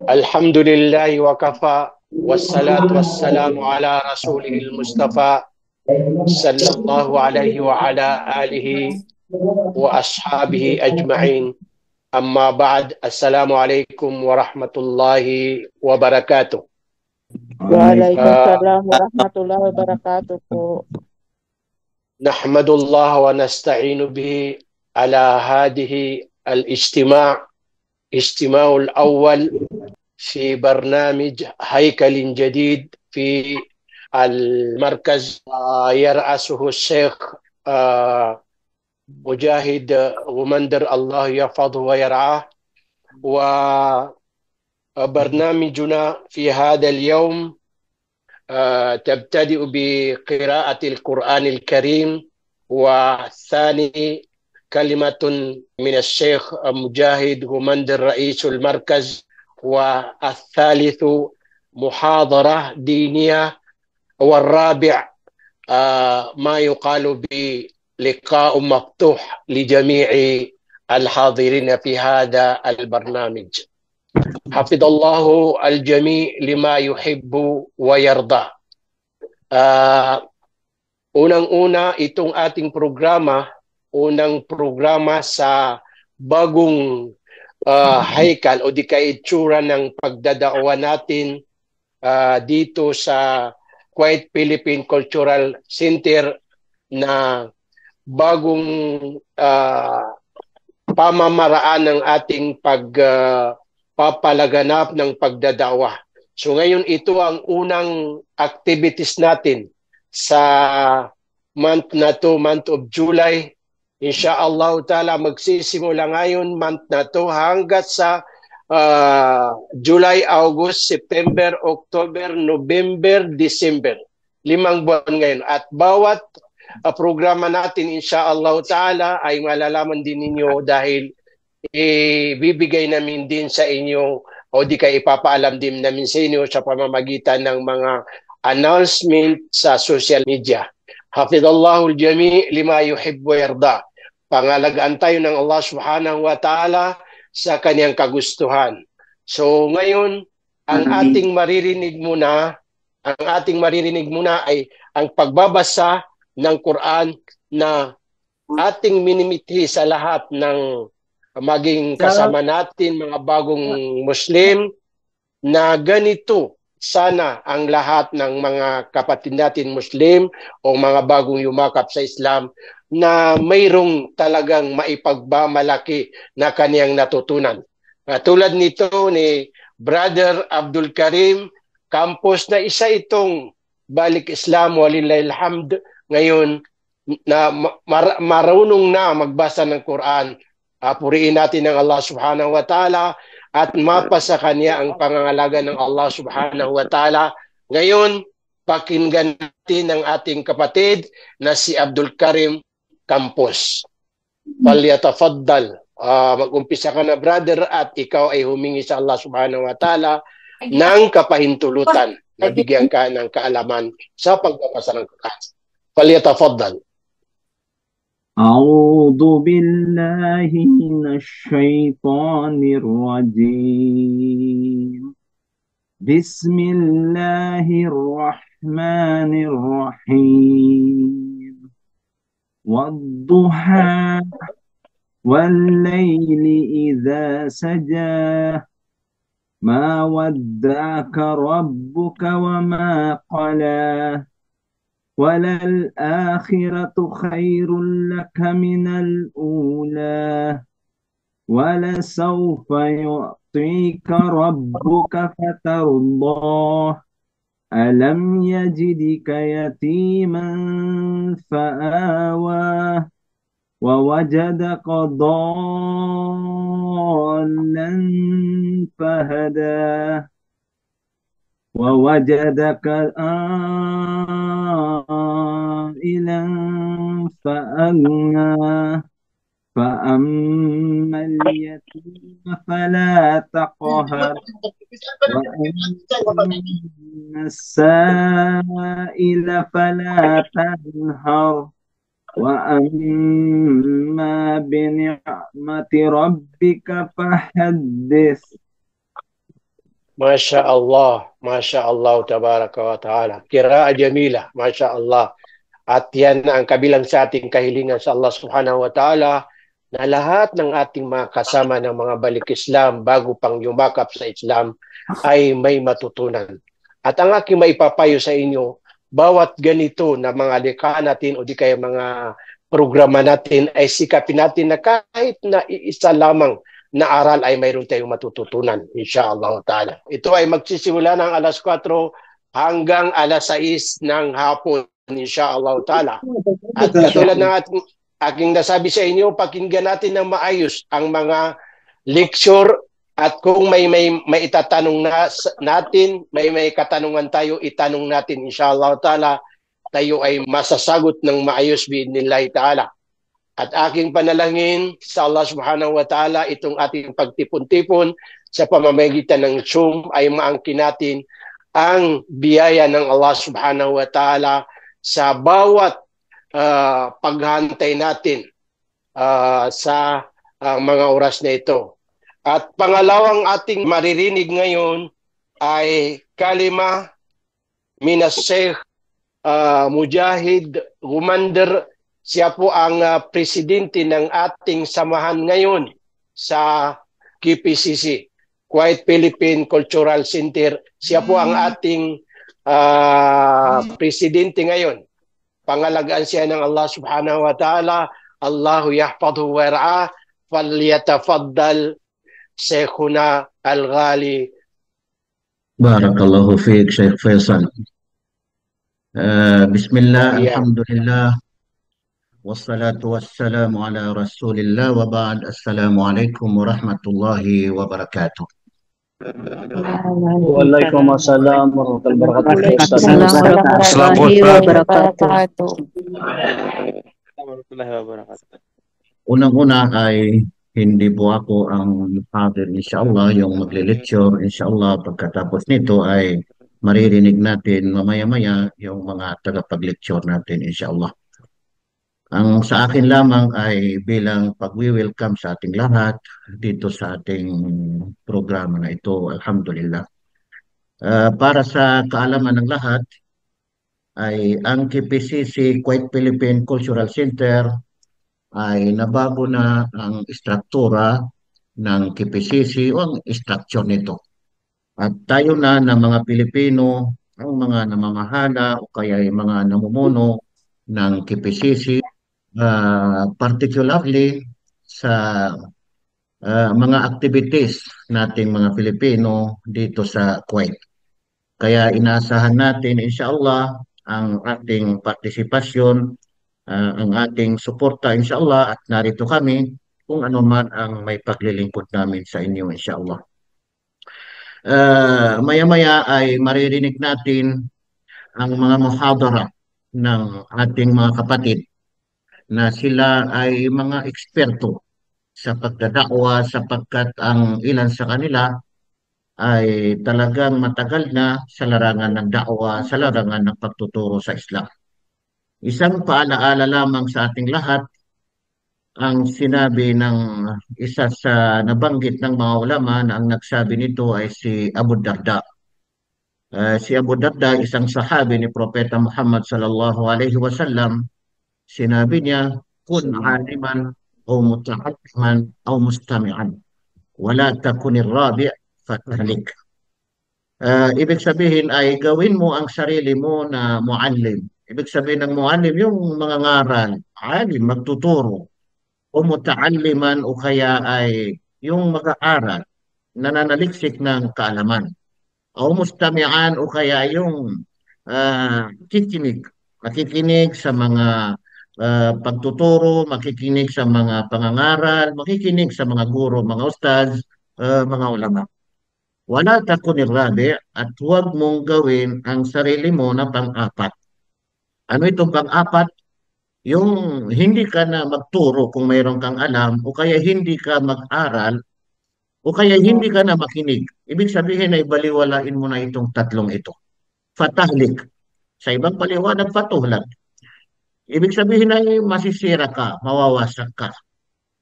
الحمد لله وكفى والصلاة والسلام على رسوله المصطفى صلى الله عليه وعلى آله وأصحابه أجمعين. أما بعد، السلام عليكم ورحمة الله وبركاته. آه، Waalaikumsalam warahmatullahi wabarakatuh po. نحمد الله ونستعين به على هذه الاجتماع الأول في برنامج هيكل جديد في المركز، يرأسه الشيخ آه، مجاهد غمندر، الله يحفظه ويرعاه. وبرنامجنا في هذا اليوم تبتدئ بقراءة القرآن الكريم، والثاني كلمة من الشيخ مجاهد غمندر رئيس المركز، والثالث محاضرة دينية، والرابع ما يقال بلقاء مفتوح لجميع الحاضرين في هذا البرنامج. حفظ الله الجميع لما يحب ويرضى. Unang-una, itong ating unang programa sa bagong haikal o di kaya itsura ng pagdadawa natin dito sa Quiet Philippine Cultural Center, na bagong pamamaraan ng ating pagpapalaganap ng pagdadawa. So ngayon, ito ang unang activities natin sa month na to, month of July. Insha'Allah ta'ala, magsisimula ngayon month na to hanggat sa July, August, September, October, November, December. 5 buwan ngayon. At bawat programa natin, insha'Allah ta'ala, ay malalaman din ninyo dahil bibigay namin din sa inyo o di kaya ipapaalam din namin sa inyo sa pamamagitan ng mga announcement sa social media. Hafidhallahul jami' lima yuhibbu wa yarda. Pangalagaan tayo ng Allah subhanahu wa ta'ala sa kanyang kagustuhan. So ngayon, ang ating maririnig muna ay ang pagbabasa ng Quran na ating minimithi sa lahat ng maging kasama natin mga bagong Muslim, na ganito sana ang lahat ng mga kapatid natin Muslim o mga bagong yumakap sa Islam, na mayroong talagang maipagmamalaki na kaniyang natutunan. Tulad nito ni Brother Abdul Karim Campos, na isa itong balik Islam, walillahil hamd, ngayon na marunong na magbasa ng Quran. Puriin natin ang Allah subhanahu wa ta'ala at mapasa kanya ang pangangalaga ng Allah subhanahu wa ta'ala. Ngayon, pakinggan natin ang ating kapatid na si Abdul Karim Campos. Falyatafaddal. Mag-umpisa ka na, brother, at ikaw ay humingi sa Allah subhanahu wa ta'ala ng kapahintulutan. Nabigyan ka ng kaalaman sa pagbabasa ng Quran. Falyatafaddal. أعوذ بالله من الشيطان الرجيم بسم الله الرحمن الرحيم والضحى والليل إذا سجى ما ودعك ربك وما قلى وللآخرة خير لك من الأولى ولسوف يعطيك ربك فترضى ألم يجدك يتيما فآوى ووجدك ضالا فهدى ووجدك عائلا فأغنى فأما اليتيم فلا تقهر وأما السائل فلا تنهر وأما بنعمة ربك فحدث Masya Allah, Masya Allah, tabaraka wa ta'ala. Qira'a jamila, Masya Allah. At yan ang kabilang sa ating kahilingan sa Allah subhanahu wa ta'ala na lahat ng ating mga kasama ng mga balik Islam bago pang yumakap sa Islam ay may matutunan. At ang aking maipapayo sa inyo, bawat ganito na mga likha natin o di kaya mga programa natin ay sikapin natin na kahit na iisa lamang na aral ay mayroon tayong matututunan, insyaAllah ta'ala. Ito ay magsisimula ng alas 4 hanggang alas 6 ng hapon, insyaAllah ta'ala. At katulad ng aking nasabi sa inyo, pakinggan natin ng maayos ang mga lecture at kung may itatanong natin, may katanungan tayo, itanong natin, insyaAllah ta'ala, tayo ay masasagot ng maayos bi'idnillahi ta'ala. At aking panalangin sa Allah subhanahu wa ta'ala, itong ating pagtipon-tipon sa pamamagitan ng Zoom ay maangkin natin ang biyaya ng Allah subhanahu wa ta'ala sa bawat paghantay natin sa mga oras na ito. At pangalawang ating maririnig ngayon ay kalima minas Sheikh Mujahid Gumander. Siya po ang presidente ng ating samahan ngayon sa KPCC, Kuwait Philippine Cultural Center. Siya po ang ating presidente ngayon. Pangalagaan siya ng Allah subhanahu wa ta'ala. Allahu yahfadhu wa yar'ah. Falyatafaddal Sheikhuna Al-Ghali. Barakallahu fiik Syekh Faisal. Bismillah, alhamdulillah. Wassalatu wassalamu ala rasulillah wa ba'd. Assalamualaikum warahmatullahi wabarakatuh. Waalaikumsalam warahmatullahi wabarakatuh. Unang-una ay hindi po ako ang father, insyaAllah, yung magle-lecture. InsyaAllah, pagkatapos nito ay maririnig natin mamaya-maya yung mga tagapag-lecture natin, insyaAllah. Ang sa akin lamang ay bilang pag-welcome sa ating lahat dito sa ating programa na ito, alhamdulillah. Para sa kaalaman ng lahat, ay ang KPCC, Kuwait Philippine Cultural Center, ay nabago na ang istruktura ng KPCC o ang structure nito. At tayo na ng mga Pilipino, ang mga namamahala o kaya yung mga namumuno ng KPCC, particularly sa mga activities nating mga Pilipino dito sa Kuwait. Kaya inaasahan natin, insyaAllah, ang ating partisipasyon, ang ating suporta, insyaAllah, at narito kami kung ano man ang may paglilingkod namin sa inyo, insyaAllah. Maya-maya ay maririnig natin ang mga muhadara ng ating mga kapatid na sila ay mga eksperto sa pagdadakwa sapagkat ang ilan sa kanila ay talagang matagal na sa larangan ng dakwa, sa larangan ng pagtuturo sa Islam. Isang paalaala lamang sa ating lahat, ang sinabi ng isa sa nabanggit ng mga ulama na ang nagsabi nito ay si Abu Darda. Si Abu Darda, isang sahabi ni Propeta Muhammad sallallahu alaihi wasallam, sinabi niya, kun aliman o muta'alliman o mustami'an, wala takunir rabi' fatahlik. Ibig sabihin ay gawin mo ang sarili mo na muallim. Ibig sabihin ng muallim, yung mga ngaral, alim, magtuturo, o mutaalliman o kaya ay yung mag-aaral, nananaliksik ng kaalaman. O mustami'an o kaya yung makikinig sa mga pagtuturo, makikinig sa mga pangangaral, makikinig sa mga guro, mga ustaz, mga ulama. Wala takunir rabi at huwag mong gawin ang sarili mo na pang-apat. Ano itong pang-apat? Yung hindi ka na magturo kung mayroon kang alam o kaya hindi ka mag-aral o kaya hindi ka na makinig. Ibig sabihin ay baliwalain mo na itong tatlong ito. Fatahlik. Sa ibang paliwanag, fatuhlat. Ibig sabihin ay masisira ka, mawawasak ka.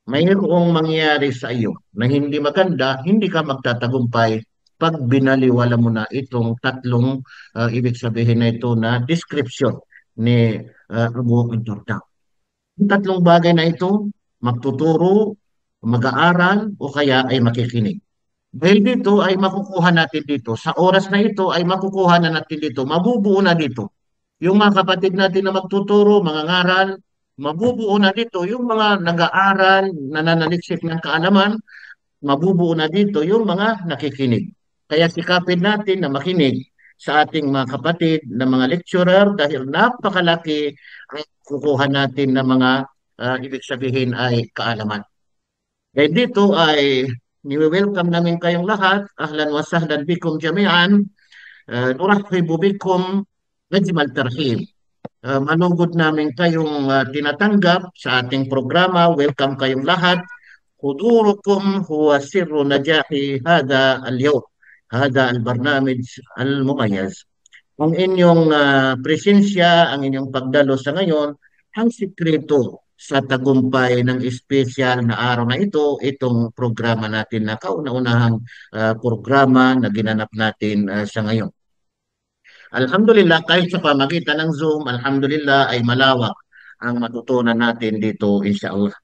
Mayroong mangyari sa iyo na hindi maganda, hindi ka magtatagumpay pag binaliwala mo na itong tatlong ibig sabihin na ito na description ni Abu Darda. Yung tatlong bagay na ito, magtuturo, mag-aaral, o kaya ay makikinig. Dahil dito ay makukuha natin dito, sa oras na ito ay makukuha na natin dito, mabubuo na dito. Yung mga kapatid natin na magtuturo, mga ngaral, mabubuo na dito. Yung mga nag-aaral, nananaliksik ng kaalaman, mabubuo na dito yung mga nakikinig. Kaya sikapin natin na makinig sa ating mga kapatid na mga lecturer dahil napakalaki ang kukuha natin na mga ibig sabihin ay kaalaman. Kaya dito ay ni-welcome namin kayong lahat. Ahlan wa sahlan bikum jami'an. Nurahibu bikum najmal tarhib. Manugod namin kayong tinatanggap sa ating programa. Welcome kayong lahat. حضوركم هو سر نجاح هذا اليوم هذا البرنامج المميز. Ang inyong presensya, ang inyong pagdalo sa ngayon, ang sikreto sa tagumpay ng espesyal na araw na ito, itong programa natin na kauna-unahang programa na ginanap natin sa ngayon. Alhamdulillah, kahit sa pamagitan ng Zoom, alhamdulillah ay malawak ang matutunan natin dito, insyaAllah.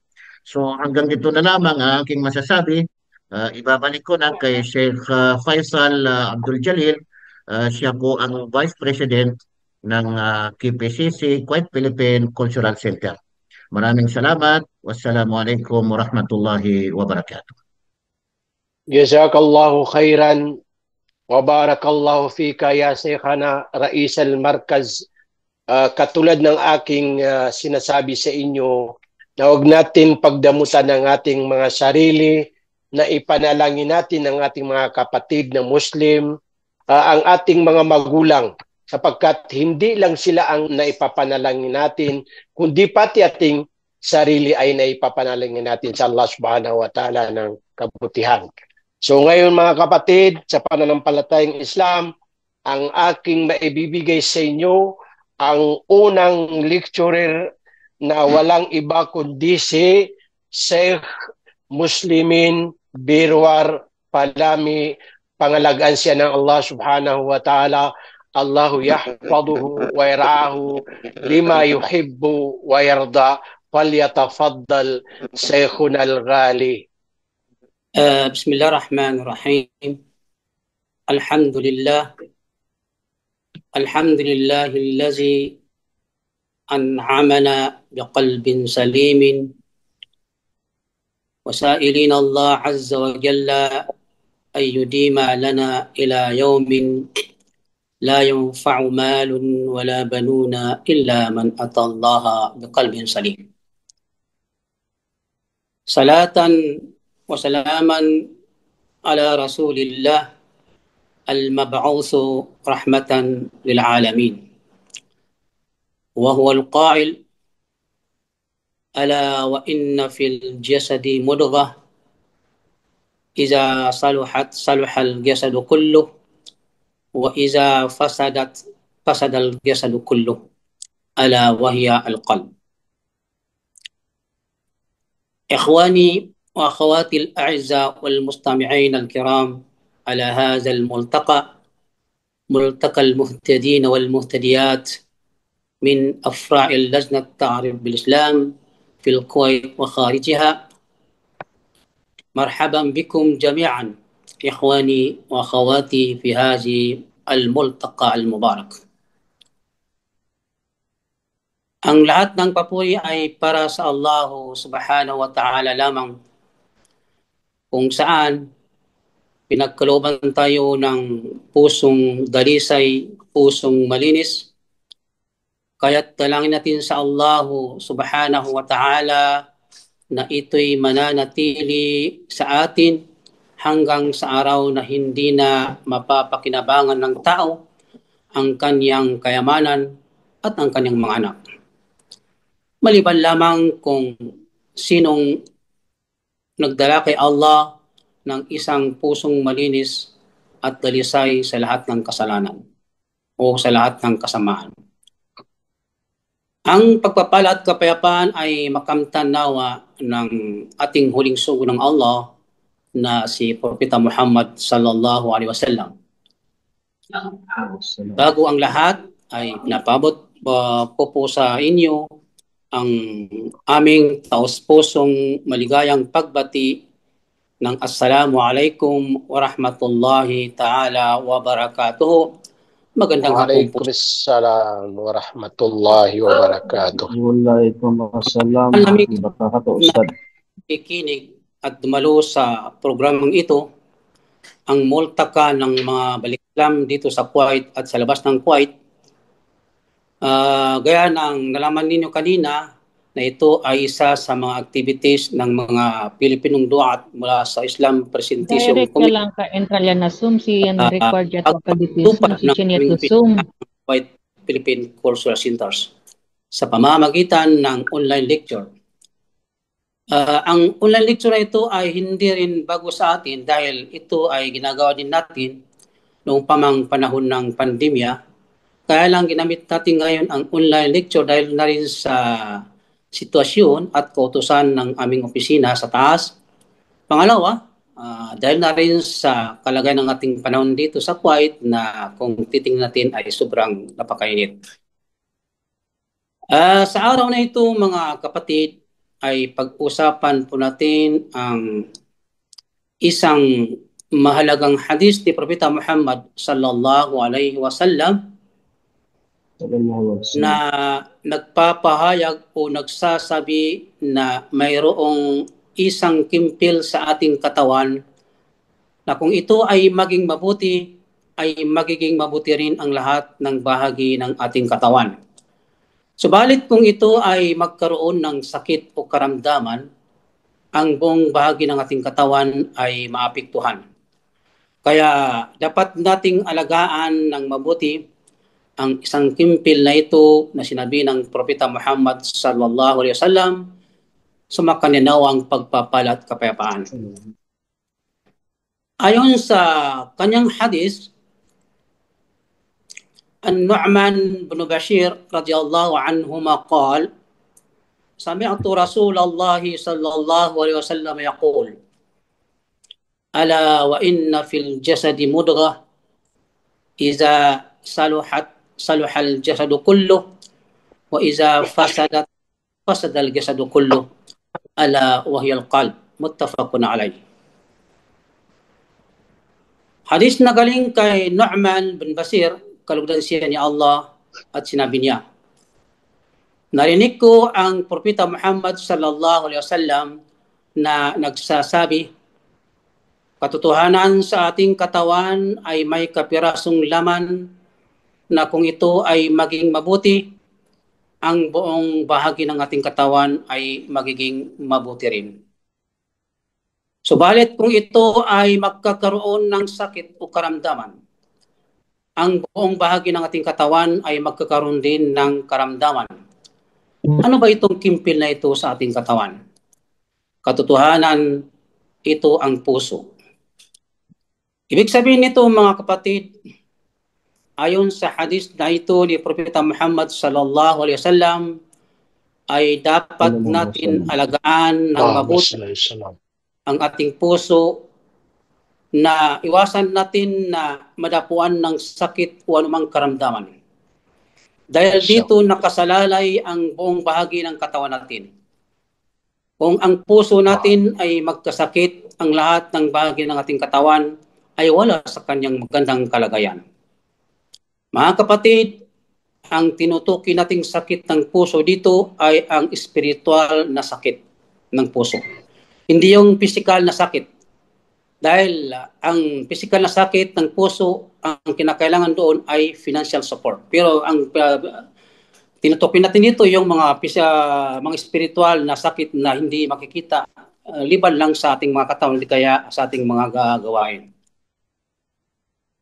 So hanggang dito na lamang ang aking masasabi. Ibabalik ko na kay Sheikh Faisal Abdul Jalil. Siya po ang Vice President ng KPCC, Kuwait Philippine Cultural Center. Maraming salamat. Wassalamualaikum warahmatullahi wabarakatuh. Jazakallahu khairan wa barakallahu fika ya Sheikhana Rais al-Markaz. Katulad ng aking sinasabi sa inyo, na huwag natin pagdamutan ng ating mga sarili, na ipanalangin natin ang ating mga kapatid na Muslim, ang ating mga magulang, sapagkat hindi lang sila ang naipapanalangin natin, kundi pati ating sarili ay naipapanalangin natin sa Allah subhanahu wa ta'ala ng kabutihan. So ngayon mga kapatid, sa pananampalatayang Islam, ang aking maibibigay sa inyo, ang unang lecturer na walang iba kundi si Sheikh Muslimin Birwar Palami. Pangalagaan siya ng Allah subhanahu wa ta'ala. Allahu yahfaduhu wa yar'ahu lima yuhibbu wa yarda. Falyatafaddal Sheikhuna al-Ghali. Bismillahirrahmanirrahim. Alhamdulillah. Alhamdulillahillazi أنعمنا بقلب سليم وسائلين الله عز وجل أن يديم لنا إلى يوم لا ينفع مال ولا بنون إلا من أتى الله بقلب سليم. صلاة وسلاما على رسول الله المبعوث رحمة للعالمين، وهو القائل: ألا وإن في الجسد مضغة إذا صلحت صلح الجسد كله وإذا فسدت فسد الجسد كله ألا وهي القلب. إخواني وأخواتي الأعزاء والمستمعين الكرام على هذا الملتقى، ملتقى المهتدين والمهتديات من أفرع اللجنة التعريف بالإسلام في الكويت وخارجها، مرحبا بكم جميعا إخواني وأخواتي في هذه الملتقى المبارك. Ang lahat ng papuri ay para sa Allah subhanahu wa ta'ala lamang, kung saan pinagkalooban tayo ng pusong dalisay, pusong malinis. Kaya't dalangin natin sa Allah subhanahu wa ta'ala na ito'y mananatili sa atin hanggang sa araw na hindi na mapapakinabangan ng tao ang kanyang kayamanan at ang kanyang mga anak. Maliban lamang kung sinong nagdala kay Allah ng isang pusong malinis at dalisay sa lahat ng kasalanan o sa lahat ng kasamaan. Ang pagpapala at kapayapaan ay makamtan nawa ng ating huling sugo ng Allah na si Propeta Muhammad sallallahu alaihi wasallam. Bago ang lahat ay pinapabot ko po sa inyo ang aming taos-pusong maligayang pagbati ng Assalamu alaikum wa rahmatullahi ta'ala wa barakatuh. Magandang hapon po. Waalaikumsalam wa rahmatullahi wa barakatuh. Waalaikumsalam Ang lamig wa barakatuh, Ustad. ikinig at dumalo sa programang ito ang multaka ng mga Baliklam dito sa Kuwait at sa labas ng Kuwait. Gaya ng nalaman ninyo kanina na ito ay isa sa mga activities ng mga Pilipinong duat mula sa Islam Presentation Direct ka Committee. lang ka entral yan na Zoom si yan record yan Pag- pagkaditis Tupa mo si ng Chinyat aming Zoom. Kuwait Philippine Cultural Centers sa pamamagitan ng online lecture. Ang online lecture na ito ay hindi rin bago sa atin dahil ito ay ginagawa din natin noong pamang panahon ng pandemya. Kaya lang ginamit natin ngayon ang online lecture dahil na rin sa sitwasyon at kautusan ng aming opisina sa taas. Pangalawa, dahil na rin sa kalagayan ng ating panahon dito sa Kuwait na kung titingnan natin ay sobrang napakainit. Sa araw na ito mga kapatid ay pag-usapan po natin ang isang mahalagang hadis ni Propeta Muhammad sallallahu alaihi wasallam na nagpapahayag o nagsasabi na mayroong isang kimpil sa ating katawan na kung ito ay maging mabuti, ay magiging mabuti rin ang lahat ng bahagi ng ating katawan. Subalit kung ito ay magkaroon ng sakit o karamdaman, ang buong bahagi ng ating katawan ay maapektuhan. Kaya dapat nating alagaan ng mabuti ang isang kimpil na ito na sinabi ng Propeta Muhammad sallallahu alaihi wasallam sa makaninawang pagpapala at kapayapaan. Ayon sa kanyang hadis, An-Nu'man bin Bashir radhiyallahu anhuma qala Sami'tu Rasulullah sallallahu alaihi wasallam yaqul Ala wa inna fil jasadi mudghah idza saluhal jasadu kulluh wa idza fasadat fasadal jasadu kulluh ala wa hiya al-qalb muttafaqun alayh. Hadis na galing kay Nu'man bin Bashir, kalugdan siya ni Allah at sinabi niya, narinig ko ang Propeta Muhammad sallallahu alaihi wasallam na nagsasabi, katotohanan sa ating katawan ay may kapirasong laman na kung ito ay maging mabuti, ang buong bahagi ng ating katawan ay magiging mabuti rin. Subalit kung ito ay magkakaroon ng sakit o karamdaman, ang buong bahagi ng ating katawan ay magkakaroon din ng karamdaman. Ano ba itong kimpil na ito sa ating katawan? Katotohanan, ito ang puso. Ibig sabihin nito mga kapatid, ayon sa hadis na ito ni Propeta Muhammad sallallahu alaihi wasallam, ay dapat natin alagaan ng mabuti ang ating puso na iwasan natin na madapuan ng sakit o anumang karamdaman. Dahil dito nakasalalay ang buong bahagi ng katawan natin. Kung ang puso natin ay magkasakit, ang lahat ng bahagi ng ating katawan ay wala sa kanyang magandang kalagayan. Mga kapatid, ang tinutukoy nating sakit ng puso dito ay ang spiritual na sakit ng puso. Hindi yung physical na sakit. Dahil ang physical na sakit ng puso, ang kinakailangan doon ay financial support. Pero ang tinutukoy natin dito yung mga spiritual na sakit na hindi makikita, liban lang sa ating mga katawan, hindi kaya sa ating mga gagawain.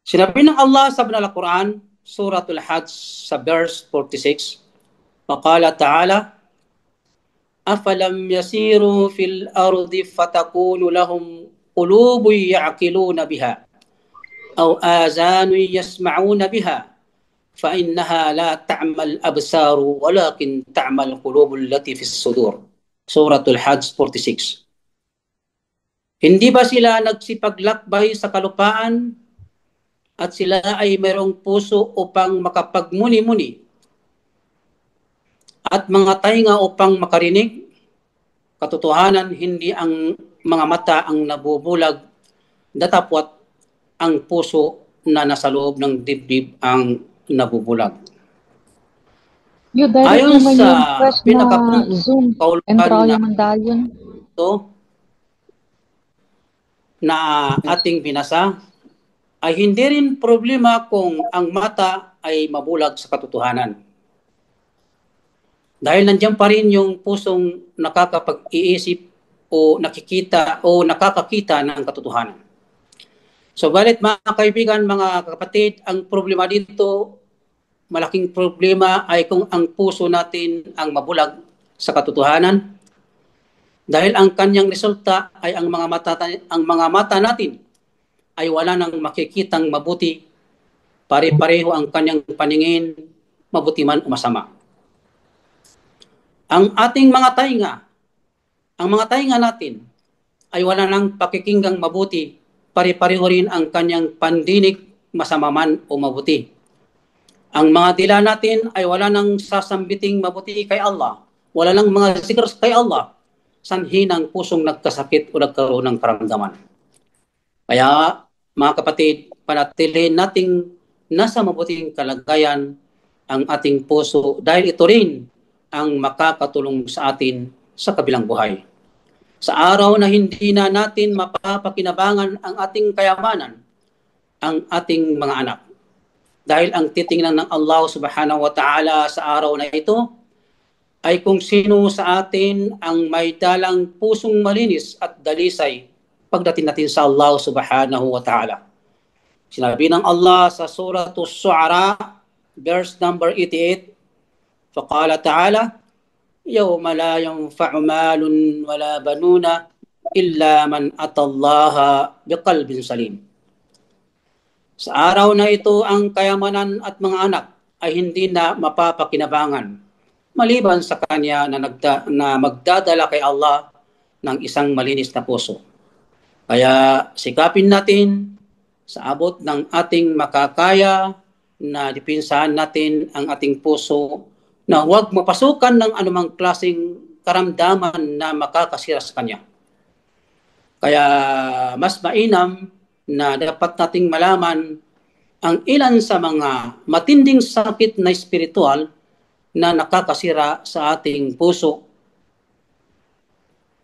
Sinabi ng Allah sa Banal Quran, Suratul Hajj sa verse 46, Faqala ta'ala, Afalam yasiru fil ardi fatakunu lahum qulubun ya'qiluna biha aw azanun yasma'una biha fa innaha la ta'mal absaru walakin ta'mal qulubul lati fis sudur. Suratul Hajj 46. Hindi ba sila nagsipaglakbay sa kalupaan at sila ay mayroong puso upang makapagmuni-muni at mga tainga upang makarinig? Katotohanan, hindi ang mga mata ang nabubulag, datapwat ang puso na nasa loob ng dibdib ang nabubulag. You direct Ayon naman sa yung quest na pinakapunto Zoom. kaulugan Entraw na yung medallion. ito na ating binasa, ay hindi rin problema kung ang mata ay mabulag sa katotohanan. Dahil nandiyan pa rin yung pusong nakakapag-iisip o nakikita o nakakakita ng katotohanan. So, balit mga kaibigan, mga kapatid, ang problema dito, malaking problema ay kung ang puso natin ang mabulag sa katotohanan. Dahil ang kanyang resulta ay ang mga mata natin ay wala nang makikitang mabuti, pare-pareho ang kanyang paningin, mabuti man o masama. Ang ating ang mga tainga natin ay wala nang pakikinggang mabuti, pare-pareho rin ang kanyang pandinig, masama man o mabuti. Ang mga dila natin ay wala nang sasambiting mabuti kay Allah, wala nang mga zikr kay Allah, sanhi ng pusong nagkasakit o nagkaroon ng karamdaman. Kaya, mga kapatid, panatilihin nating nasa mabuting kalagayan ang ating puso dahil ito rin ang makakatulong sa atin sa kabilang buhay. Sa araw na hindi na natin mapapakinabangan ang ating kayamanan, ang ating mga anak. Dahil ang titingnan ng Allah subhanahu wa ta'ala sa araw na ito ay kung sino sa atin ang may dalang pusong malinis at dalisay pagdating natin sa Allah subhanahu wa ta'ala. Sinabi ng Allah sa Suratul Shu'ara, verse number 88, فقال تعالى يوم لا ينفع مال ولا بنون إلا من أتى الله بقلب سليم. Sa araw na ito, ang kayamanan at mga anak ay hindi na mapapakinabangan maliban sa kanya na magdadala kay Allah ng isang malinis na puso. Kaya sikapin natin sa abot ng ating makakaya na dipinsahan natin ang ating puso na huwag mapasukan ng anumang klaseng karamdaman na makakasira sa kanya. Kaya mas mainam na dapat nating malaman ang ilan sa mga matinding sakit na espiritual na nakakasira sa ating puso.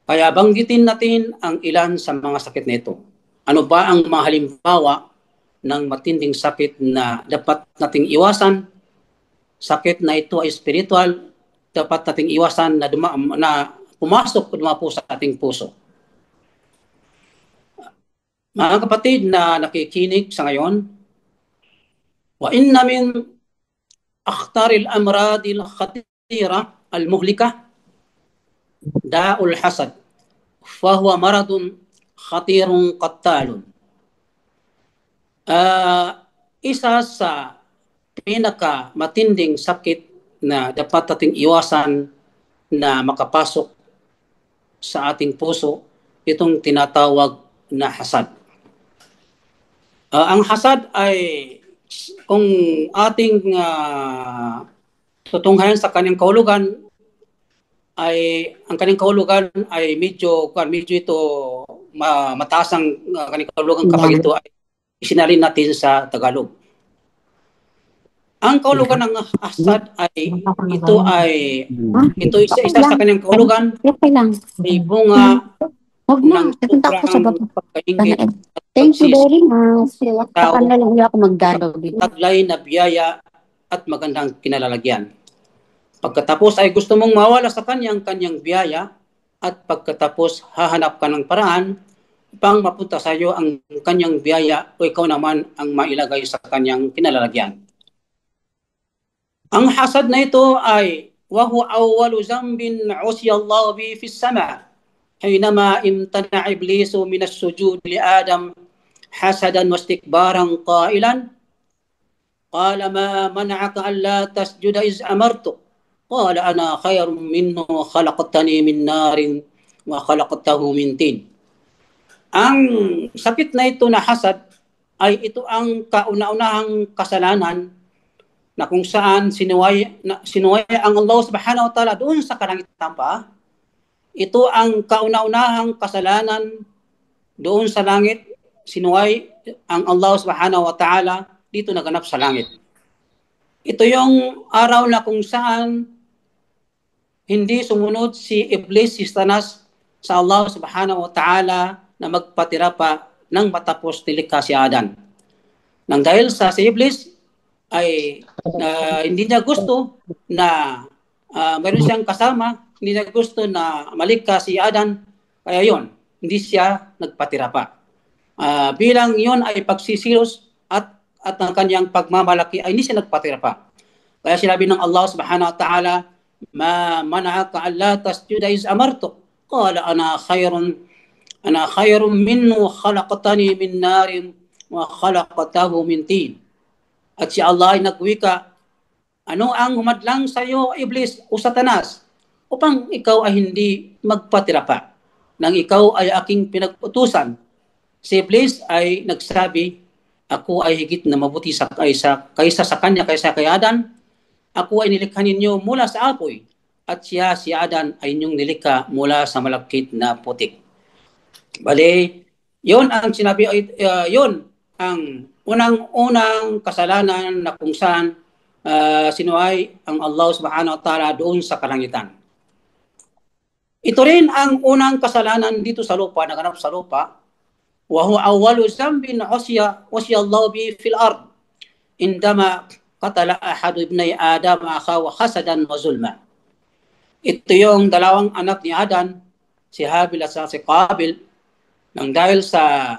Kaya banggitin natin ang ilan sa mga sakit na ito. Ano ba ang mga halimbawa ng matinding sakit na dapat nating iwasan? Sakit na ito ay spiritual, dapat nating iwasan na pumasok o dumapo sa ating puso. Mga kapatid na nakikinig sa ngayon, wa inna min akhtaril amradil khatira al-muhlika da'ul hasad, fahuwa maradun khatirun qattalun. Isa sa pinaka matinding sakit na dapat nating iwasan na makapasok sa ating puso, itong tinatawag na hasad. Ang hasad ay kung ating tutunghayan sa kanyang kahulugan, ay ang kanyang kahulugan ay medyo ito mataas ang kanyang kahulugan kapag ito ay isinalin natin sa Tagalog. Ang kahulugan ng hasad ay ito isa sa kanyang kahulugan ay bunga ng sobrang pagkaingit at Thank you pagsisi very much. tao Saka na lang ako magdalo dito. taglay na biyaya at magandang kinalalagyan. Pagkatapos ay gusto mong mawala sa kanyang biyaya at pagkatapos hahanap ka ng paraan upang mapunta sa iyo ang kanyang biyaya o ikaw naman ang mailagay sa kanyang kinalalagyan. Ang hasad na ito ay wahu awwalu zambin usiyallahu bi fis sama حينما امتنع إبليس من السجود لآدم حسدا واستكبارا قائلا قال ما منعك ألا تسجد إذ أمرتك قال أنا خير منه خلقتني من نار وخلقته من طين. Ang sakit na ito na hasad ay ito ang kauna-unahang kasalanan na kung saan sinuway ang Allah subhanahu wa ta'ala doon sa kalangitan pa. Ito ang kauna-unahang kasalanan doon sa langit, sinuway ang Allah subhanahu wa ta'ala dito naganap sa langit. Ito yung araw na kung saan hindi sumunod si Iblis, si Satanas sa Allah subhanahu wa ta'ala na magpatira pa nang matapos nilikha si Adan. Nang dahil sa si Iblis ay hindi niya gusto na mayroon siyang kasama, hindi niya gusto na malikha si Adan, kaya yon hindi siya nagpatira pa. Bilang yon ay pagsisilos at ang kanyang pagmamalaki ay hindi siya nagpatira pa. Kaya sinabi ng Allah subhanahu wa ta'ala, ma mana'aka alla tasjuda iz amartuk qala ana khayrun minhu khalaqtani min narin wa khalaqtahu min tin. At si Allah ay nagwika, ano ang humadlang sa iyo, Iblis o Satanas, upang ikaw ay hindi magpatira pa nang ikaw ay aking pinag-utusan. Si Iblis ay nagsabi, ako ay higit na mabuti kaysa sa kanya, kaysa kay Adan. Ako ay nilikha ninyo mula sa apoy, at siya, si Adan, ay inyong nilikha mula sa malakit na putik. Bale, yon ang sinabi, yon ang unang kasalanan na kung saan sinuway ang Allah subhanahu wa ta'ala doon sa kalangitan. Ito rin ang unang kasalanan dito sa lupa, naganap sa lupa. Wa huwa awwalu zambin wasiya Allah bi fil ard indama qatala ahadu ibnay Adam akhahu hasadan wa zulma. Ito yung dalawang anak ni Adan, si Habil at si Qabil, nang dahil sa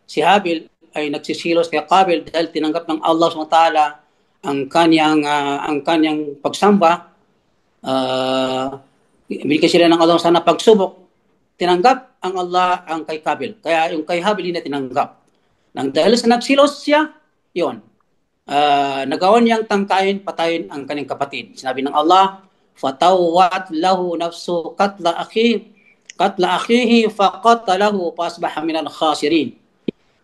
si Habil ay nagsisilos kay Qabil dahil tinanggap ng Allah SWT ang kanyang pagsamba. Binigyan sila ng Allah sana pagsubok. Tinanggap ang Allah ang kay Qabil. Kaya yung kay Habil hindi tinanggap. Nang dahil sa nagsilos siya, yon. Nagawan niyang tangkain, patayin ang kanyang kapatid. Sinabi ng Allah, fatawat lahu nafsu katla akhihi faqatalahu fasbaha minal khasirin.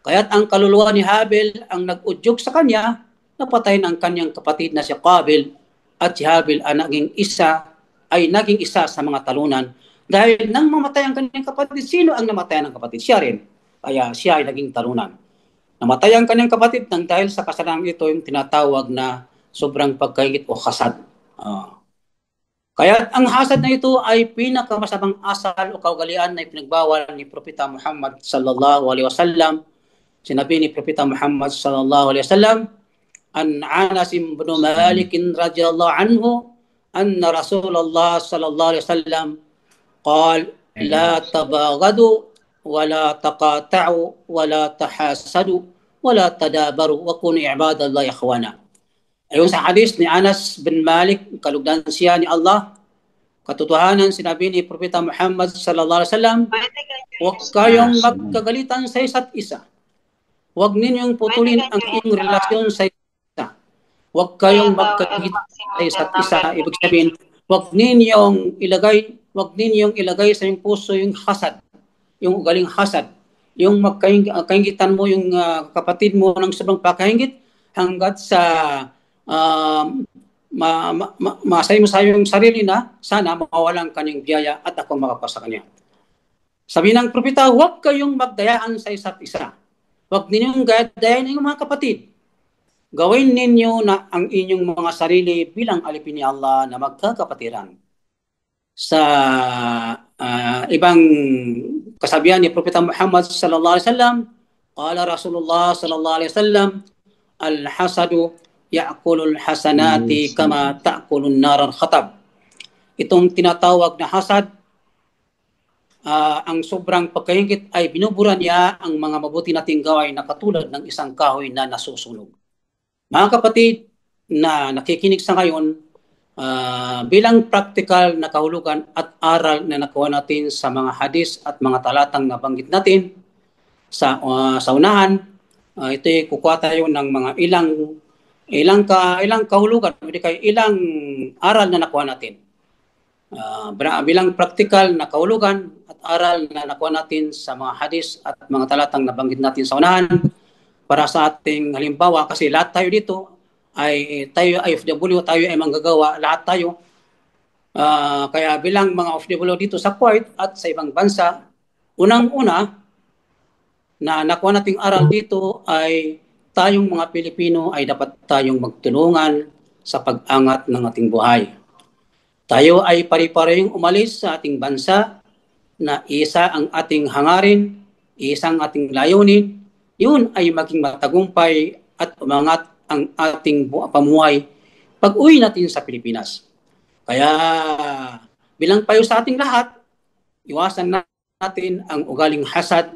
Kaya't ang kaluluwa ni Habil ang nag-udyok sa kanya, napatayin ang kanyang kapatid na si Qabil, at si Habil ay naging isa sa mga talunan. Dahil nang mamatay ang kanyang kapatid, sino ang namatayan ng kapatid? Siya rin. Kaya siya ay naging talunan. Namatay ang kanyang kapatid nang dahil sa kasalanan ito yung tinatawag na sobrang pagkaingit o hasad. Kaya ang hasad na ito ay pinakamasamang asal o kaugalian na ipinagbawal ni Propeta Muhammad sallallahu alaihi wasallam. Sinabi ni Propeta Muhammad sallallahu alaihi wasallam, an Anas bin Malik radhiyallahu anhu anna Rasulullah sallallahu alaihi wasallam qala la tabaghadu wa la taqata'u wa la tahasadu wa la tadabaru wa kunu ibadallahi ikhwana. Ayon sa hadis ni Anas bin Malik, kalugdan siya ni Allah, katotohanan sinabi ni Propeta Muhammad sallallahu alaihi wasallam, huwag kayong magkagalitan sa isa't isa. Huwag ninyong putulin ang inyong relasyon sa isa't isa. Huwag kayong magkagalitan sa isa't isa. Ibig sabihin, huwag ninyong ilagay sa inyong puso yung hasad, yung ugaling hasad, yung magkaingitan mo yung kapatid mo ng sobrang pagkaingit hanggat sa masay mo sa iyong sarili na sana mawalan kanyang biyaya at ako makapasa kanya. Sabi ng propeta, huwag kayong magdayaan sa isa't isa. Huwag ninyong dayain ng mga kapatid. Gawin ninyo na ang inyong mga sarili bilang alipin ni Allah na magkakapatiran. Sa ibang kasabihan ni Propeta Muhammad sallallahu alaihi wasallam, qala Rasulullah sallallahu alaihi wasallam, al-hasadu ya'kulul hasanati kama ta'kulun nar al-khatab. Itong tinatawag na hasad, ang sobrang pagkaingit ay binubura niya ang mga mabuti nating gawain na katulad ng isang kahoy na nasusunog. Mga kapatid na nakikinig sa ngayon, bilang practical na kahulugan at aral na nakuha natin sa mga hadis at mga talatang nabanggit natin sa unahan, ito'y kukuha tayo ng mga ilang kahulugan, ilang aral na nakuha natin. Bilang praktikal na kahulugan at aral na nakuha natin sa mga hadis at mga talatang nabanggit natin sa unahan, para sa ating halimbawa, kasi lahat tayo dito tayo ay OFW, tayo ay manggagawa, lahat tayo. Kaya bilang mga OFW dito sa Kuwait at sa ibang bansa, unang-una na nakuha nating aral dito ay tayong mga Pilipino ay dapat tayong magtulungan sa pag-angat ng ating buhay. Tayo ay pare-parehong umalis sa ating bansa na isa ang ating hangarin, isang ating layunin, yun ay maging matagumpay at umangat ang ating pamuhay pag-uwi natin sa Pilipinas. Kaya bilang payo sa ating lahat, iwasan natin ang ugaling hasad,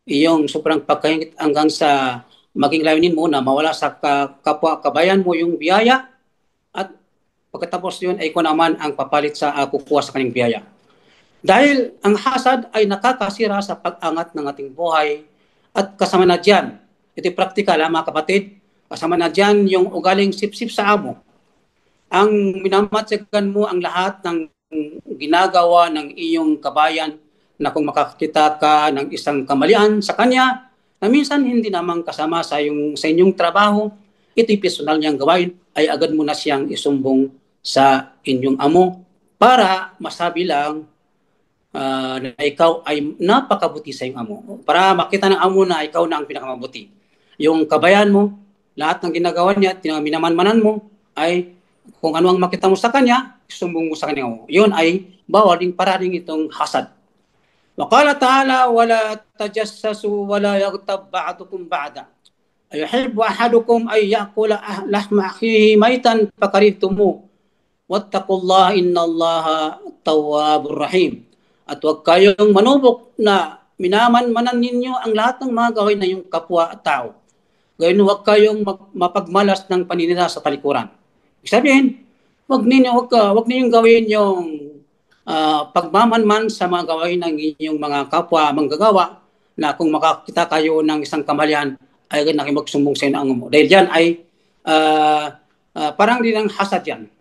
iyong sobrang pagkaingit hanggang sa maging layunin mo na mawala sa kapwa-kabayan mo yung biyaya, at pagkatapos yun ay kung naman ang papalit sa kukuha sa kanyang biyaya. Dahil ang hasad ay nakakasira sa pag-angat ng ating buhay, at kasama na dyan, ito'y praktikal mga kapatid, kasama na dyan yung ugaling sip-sip sa amo. Ang minamatsagan mo ang lahat ng ginagawa ng iyong kabayan na kung makakita ka ng isang kamalian sa kanya, na minsan hindi naman kasama sa inyong trabaho, ito'y personal niyang gawain, ay agad mo na siyang isumbong sa inyong amo para masabi lang na ikaw ay napakabuti sa iyong amo. Para makita ng amo na ikaw na ang pinakamabuti. Yung kabayan mo, lahat ng ginagawa niya, minamanmanan mo, ay kung ano ang makita mo sa kanya, isumbong mo sa kanya. Yun ay bawal din para rin itong hasad. Waqala ta'ala, wala tajassasu, wala yaghtab ba'dukum ba'da. Ayuhibbu ahadukum ay yakula lahma akhihi maitan fakarihtumu. Wattaqullaha innallaha tawwabur rahim. At huwag kayong manubok na minamanmanan ninyo ang lahat ng mga gawin na yung kapwa-tao. Gayun huwag kayong mapagmalas ng paninira sa talikuran. Ibig sabihin, huwag ninyong gawin yung pagmamanman sa mga gawain ng inyong mga kapwa manggagawa, na kung makakita kayo ng isang kamalian, ay agad na kayo magsumbong sa inyo mo. Dahil dyan ay parang din ang hasad yan.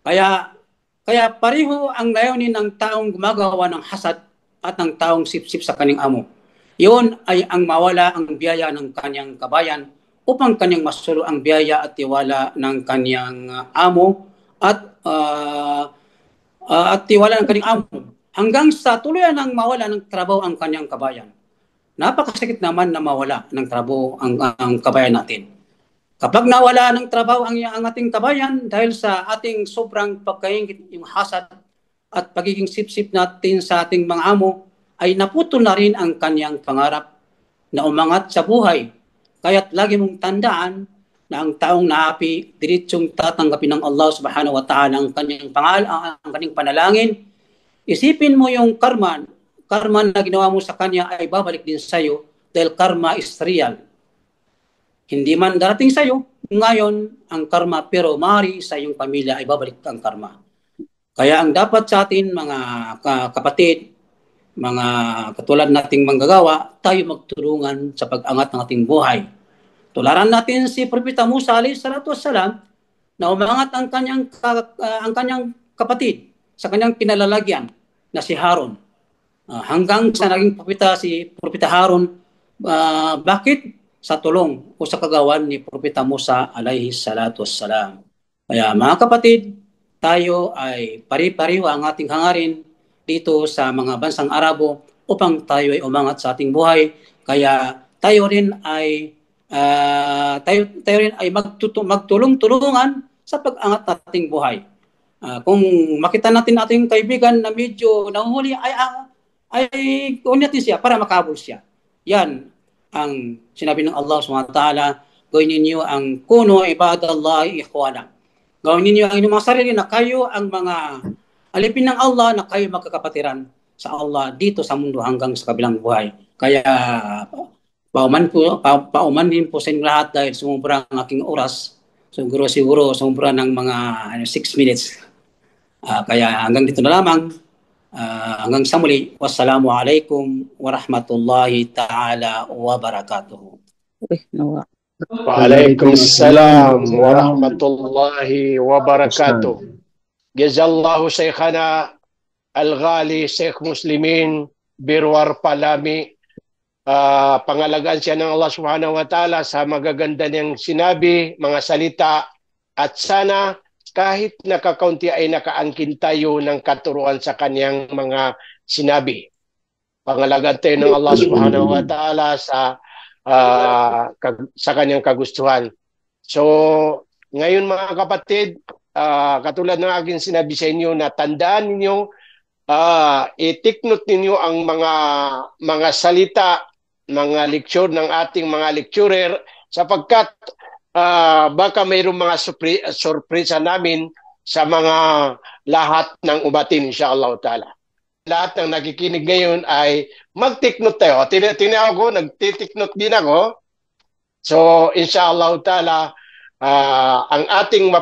Kaya pareho ang layunin ng taong gumagawa ng hasad at ng taong sip-sip sa kanyang amo. Yun ay ang mawala ang biyaya ng kanyang kabayan upang kanyang masulo ang biyaya at tiwala ng kanyang amo at tiwala ng kanyang amo. Hanggang sa tuluyan ng mawala ng trabaho ang kanyang kabayan. Napakasakit naman na mawala ng trabaho ang kabayan natin. Kapag nawala ng trabaho ang ating kabayan dahil sa ating sobrang pagkaingit, yung hasad at pagiging sip-sip natin sa ating mga amo, ay naputol na rin ang kanyang pangarap na umangat sa buhay. Kaya't lagi mong tandaan na ang taong naapi, diretsong tatanggapin ng Allah subhanahu wa ta'ala ang kanyang ang kanyang panalangin. Isipin mo yung karma na ginawa mo sa kanya ay babalik din sa iyo dahil karma is real. Hindi man darating sa iyo ngayon ang karma, pero mari sa iyong pamilya ay babalik ang karma. Kaya ang dapat sa atin mga kapatid, mga katulad nating manggagawa, tayo magtulungan sa pag-angat ng ating buhay. Tularan natin si Propeta Musa alayhi salatu wassalam na umangat ang kanyang kapatid sa kanyang pinalalagyan na si Harun. Hanggang sa naging propeta si Propeta Harun, bakit? Sa tulong o sa kagawan ni Propeta Musa alayhi salatu wassalam. Kaya mga kapatid, tayo ay pari-pariho ang ating hangarin dito sa mga bansang Arabo upang tayo ay umangat sa ating buhay. Kaya tayo rin ay magtulong-tulungan sa pag-angat nating buhay. Kung makita natin ating kaibigan na medyo nahuhuli, ay kunin natin siya para makabul siya. Yan ang sinabi ng Allah SWT, gawin ninyo ang kuno ibadallahi ikhwana. Gawin ninyo ang inyong mga sarili na kayo ang mga alipin ng Allah, na kayo magkakapatiran sa Allah dito sa mundo hanggang sa kabilang buhay. Kaya pauman din po sa inyo lahat dahil sumubra ang aking oras. Siguro sumubra ng mga 6 minutes. Kaya hanggang dito na lamang. Hanggang sa muli, wassalamualaikum warahmatullahi ta'ala wabarakatuh. Waalaikumsalam warahmatullahi wabarakatuh. Jazallahu Shaykhana Al-Ghali, Sheikh Muslimin, Birwar Palami. Pangalagaan siya ng Allah Subhanahu wa Ta'ala sa magaganda niyang sinabi, mga salita, at sana kahit nakakaunti ay nakaangkin tayo ng katuruan sa kanyang mga sinabi. Pangalagaan tayo ng Allah Subhanahu wa Ta'ala sa kanyang kagustuhan. So, ngayon mga kapatid, katulad ng aking sinabi sa inyo na tandaan ninyo, i-take note ninyo ang mga salita, mga lecture ng ating mga lecturer sapagkat baka mayroong mga sorpresa namin sa mga lahat ng umatin insyaAllah ta'ala. Lahat ng nakikinig ngayon ay mag-take note tayo. Tinaw ko, nag-take note din ako. So insyaAllah ta'ala, ang ating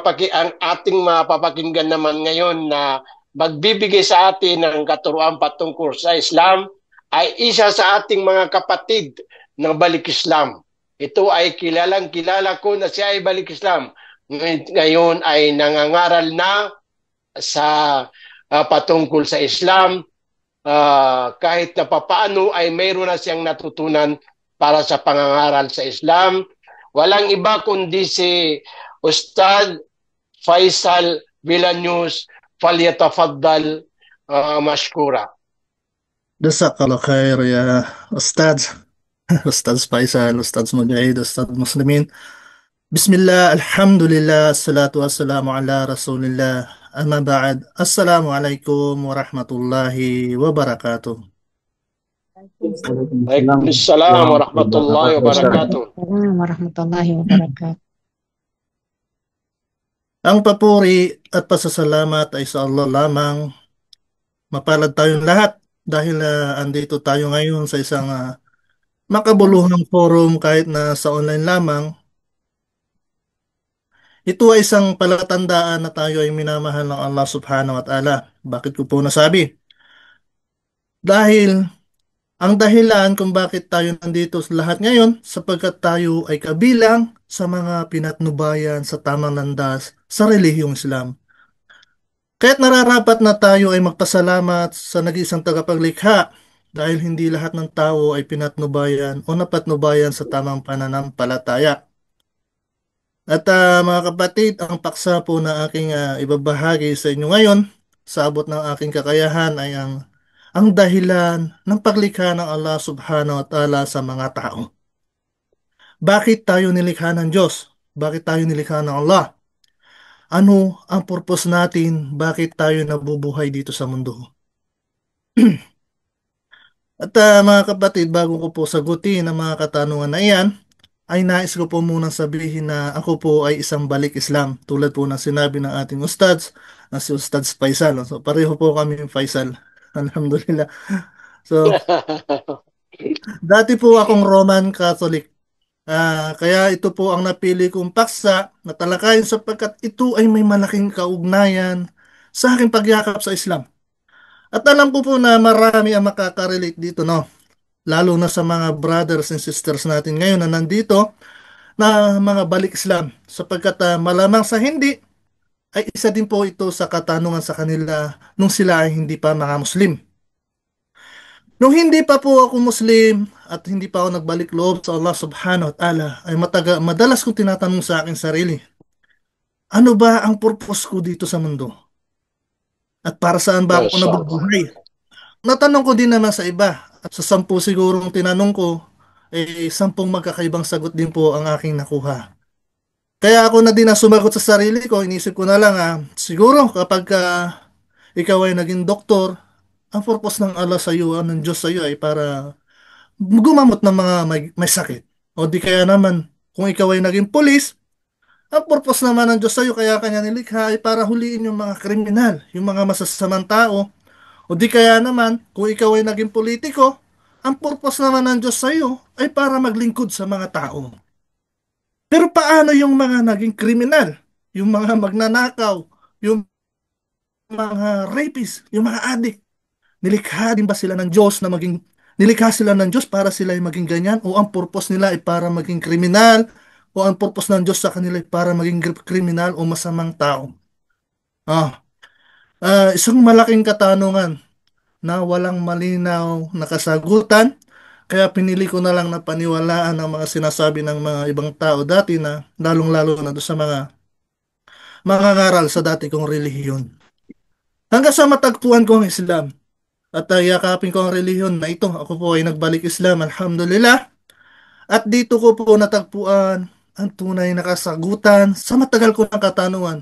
mapapakinggan naman ngayon na magbibigay sa atin ng katuruan patungkol sa Islam ay isa sa ating mga kapatid ng Balik Islam. Ito ay kilala ko na siya ay Balik Islam. Ngayon ay nangangaral na sa patungkol sa Islam. Kahit na papaano ay mayroon na siyang natutunan para sa pangangaral sa Islam. Walang iba kundi si Ustad Faisal Villanuez. Falyatafaddal mashkura. Jazakallah khair ya Ustaz. Ustaz Faisal, Ustaz Mujahid, Ustaz Muslimin. Bismillah, alhamdulillah, salatu wassalamu ala rasulillah. Amma ba'd. Assalamualaikum warahmatullahi wabarakatuh. Waalaikumsalam warahmatullahi wabarakatuh. Warahmatullahi wabarakatuh. Ang papuri at pasasalamat ay sa Allah lamang. Mapalad tayong lahat dahil andito tayo ngayon sa isang makabuluhang forum kahit na sa online lamang. Ito ay isang palatandaan na tayo ay minamahal ng Allah Subhanahu wa Ta'ala. Bakit ko po nasabi? Dahil ang dahilan kung bakit tayo nandito sa lahat ngayon sapagkat tayo ay kabilang sa mga pinatnubayan sa tamang landas sa relihiyong Islam. Kaya't nararapat na tayo ay magpasalamat sa nag-iisang tagapaglikha dahil hindi lahat ng tao ay pinatnubayan o napatnubayan sa tamang pananampalataya. At mga kapatid, ang paksa po na aking ibabahagi sa inyo ngayon sa abot ng aking kakayahan ay ang dahilan ng paglikha ng Allah Subhanahu wa Ta'ala sa mga tao. Bakit tayo nilikha ng Diyos? Bakit tayo nilikha ng Allah? Ano ang purpose natin? Bakit tayo nabubuhay dito sa mundo? At mga kapatid, bago ko po sagutin ang mga katanungan na iyan, ay nais ko po munang sabihin na ako po ay isang Balik Islam. Tulad po ng sinabi ng ating Ustads, na si Ustads Faisal. So pareho po kami yung Faisal. Alhamdulillah. So, dati po akong Roman Catholic. Kaya ito po ang napili kong paksa na talakayin sapagkat ito ay may malaking kaugnayan sa aking pagyakap sa Islam. At alam ko po na marami ang makaka-relate dito, no? Lalo na sa mga brothers and sisters natin ngayon na nandito na mga Balik Islam. Sapagkat malamang sa hindi, ay isa din po ito sa katanungan sa kanila nung sila ay hindi pa mga Muslim. Nung hindi pa po ako Muslim at hindi pa ako nagbalik loob sa Allah Subhanahu wa Ta'ala, ay madalas kong tinatanong sa aking sarili, ano ba ang purpose ko dito sa mundo? At para saan ba ako nabubuhay? Natanong ko din naman sa iba. At sa 10 sigurong tinanong ko, 10 magkakaibang sagot din po ang aking nakuha. Kaya ako na din na sumagot sa sarili ko, inisip ko na lang, siguro kapag ikaw ay naging doktor, ang purpose ng Allah sa iyo, ng Diyos sa iyo ay para gumamot ng mga may sakit. O di kaya naman, kung ikaw ay naging pulis, ang purpose naman ng Diyos sa iyo, kaya kanya nilikha ay para huliin yung mga kriminal, yung mga masasamang tao. O di kaya naman, kung ikaw ay naging politiko, ang purpose naman ng Diyos sa iyo ay para maglingkod sa mga tao. Pero paano yung mga naging kriminal? Yung mga magnanakaw, yung mga rapist, yung mga adik? Nilikha din ba sila ng Diyos na nilikha sila ng Diyos para sila ay maging ganyan? O ang purpose nila ay para maging kriminal? O ang purpose ng Diyos sa kanila ay para maging kriminal o masamang tao? Isang malaking katanungan na walang malinaw na kasagutan. Kaya pinili ko na lang na paniwalaan ang mga sinasabi ng mga ibang tao dati na lalong-lalo na doon sa mga mangangaral sa dati kong relihiyon. Hanggang sa matagpuan ko ang Islam at yakapin ko ang relihiyon na ito. Ako po ay nagbalik Islam, alhamdulillah. At dito ko po natagpuan ang tunay na kasagutan sa matagal ko ng katanungan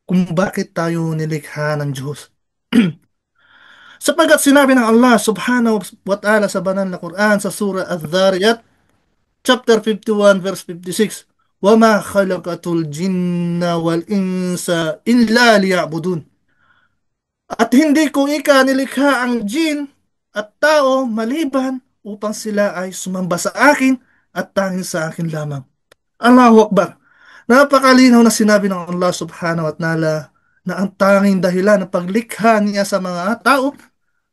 kung bakit tayo nilikha ng Diyos. Sapagkat sinabi ng Allah subhanahu wa ta'ala sa banal na Quran sa surah Adh-Dhariyat chapter 51 verse 56, وَمَا خَلَقَتُ الْجِنَّ وَالْإِنسَ إِلَّا لِيَعْبُدُونَ. At hindi ko nilikha ang jin at tao maliban upang sila ay sumamba sa akin at tanging sa akin lamang. Allahu Akbar. Napakalinaw na sinabi ng Allah subhanahu wa ta'ala na ang tanging dahilan ng paglikha niya sa mga tao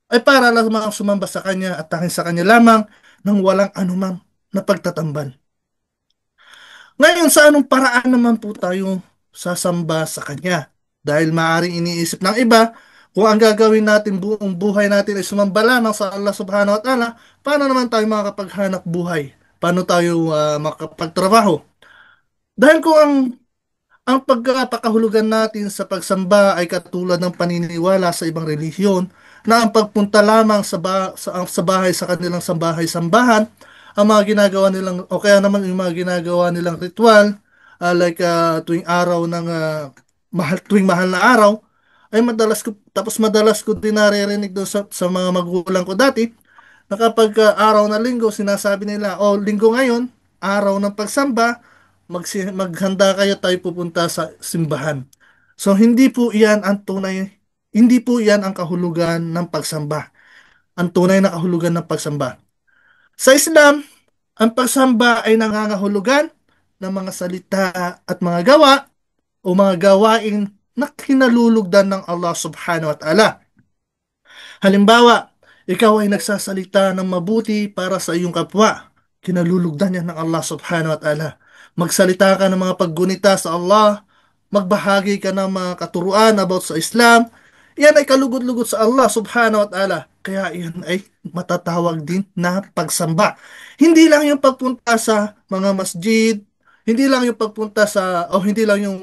ay para lamang sumamba sa Kanya at tanging sa Kanya lamang nang walang anumang na pagtatambal. Ngayon, sa anong paraan naman po tayo sasamba sa Kanya? Dahil maaaring iniisip ng iba, kung ang gagawin natin buong buhay natin ay sumamba lamang sa Allah subhanahu wa ta'ala, paano naman tayo makakapaghanap buhay? Paano tayo makapagtrabaho? Dahil kung ang pagkakahulugan natin sa pagsamba ay katulad ng paniniwala sa ibang relihiyon na ang pagpunta lamang sa bahay sa kanilang sambahay-sambahan, ang mga ginagawa nilang, o kaya naman yung mga ginagawa nilang ritual, tuwing araw ng tuwing mahal na araw, ay madalas ko din naririnig doon sa mga magulang ko dati, na kapag araw na linggo, sinasabi nila, linggo ngayon, araw ng pagsamba, maghanda kayo, tayo pupunta sa simbahan. So hindi po iyan ang kahulugan ng pagsamba. Ang tunay na kahulugan ng pagsamba. Sa Islam, ang pagsamba ay nangangahulugan ng mga salita at mga gawa o mga gawain na kinalulugdan ng Allah subhanahu wa ta'ala. Halimbawa, ikaw ay nagsasalita ng mabuti para sa iyong kapwa. Kinalulugdan yan ng Allah subhanahu wa ta'ala. Magsalita ka ng mga paggunita sa Allah, magbahagi ka ng mga katuruan about sa Islam, yan ay kalugod-lugod sa Allah subhanahu wa ta'ala. Kaya yan ay matatawag din na pagsamba. Hindi lang yung pagpunta sa mga masjid, hindi lang yung pagpunta hindi lang yung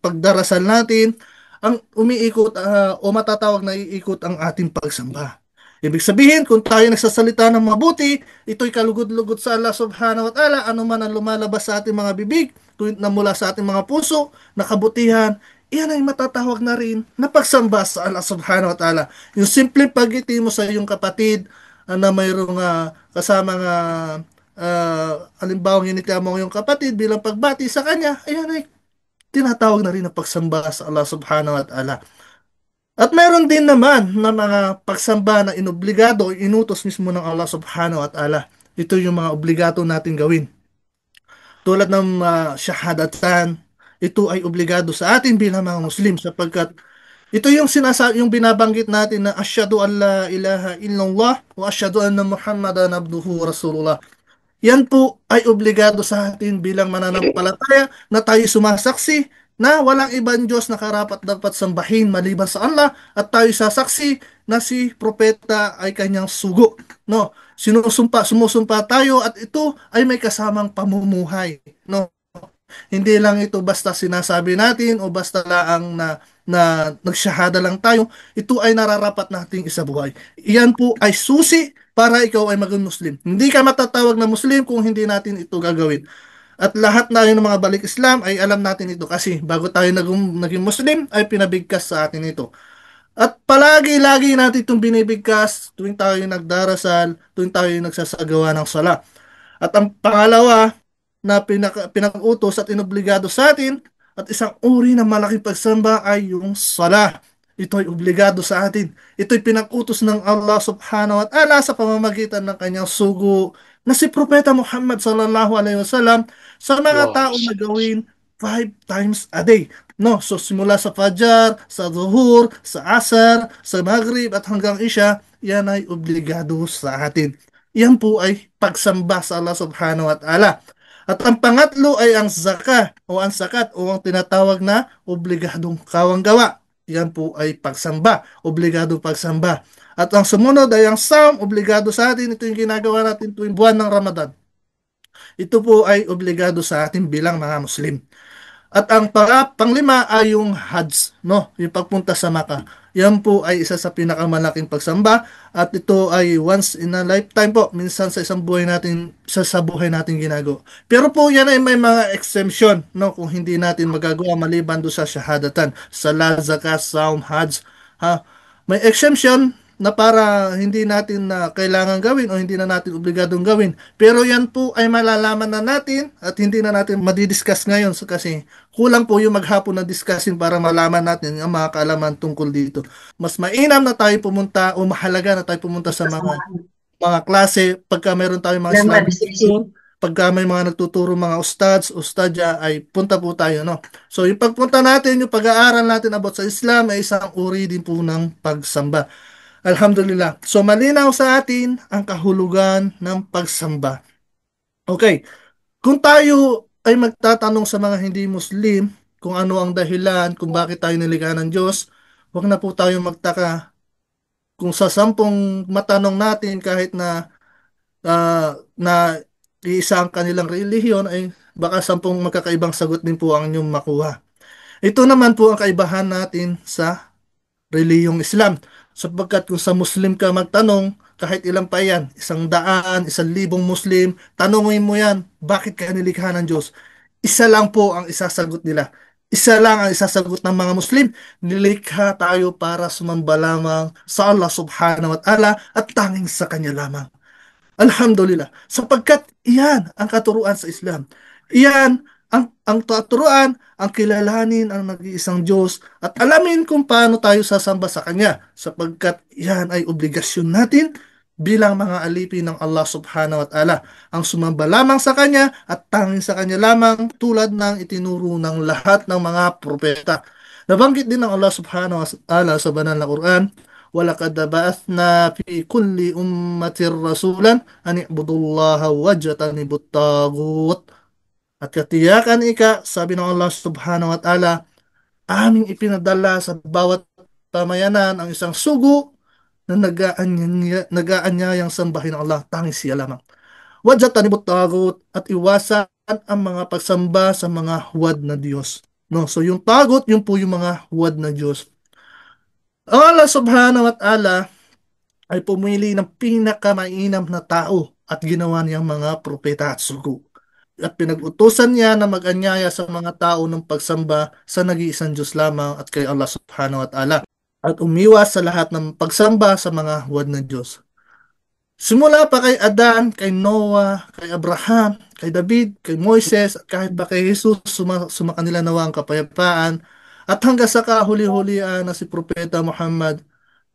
pagdarasal natin, ang umiikot o matatawag na iikot ang ating pagsamba. Ibig sabihin, kung tayo nagsasalita ng mabuti, ito'y kalugod-lugod sa Allah subhanahu wa ta'ala, ano man ang lumalabas sa ating mga bibig, na mula sa ating mga puso, na kabutihan, iyan ay matatawag na rin na pagsamba sa Allah subhanahu wa ta'ala. Yung simple pagiti mo sa iyong kapatid, na mayroong kasamang halimbawa ginitiya mo yung kapatid bilang pagbati sa kanya, ayan ay tinatawag na rin na pagsamba sa Allah subhanahu wa ta'ala. At meron din naman na mga pagsamba na inobligado o inutos mismo ng Allah subhanahu wa ta'ala. Ito yung mga obligato natin gawin. Tulad ng shahadatan, ito ay obligado sa atin bilang mga Muslim sapagkat ito yung yung binabanggit natin na asyhadu an la ilaha illallah wa asyhadu anna Muhammadan abduhu rasulullah. Yan po ay obligado sa atin bilang mananampalataya na tayo sumasaksi na walang ibang Diyos na karapat dapat sambahin maliban sa Allah at tayo sasaksi na si propeta ay kanyang sugo. No, sumusumpa tayo at ito ay may kasamang pamumuhay. No, hindi lang ito basta sinasabi natin o basta lang na nagsyahada lang tayo. Ito ay nararapat nating isabuhay. Iyan po ay susi para ikaw ay maging Muslim. Hindi ka matatawag na Muslim kung hindi natin ito gagawin. At lahat na yung mga balik Islam ay alam natin ito kasi bago tayo naging Muslim ay pinabigkas sa atin ito. At palagi-lagi natin itong binibigkas tuwing tayo nagdarasal, tuwing tayo nagsasagawa ng sala. At ang pangalawa na pinag-utos at inobligado sa atin at isang uri ng malaking pagsamba ay yung sala. Ito ay obligado sa atin. Ito ay pinag-utos ng Allah subhanahu wa ta'ala sa pamamagitan ng kanyang sugo na si Propeta Muhammad sallallahu alaihi wasallam sa mga tao na gawin 5 times a day. No, so simula sa Fajr, sa Zuhur, sa Asar, sa Maghrib at hanggang Isha, yan ay obligado sa atin. Yan po ay pagsamba sa Allah subhanahu wa ta'ala. At ang pangatlo ay ang zakat o ang tinatawag na obligadong kawanggawa. yan po ay pagsamba, obligado pagsamba. At ang sumunod ay ang Psalm, obligado sa atin. Ito yung ginagawa natin tuwing buwan ng Ramadan. Ito po ay obligado sa atin bilang mga Muslim. At ang panglima ay yung Hajj, no? Yung pagpunta sa Makkah. Yan po ay isa sa pinakamalaking pagsamba at ito ay once in a lifetime po. Minsan sa isang buhay natin, sa buhay natin ginagawa. Pero po yan ay may mga exemption, no? Kung hindi natin magagawa maliban do sa shahadatan, salat, zakat, saum, Hajj, ha? May exemption na para hindi natin na kailangan gawin o hindi na natin obligadong gawin. Pero yan po ay malalaman na natin at hindi na natin madidiscuss ngayon kasi kulang po yung maghapon na discussing para malaman natin ang mga kaalaman tungkol dito. Mas mainam na tayo pumunta o mahalaga na tayo pumunta sa mga klase pagka meron tayong mga Islamic teacher, pagka may mga nagtuturo mga ustadya ay punta po tayo, no? So yung pagpunta natin, yung pag-aaral natin about sa Islam ay isang uri din po ng pagsamba. Alhamdulillah. So malinaw sa atin ang kahulugan ng pagsamba. Okay. Kung tayo ay magtatanong sa mga hindi Muslim kung ano ang dahilan kung bakit tayo nilikha ng Diyos, huwag na po tayo magtaka kung sa 10 matanong natin kahit na iisa ang kanilang relihiyon ay baka 10 magkakaibang sagot din po ang inyong makuha. Ito naman po ang kaibahan natin sa relihiyong Islam. Sapagkat kung sa Muslim ka magtanong, kahit ilang pa yan, 100, 1,000 Muslim, tanongin mo yan, bakit ka nilikha ng Diyos? Isa lang po ang isasagot nila. Isa lang ang isasagot ng mga Muslim. Nilikha tayo para sumamba lamang sa Allah subhanahu wa ta'ala at tanging sa Kanya lamang. Alhamdulillah. Sapagkat iyan ang katuruan sa Islam. Iyan ang katuruan, ang kilalanin ang nag-iisang Diyos at alamin kung paano tayo sasamba sa Kanya. Sapagkat iyan ay obligasyon natin bilang mga alipin ng Allah subhanahu wa ta'ala. Ang sumamba lamang sa Kanya at tanging sa Kanya lamang tulad ng itinuro ng lahat ng mga propeta. Nabanggit din ng Allah subhanahu wa ta'ala sa banal na Quran, وَلَقَدْ بَعَثْنَا فِي كُلِّ أُمَّةٍ رَسُولًا أَنِ اعْبُدُوا اللَّهَ وَاجْتَنِبُوا الطَّاغُوتَ. At katiyakan sabi ng Allah subhanahu wa ta'ala, aming ipinadala sa bawat pamayanan ang isang sugo na nag-aanyayang sambahin ng Allah, tanging siya lamang. Wajtanibut tagut, at iwasan ang mga pagsamba sa mga huwad na Diyos. No, so yung tagut, yun po yung mga huwad na Diyos. Allah subhanahu wa ta'ala ay pumili ng pinakamainam na tao at ginawa niyang mga propeta at sugo. At pinag-utusan niya na mag-anyaya sa mga tao ng pagsamba sa nag-iisang Diyos lamang at kay Allah subhanahu wa ta'ala. At umiwas sa lahat ng pagsamba sa mga huwad ng Diyos. Simula pa kay Adan, kay Noah, kay Abraham, kay David, kay Moises, at kahit pa kay Jesus, sumakanila nawa ang kapayapaan. At hanggang sa kahuli-hulian na si Propeta Muhammad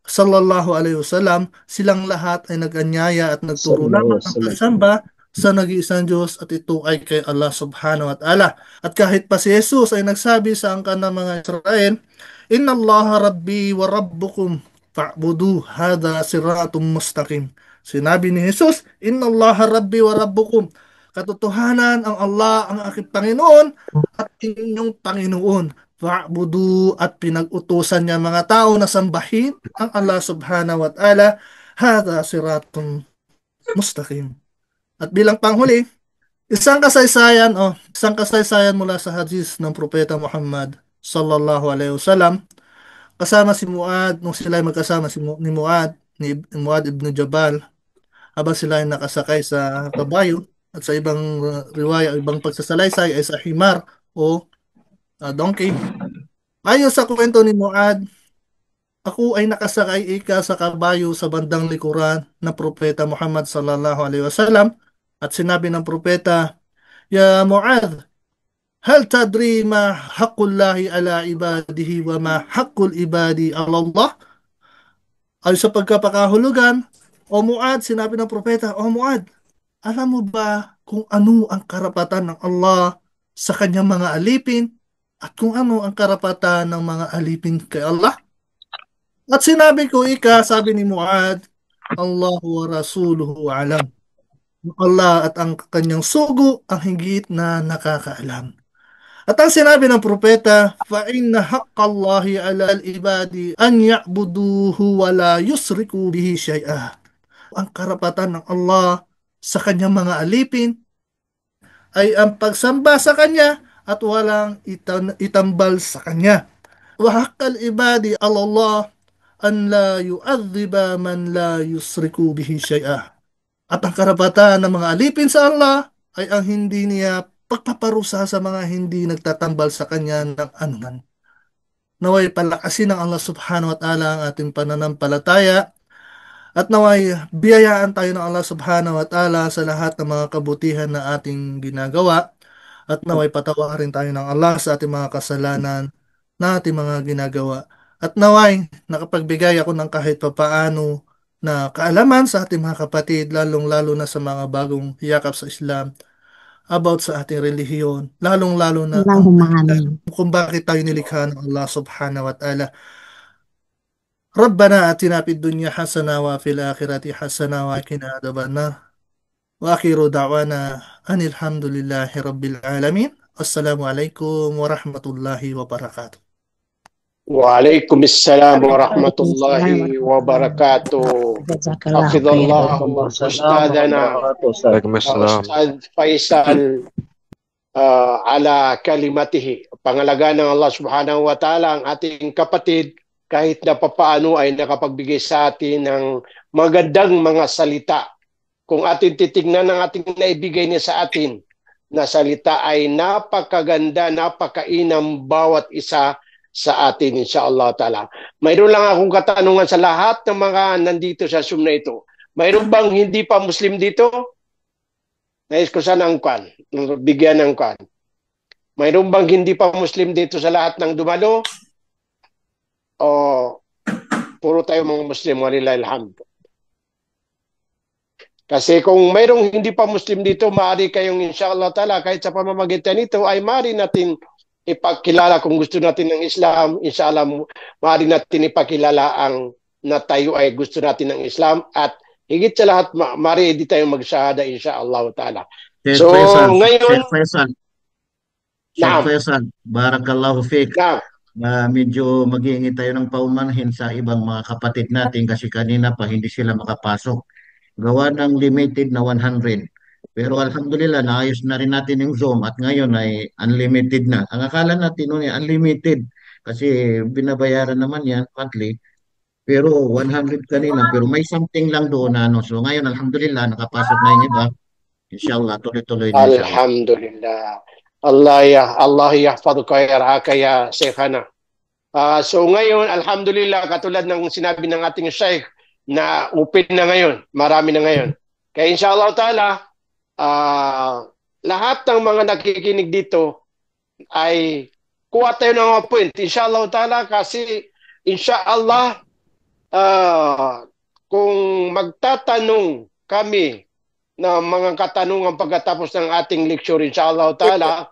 sallallahu alaihi wasallam, silang lahat ay nag-anyaya at nagturo lamang ng pagsamba sa nag-iisang Diyos at ito ay kay Allah subhanahu wa ta'ala. At kahit pa si Jesus ay nagsabi sa angkan ng mga Israel, Inna Allah Rabbi wa Rabbukum fa'budu hadha siratum mustaqim. Sinabi ni Jesus, Inna Allah Rabbi wa Rabbukum. Katotohanan ang Allah ang aking Panginoon at inyong Panginoon. Fa'budu, at pinag-utusan niya mga tao na sambahin ang Allah subhanahu wa ta'ala. Hadha siratum mustaqim. At bilang panghuli, isang kasaysayan mula sa hadith ng Propeta Muhammad sallallahu alaihi wasallam. Kasama si Muad, nung sila ay magkasama ni Muad ibn Jabal, habang sila ay nakasakay sa kabayo at sa ibang riwaya, ibang pagsasalaysay ay sa himar o donkey. Ayon sa kwento ni Muad, ako ay nakasakay sa kabayo sa bandang likuran ng Propeta Muhammad sallallahu alaihi wasallam at sinabi ng propeta, Ya Muad, hal tadri ma haqqullahi ala ibadihi wa ma haqqul ibadi ala Allah? Ay sa pagkapakahulugan, O Muad, sinabi ng propeta, O Muad, alam mo ba kung ano ang karapatan ng Allah sa kanyang mga alipin at kung ano ang karapatan ng mga alipin kay Allah? At sinabi ko, sabi ni Muad, Allahu wa rasuluhu alam. Allah at ang kanyang sugo ang higit na nakakaalam. At ang sinabi ng propeta, فَإِنَّ حَقَّ اللَّهِ عَلَى الْعِبَادِ أَنْ يَعْبُدُوهُ وَلَا يُشْرِكُوا بِهِ شَيْئًا. Ang karapatan ng Allah sa kanyang mga alipin ay ang pagsamba sa kanya at walang itambal sa kanya. وَحَقَّ الْعِبَادِ عَلَى اللَّهِ أَنْ لَا يُعَذِّبَ مَنْ لَا يُشْرِكُ بِهِ شَيْئًا. At ang karapatan ng mga alipin sa Allah ay ang hindi niya pagpaparusa sa mga hindi nagtatambal sa kanya ng anuman. Naway palakasin ng Allah subhanahu wa ta'ala ang ating pananampalataya at naway biyayaan tayo ng Allah subhanahu wa ta'ala sa lahat ng mga kabutihan na ating ginagawa at naway patawarin tayo ng Allah sa ating mga kasalanan na ating mga ginagawa. At naway nakapagbigay ako ng kahit papaano na kaalaman sa ating mga kapatid, lalong-lalo na sa mga bagong hiyakap sa Islam about sa ating relihiyon, lalong-lalo na ang Allahumma dahilan amin. kung bakit tayo nilikha ng Allah subhanahu wa ta'ala. ربنا آتنا في الدنيا حسنة وفي الآخرة حسنة وقنا عذاب النار وآخر دعوانا أن الحمد لله رب العالمين. السلام عليكم ورحمة الله وبركاته. وعليكم السلام ورحمة Waalaikumsalam الله warahmatullahi وبركاته. wabarakatuh. Jazakallahu حفظ khairan. الله Waalaikumsalam أستاذنا warahmatullahi wabarakatuh. Waalaikumsalam. أستاذ فيصل على كلمته. Pangalagaan ng Allah subhanahu wa ta'ala ang ating kapatid kahit na papaano ay nakapagbigay sa atin ng magandang mga salita. Kung atin titignan ang ating naibigay niya sa atin na salita ay napakaganda, napakainam bawat isa sa atin insyaAllah ta'ala. Mayroon lang akong katanungan sa lahat ng mga nandito sa Zoom na ito. Mayroon bang hindi pa Muslim dito? Nais ko sana ang kwan, bigyan ng kwan. Mayroon bang hindi pa Muslim dito sa lahat ng dumalo? O puro tayo mga Muslim, walillahil hamd. Kasi kung mayroong hindi pa Muslim dito, maaari kayong insyaAllah ta'ala, kahit sa pamamagitan nito, ay maaari natin ipakilala kung gusto natin ng Islam. InsyaAllah, maaari natin ipakilala ang na tayo ay gusto natin ng Islam at higit sa lahat, maaari di tayo magsahada insyaAllah ta'ala. So, ngayon, Sheikh Faisal, barakallahu fiqh. na, Medyo mag-iingi tayo ng paumanhin sa ibang mga kapatid natin kasi kanina pa hindi sila makapasok. Gawa ng limited na 100. Pero alhamdulillah, naayos na rin natin yung Zoom at ngayon ay unlimited na. Ang akala natin noon ay unlimited kasi binabayaran naman yan monthly. Pero 100 kanina, pero may something lang doon na ano. So ngayon, alhamdulillah, nakapasok na yung iba. Inshallah, tuloy-tuloy na inshallah. alhamdulillah. Allah yahfaduka yarhaka ya Sheikhana. So ngayon, alhamdulillah, katulad ng sinabi ng ating Sheikh na open na ngayon, marami na ngayon. Kaya inshallah ta'ala, lahat ng mga nakikinig dito ay kuha tayo ng mga point. Inshallah ta'ala kasi inshallah kung magtatanong kami na mga katanungan pagkatapos ng ating lecture inshallah ta'ala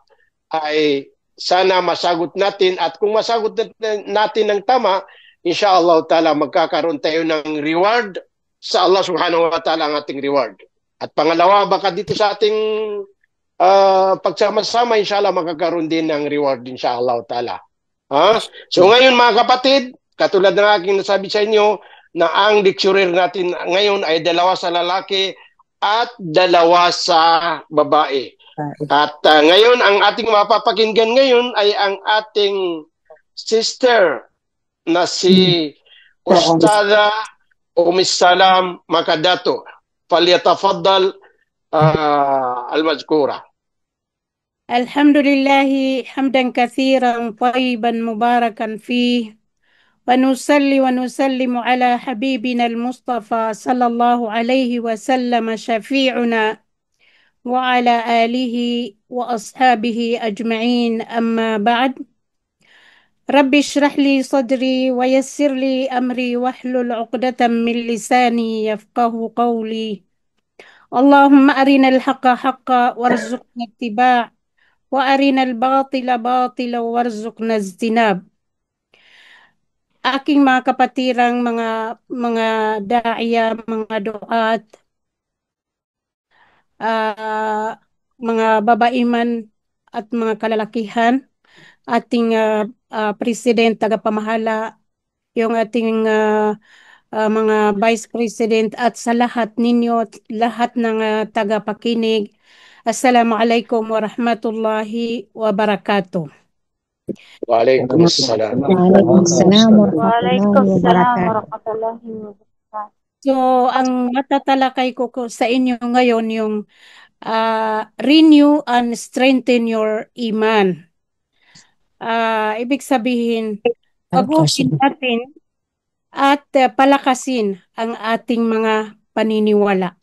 ay sana masagot natin at kung masagot natin ng tama, insyaAllah ta'ala magkakaroon tayo ng reward sa Allah subhanahu wa ta'ala ang ating reward. At pangalawa, baka dito sa ating pagsama-sama, insyaAllah magkakaroon din ng reward insyaAllah ta'ala. So ngayon mga kapatid, katulad ng aking nasabi sa inyo na ang lecturer natin ngayon ay 2 sa lalaki at 2 sa babae. At ngayon, ang ating mapapakinggan ngayon ay ang ating sister na si Ustada Salam Makadato. Falyatafaddal al-mazkura. Alhamdulillahi hamdan kathiran tayyiban mubarakan fih. ونصلي ونسلم على حبيبنا المصطفى صلى الله عليه وسلم شفيعنا وعلى آله وأصحابه أجمعين أما بعد رب اشرح لي صدري ويسر لي أمري واحلل عقدة من لساني يفقه قولي اللهم أرنا الحق حقا وارزقنا اتباع وأرنا الباطل باطلا وارزقنا اجتناب. Aking mga kapatirang mga da'iya, mga duat, mga babaiman at mga kalalakihan, ating president, tagapamahala, yung ating mga vice president at sa lahat ninyo, lahat ng tagapakinig. Assalamualaikum warahmatullahi wabarakatuh. Waalaikumsalam. Waalaikumsalam warahmatullahi Waalaikumsalam wabarakatuh. warahmatullahi wabarakatuh. So, ang matatalakay ko sa inyo ngayon yung renew and strengthen your iman. Ibig sabihin, baguhin natin at palakasin ang ating mga paniniwala.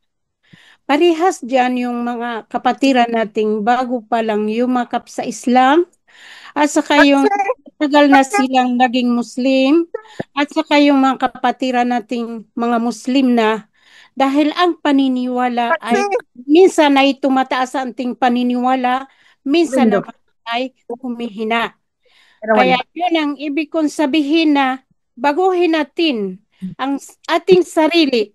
Parehas dyan yung mga kapatiran nating bago pa lang yumakap sa Islam, at saka yung tagal na silang naging Muslim, at saka yung mga kapatiran nating mga Muslim na, dahil ang paniniwala ay minsan ay tumataas ang ating paniniwala, minsan naman ay humihina. Kaya yun ang ibig kong sabihin na baguhin natin ang ating sarili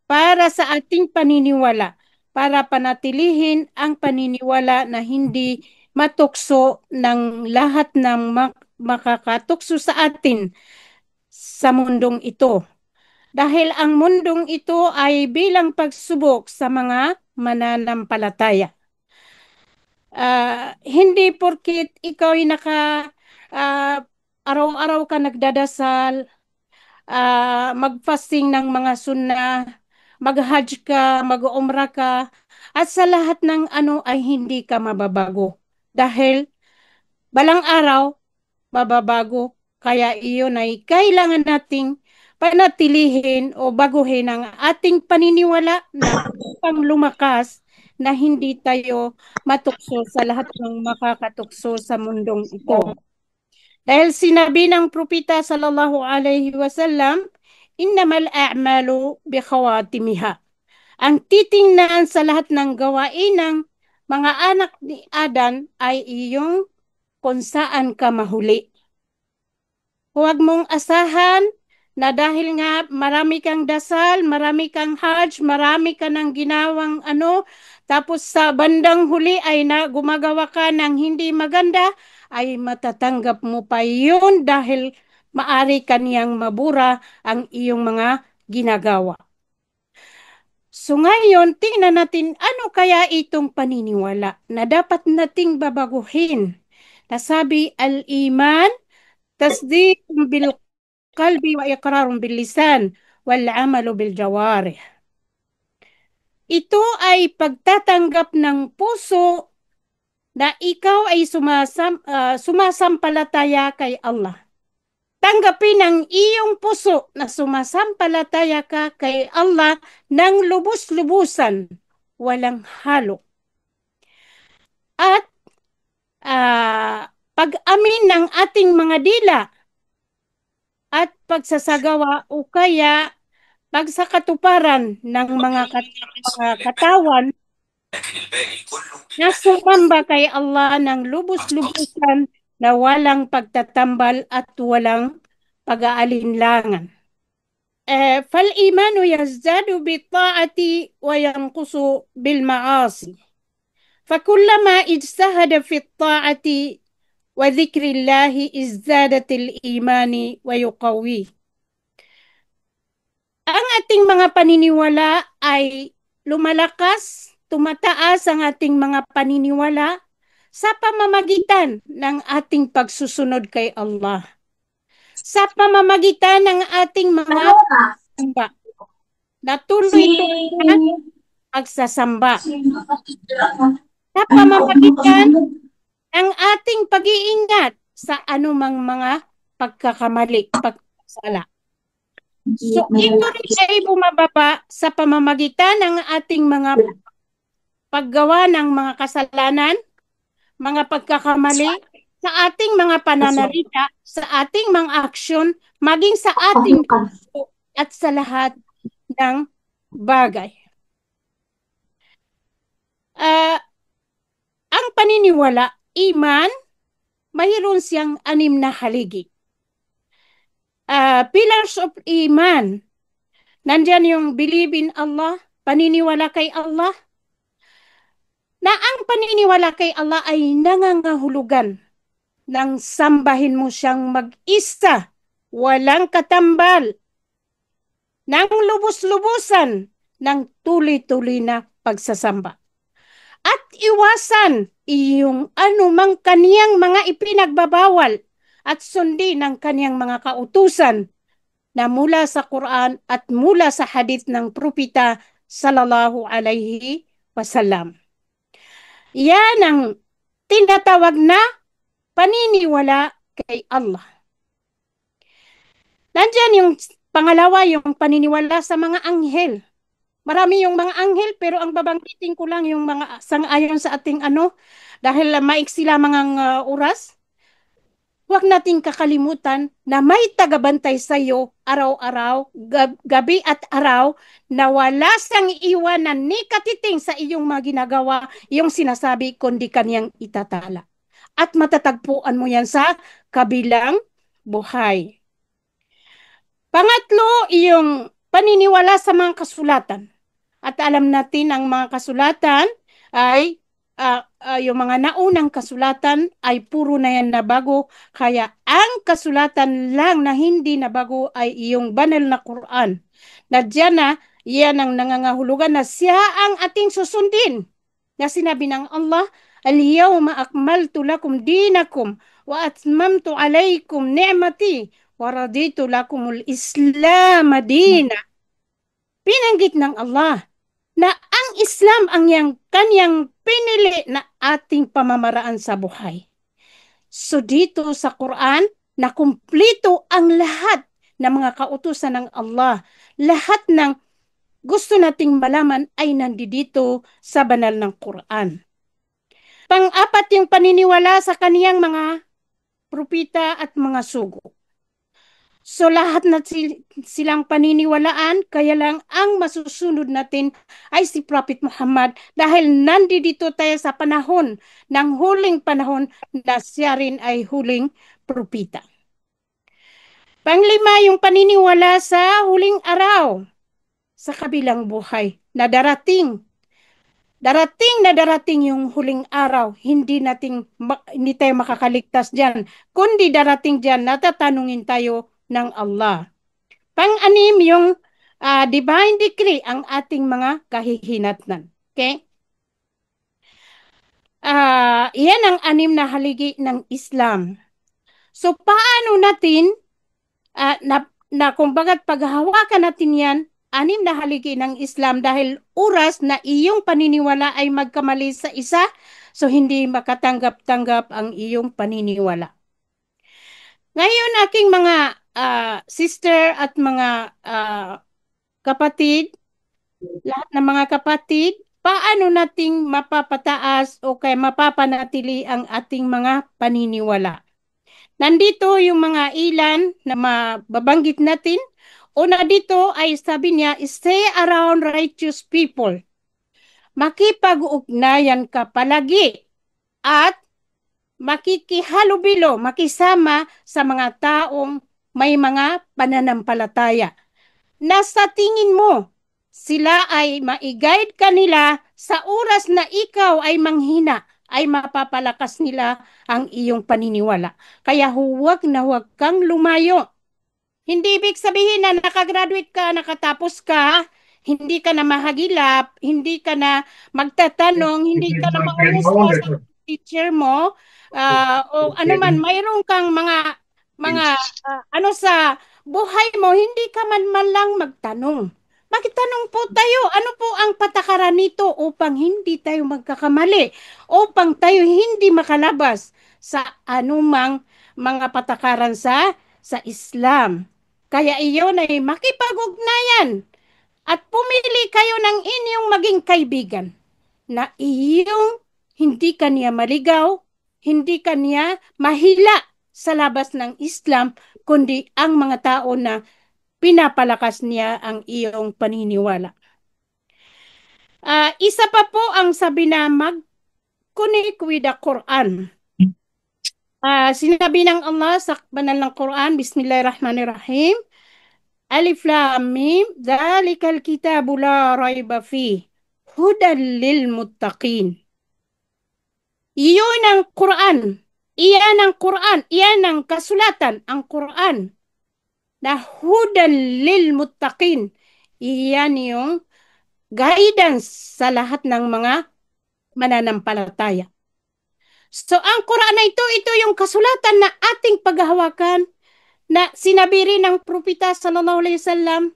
para sa ating paniniwala, para panatilihin ang paniniwala na hindi matukso ng lahat ng makakatukso sa atin sa mundong ito. Dahil ang mundong ito ay bilang pagsubok sa mga mananampalataya. Hindi porkit ikaw ay araw-araw ka nagdadasal, mag-fasting ng mga sunnah, mag-hajj ka, mag-umrah ka, at sa lahat ng ano ay hindi ka mababago. Dahil balang araw, mababago. Kaya iyon ay kailangan nating panatilihin o baguhin ang ating paniniwala na upang lumakas na hindi tayo matukso sa lahat ng makakatukso sa mundong ito. Dahil sinabi ng propeta sallallahu alaihi wasallam, innamal a'malu bikhawatimiha. Ang titingnan sa lahat ng gawain ng mga anak ni Adan ay iyong kung saan ka mahuli. Huwag mong asahan na dahil nga marami kang dasal, marami kang hajj, marami ka ng ginawang tapos sa bandang huli ay gumagawa ka ng hindi maganda, ay matatanggap mo pa yun dahil maari kaniyang mabura ang iyong mga ginagawa. So ngayon, tingnan natin ano kaya itong paniniwala na dapat nating babaguhin. Nasabi, al-iman, tasdiqun bil qalbi wa iqrarun bil lisan wal amalu bil jawarih. Ito ay pagtatanggap ng puso na ikaw ay sumasampalataya kay Allah. Tanggapin ang iyong puso na sumasampalataya ka kay Allah ng lubos-lubusan, walang halo. At pag-amin ng ating mga dila at pagsasagawa o kaya pagsakatuparan ng mga katawan na sumamba kay Allah ng lubos-lubusan na walang pagtatambal at walang pag-aalinlangan. Fal-imanu yazdadu bi-ta'ati wa yanqusu bil-ma'asi. Fakullama ijtahada fi-ta'ati wa dhikrillahi izdadatil imani wa yuqawi. Ang ating mga paniniwala ay lumalakas, tumataas ang ating mga paniniwala sa pamamagitan ng ating pagsusunod kay Allah. Sa pamamagitan ng ating mga pagsasamba. Natuloy-tuloy na pagsasamba. Sa pamamagitan ng ating pag-iingat sa anumang mga pagkakamali, pagkasala. So, ito rin ay bumababa sa pamamagitan ng ating mga paggawa ng mga kasalanan, mga pagkakamali, sa ating mga pananalita, sa ating mga aksyon, maging sa ating puso at sa lahat ng bagay. Ang paniniwala, iman, mayroon siyang 6 na haligi. Pillars of iman, nandyan yung believe in Allah, paniniwala kay Allah. na ang paniniwala kay Allah ay nangangahulugan ng sambahin mo siyang mag-isa, walang katambal, ng lubos-lubusan, ng tuloy-tuloy na pagsasamba. At iwasan iyong anumang kaniyang mga ipinagbabawal at sundin ang kaniyang mga kautusan na mula sa Quran at mula sa hadith ng propeta sallallahu alaihi wasallam. Yan ang tinatawag na paniniwala kay Allah. Nandyan yung pangalawa, yung paniniwala sa mga anghel. Marami yung mga anghel, pero ang babanggitin ko lang yung mga sang-ayon sa ating dahil maiksi lamang ang oras. Huwag nating kakalimutan na may tagabantay sa iyo araw-araw, gabi at araw, na wala sang iwanan ni katiting sa iyong mga ginagawa, yung sinasabi, kundi kaniyang itatala. At matatagpuan mo yan sa kabilang buhay. Pangatlo, yung paniniwala sa mga kasulatan. At alam natin ang mga kasulatan ay yung mga naunang kasulatan ay puro na yan na bago, kaya ang kasulatan lang na hindi na bago ay iyong banal na Quran. Na diyan na, yan ang nangangahulugan na siya ang ating susundin. Na sinabi ng Allah, "Al-yawma akmaltu lakum dinakum wa atmamtu alaykum ni'mati wa raditu lakumul Islam madina." Pinanggit ng Allah na ang Islam ang kanyang pinili na ating pamamaraan sa buhay. So dito sa Quran, na kumplito ang lahat ng mga kautusan ng Allah. Lahat ng gusto nating malaman ay nandito sa banal ng Quran. Pang-apat, yung paniniwala sa kaniyang mga propeta at mga sugo. So lahat na silang paniniwalaan, kaya lang ang masusunod natin ay si Prophet Muhammad dahil nandito tayo sa panahon ng huling panahon na siya rin ay huling propeta. Panglima, yung paniniwala sa huling araw sa kabilang buhay na darating. Darating yung huling araw. Hindi tayo makakaligtas dyan. Kundi darating dyan, natatanungin tayo ng Allah. Pang-anim, yung divine decree, ang ating mga kahihinatnan. Okay? Yan ang 6 na haligi ng Islam. So, paano natin, na kumbaga paghahawakan natin yan, 6 na haligi ng Islam dahil oras na iyong paniniwala ay magkamali sa isa, so hindi makatanggap-tanggap ang iyong paniniwala. Ngayon, aking mga sister at mga kapatid, lahat ng mga kapatid, paano nating mapapataas o kaya mapapanatili ang ating mga paniniwala? Nandito yung mga ilan na mababanggit natin. Una dito ay sabi niya, stay around righteous people. Makipag-ugnayan ka palagi at makikihalubilo, makisama sa mga taong may mga pananampalataya. Na sa tingin mo, sila ay ma-guide ka nila sa oras na ikaw ay manghina, ay mapapalakas nila ang iyong paniniwala. Kaya huwag na huwag kang lumayo. Hindi ibig sabihin na nakagraduate ka, nakatapos ka, hindi ka na mahagilap, hindi ka na magtatanong, hindi ka na mangungusga sa teacher mo, o ano man, mayroon kang mga sa buhay mo, hindi ka man lang magtanong. Magtanong po tayo, ano po ang patakaran nito upang hindi tayo magkakamali, upang tayo hindi makalabas sa anumang mga patakaran sa Islam. Kaya iyon ay makipag-ugnayan at pumili kayo ng inyong maging kaibigan na iyong hindi kaniya maligaw, hindi kaniya mahila sa labas ng Islam, kundi ang mga tao na pinapalakas niya ang iyong paniniwala. Isa pa po ang sabi na mag-connect with the Quran. Sinabi ng Allah sa banal ng Quran, Bismillahirrahmanirrahim, Alif Lam Mim, Dhalikal kitabu la raiba fi, hudan lil muttaqin. Iyon ang Quran. Iyan ang Quran. Iyan ang kasulatan, ang Quran. Na hudan lil muttaqin. Iyan yung guidance sa lahat ng mga mananampalataya. So ang Quran na ito yung kasulatan na ating paghahawakan na sinabi rin ng propeta sallallahu alaihi wasallam,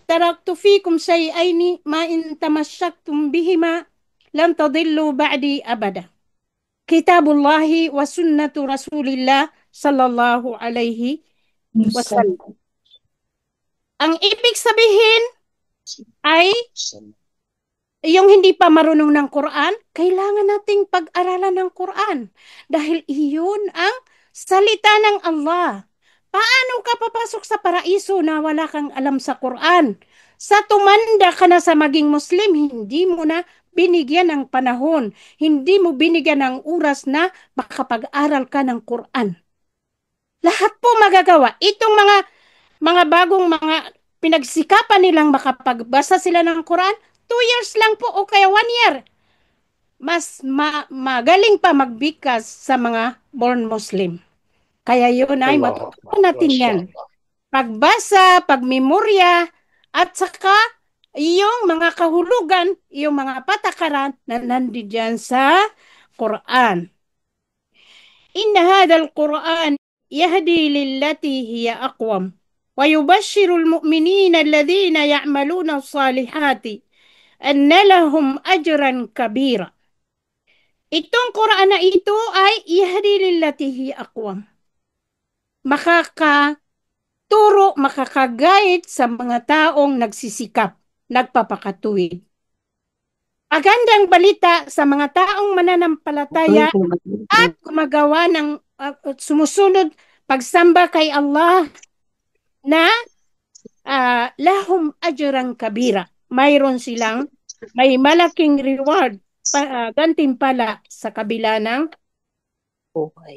taraktu fikum shay'aini ma in tamassaktum bihima lam tadillu ba'di abada. Kitabullahi wa sunnatu Rasulillah sallallahu alaihi wasallam. Ang ibig sabihin ay yung hindi pa marunong ng Quran, kailangan nating pag-aralan ng Quran dahil iyon ang salita ng Allah. Paano ka papasok sa paraiso na wala kang alam sa Quran? Sa tumanda ka na sa maging Muslim, hindi mo na binigyan ng panahon, hindi mo binigyan ng oras na makapag-aral ka ng Quran. Lahat po magagawa. Itong mga bagong mga pinagsikapan nilang makapagbasa sila ng Quran, 2 years lang po o kaya 1 year. Mas magaling pa magbigkas sa mga born Muslim. Kaya yun ay matutunan natin yan. Pagbasa, pagmemorya, at saka yung mga kahulugan, yung mga patakaran na nandiyan sa Quran. Inna hadal Quran yahdi lillati hiya aqwam wa yubashshirul mu'minina alladhina ya'maluna as-salihati anna lahum ajran kabira. Itong Quran na ito ay yahdi lillati hiya aqwam. Makakaturo, makakagayad sa mga taong nagsisikap, nagpapakatuwid. Magandang balita sa mga taong mananampalataya at gumagawa ng sumusunod pagsamba kay Allah na lahum ajran kabira. Mayroon silang may malaking reward, gantimpala sa kabila ng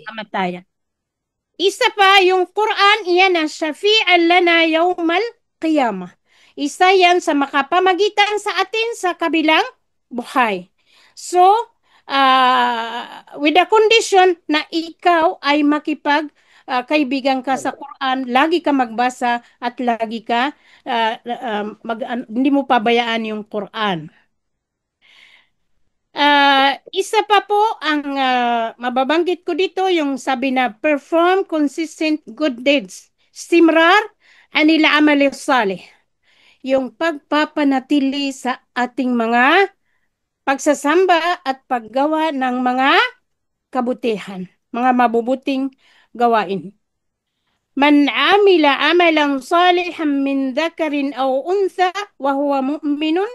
kamatayan. Isa pa yung Quran, iyan ang syafi'an lana yawmal qiyamah. Isa yan sa makapamagitan sa atin sa kabilang buhay. So, with the condition na ikaw ay kaibigan ka sa Quran, lagi ka magbasa at lagi ka hindi mo pabayaan yung Quran. Isa pa po ang mababanggit ko dito yung sabi na perform consistent good deeds. Istimrar anil amali salih. Yung pagpapanatili sa ating mga pagsasamba at paggawa ng mga kabutihan, mga mabubuting gawain. Man amila amalan salihan min dhakarin aw untha wa huwa mu'minun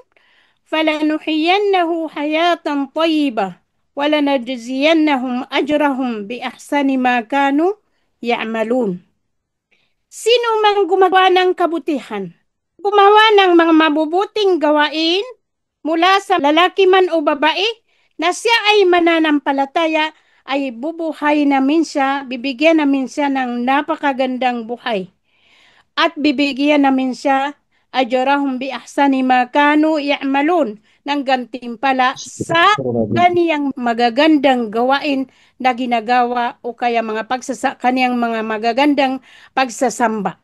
falanuhyiyannahu hayatan tayyibah wa lanajziyannahum ajrahum bi ahsani ma kanu ya'malun. Sino mang gumagawa ng kabutihan, gumawa ng mga mabubuting gawain mula sa lalaki man o babae na siya ay mananampalataya, ay bubuhay namin siya, bibigyan namin siya ng napakagandang buhay. At bibigyan namin siya ajrahum bi ahsani ma kanu ya'malun, ng gantimpala sa kaniyang magagandang gawain na ginagawa o kaya kaniyang mga magagandang pagsasamba.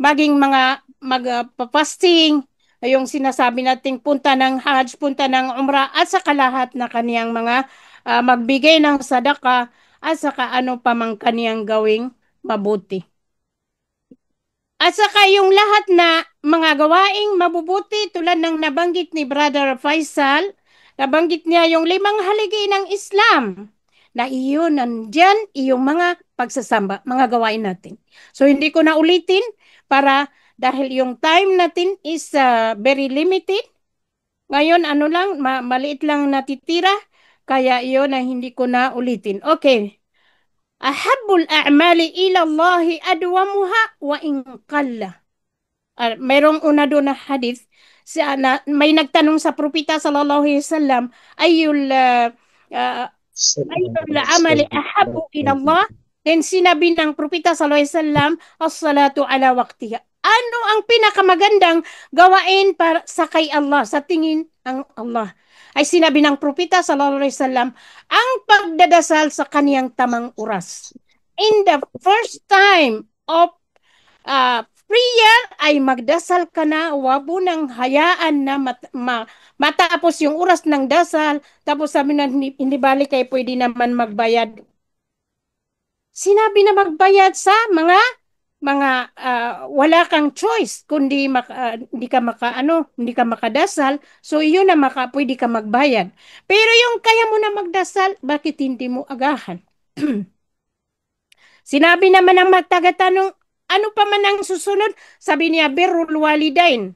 Maging mga magpapasting, yung sinasabi nating punta ng Hajj, punta ng Umrah, at saka lahat na kaniyang mga magbigay ng sadaka, at saka ano pa mang kaniyang gawing mabuti. At saka yung lahat na mga gawaing mabubuti tulad ng nabanggit ni Brother Faisal, nabanggit niya yung 5 haligi ng Islam, na iyon nandyan, iyong mga pagsasamba, mga gawain natin. So hindi ko na ulitin dahil yung time natin is very limited. Ngayon maliit lang natitira, kaya iyon na hindi ko na ulitin. Okay. Ahabbul a'mali ila Allahi adwamuha wa in qalla. Mayroong una doon na hadith, may nagtanong sa propeta sallallahu alaihi wasallam, ayul amali ahabbu ila Allah. Then sinabi ng propeta sallallahu alaihi wasallam, as-salatu ala waqtiha. Ano ang pinakamagandang gawain para sa kay Allah, sa tingin ang Allah? Ay sinabi ng propeta sallallahu alaihi wasallam, ang pagdadasal sa kaniyang tamang oras. In the first time of prayer ay magdasal ka na, wag mo nang hayaan na matapos yung oras ng dasal, tapos sabi na hindi balik kayo pwede naman magbayad. Sinabi na magbayad sa mga wala kang choice kundi hindi ka makadasal, so yun na pwede ka magbayad. Pero yung kaya mo na magdasal, bakit hindi mo agahan? Sinabi naman ng magtagatanong, ano pa man ang susunod? Sabi niya, birrul walidain,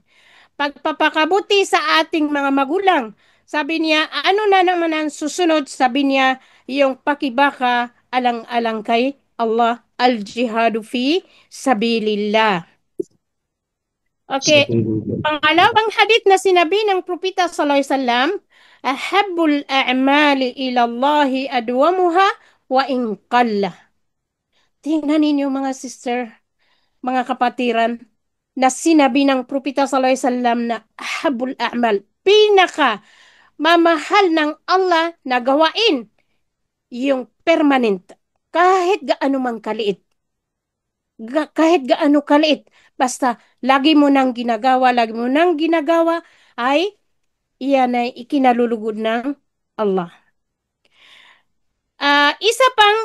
pagpapakabuti sa ating mga magulang. Sabi niya, ano na naman ang susunod? Sabi niya, yung pakibaka alang-alang kay Allah, al-jihadu fi sabilillah. Okay, pangalawang hadith na sinabi ng propeta sallallahu alaihi wasallam, ahabbul a'mali ila Allahi adwamuha wa in qalla. Tingnan ninyo mga sister, mga kapatiran, na sinabi ng propeta sallallahu alaihi wasallam na ahabbul a'mal, pinaka mamahal ng Allah na gawain, yung permanent, kahit gaano mang kaliit. Kahit gaano kaliit, basta lagi mo nang ginagawa, ay iyan ay ikinalulugod ng Allah. Isa pang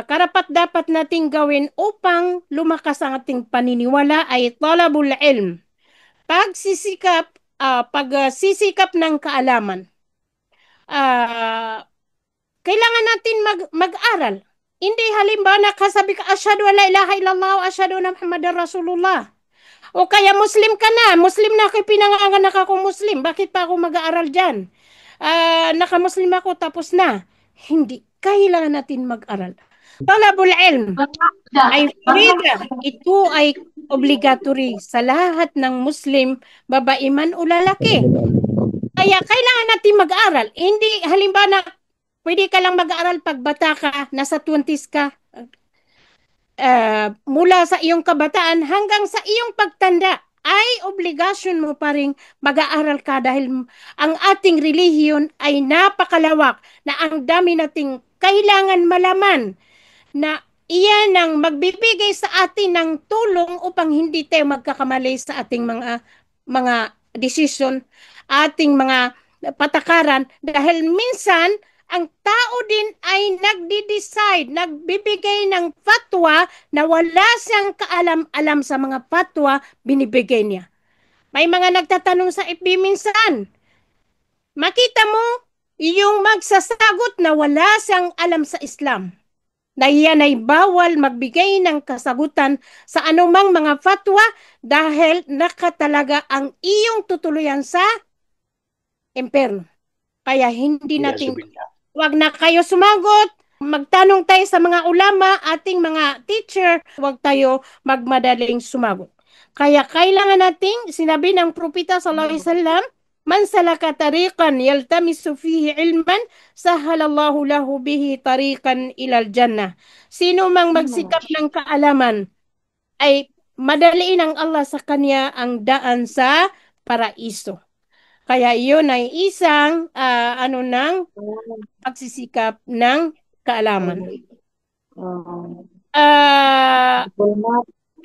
karapat-dapat nating gawin upang lumakas ang ating paniniwala ay talabul ilm. Pagsisikap ng kaalaman. Kailangan natin mag-aral. Hindi halimbawa kasabi ka, asyhadu an la ilaha illallah wa asyhadu anna Muhammadar Rasulullah. O kaya Muslim ka na. Muslim na ako, pinanganganak ako Muslim. Bakit pa ako mag-aaral dyan? Naka-Muslim ako, tapos na. Hindi. Kailangan natin mag-aral. Talabul ilm ay frida. Ito ay obligatory sa lahat ng Muslim, babae man o lalaki. Kaya kailangan natin mag-aral. Hindi halimbawa na pwede ka lang mag-aaral pag bata ka, nasa 20s ka. Mula sa iyong kabataan hanggang sa iyong pagtanda, ay obligasyon mo pa rin mag-aaral ka dahil ang ating relihiyon ay napakalawak na ang dami nating kailangan malaman na iyan ang magbibigay sa atin ng tulong upang hindi tayo magkakamali sa ating mga decision, ating mga patakaran, dahil minsan ang tao din ay nagdi-decide, nagbibigay ng fatwa na wala siyang kaalam-alam sa mga fatwa binibigay niya. May mga nagtatanong sa FB minsan, makita mo yung magsasagot na wala siyang alam sa Islam, na iyan ay bawal magbigay ng kasagutan sa anumang mga fatwa dahil nakatalaga ang iyong tutuluyan sa imperno. Kaya hindi natin, wag na kayo sumagot, magtanong tayo sa mga ulama, ating mga teacher, wag tayo magmadaling sumagot. Kaya kailangan nating, sinabi ng propeta sallallahu alaihi wasallam, man salaka tariqan yaltamisu fihi ilman, sahalallahu lahu bihi tariqan ilal jannah. Sino mang magsikap ng kaalaman, ay madaliin ng Allah sa kanya ang daan sa paraiso. Kaya iyon ay isang ng pagsisikap ng kaalaman.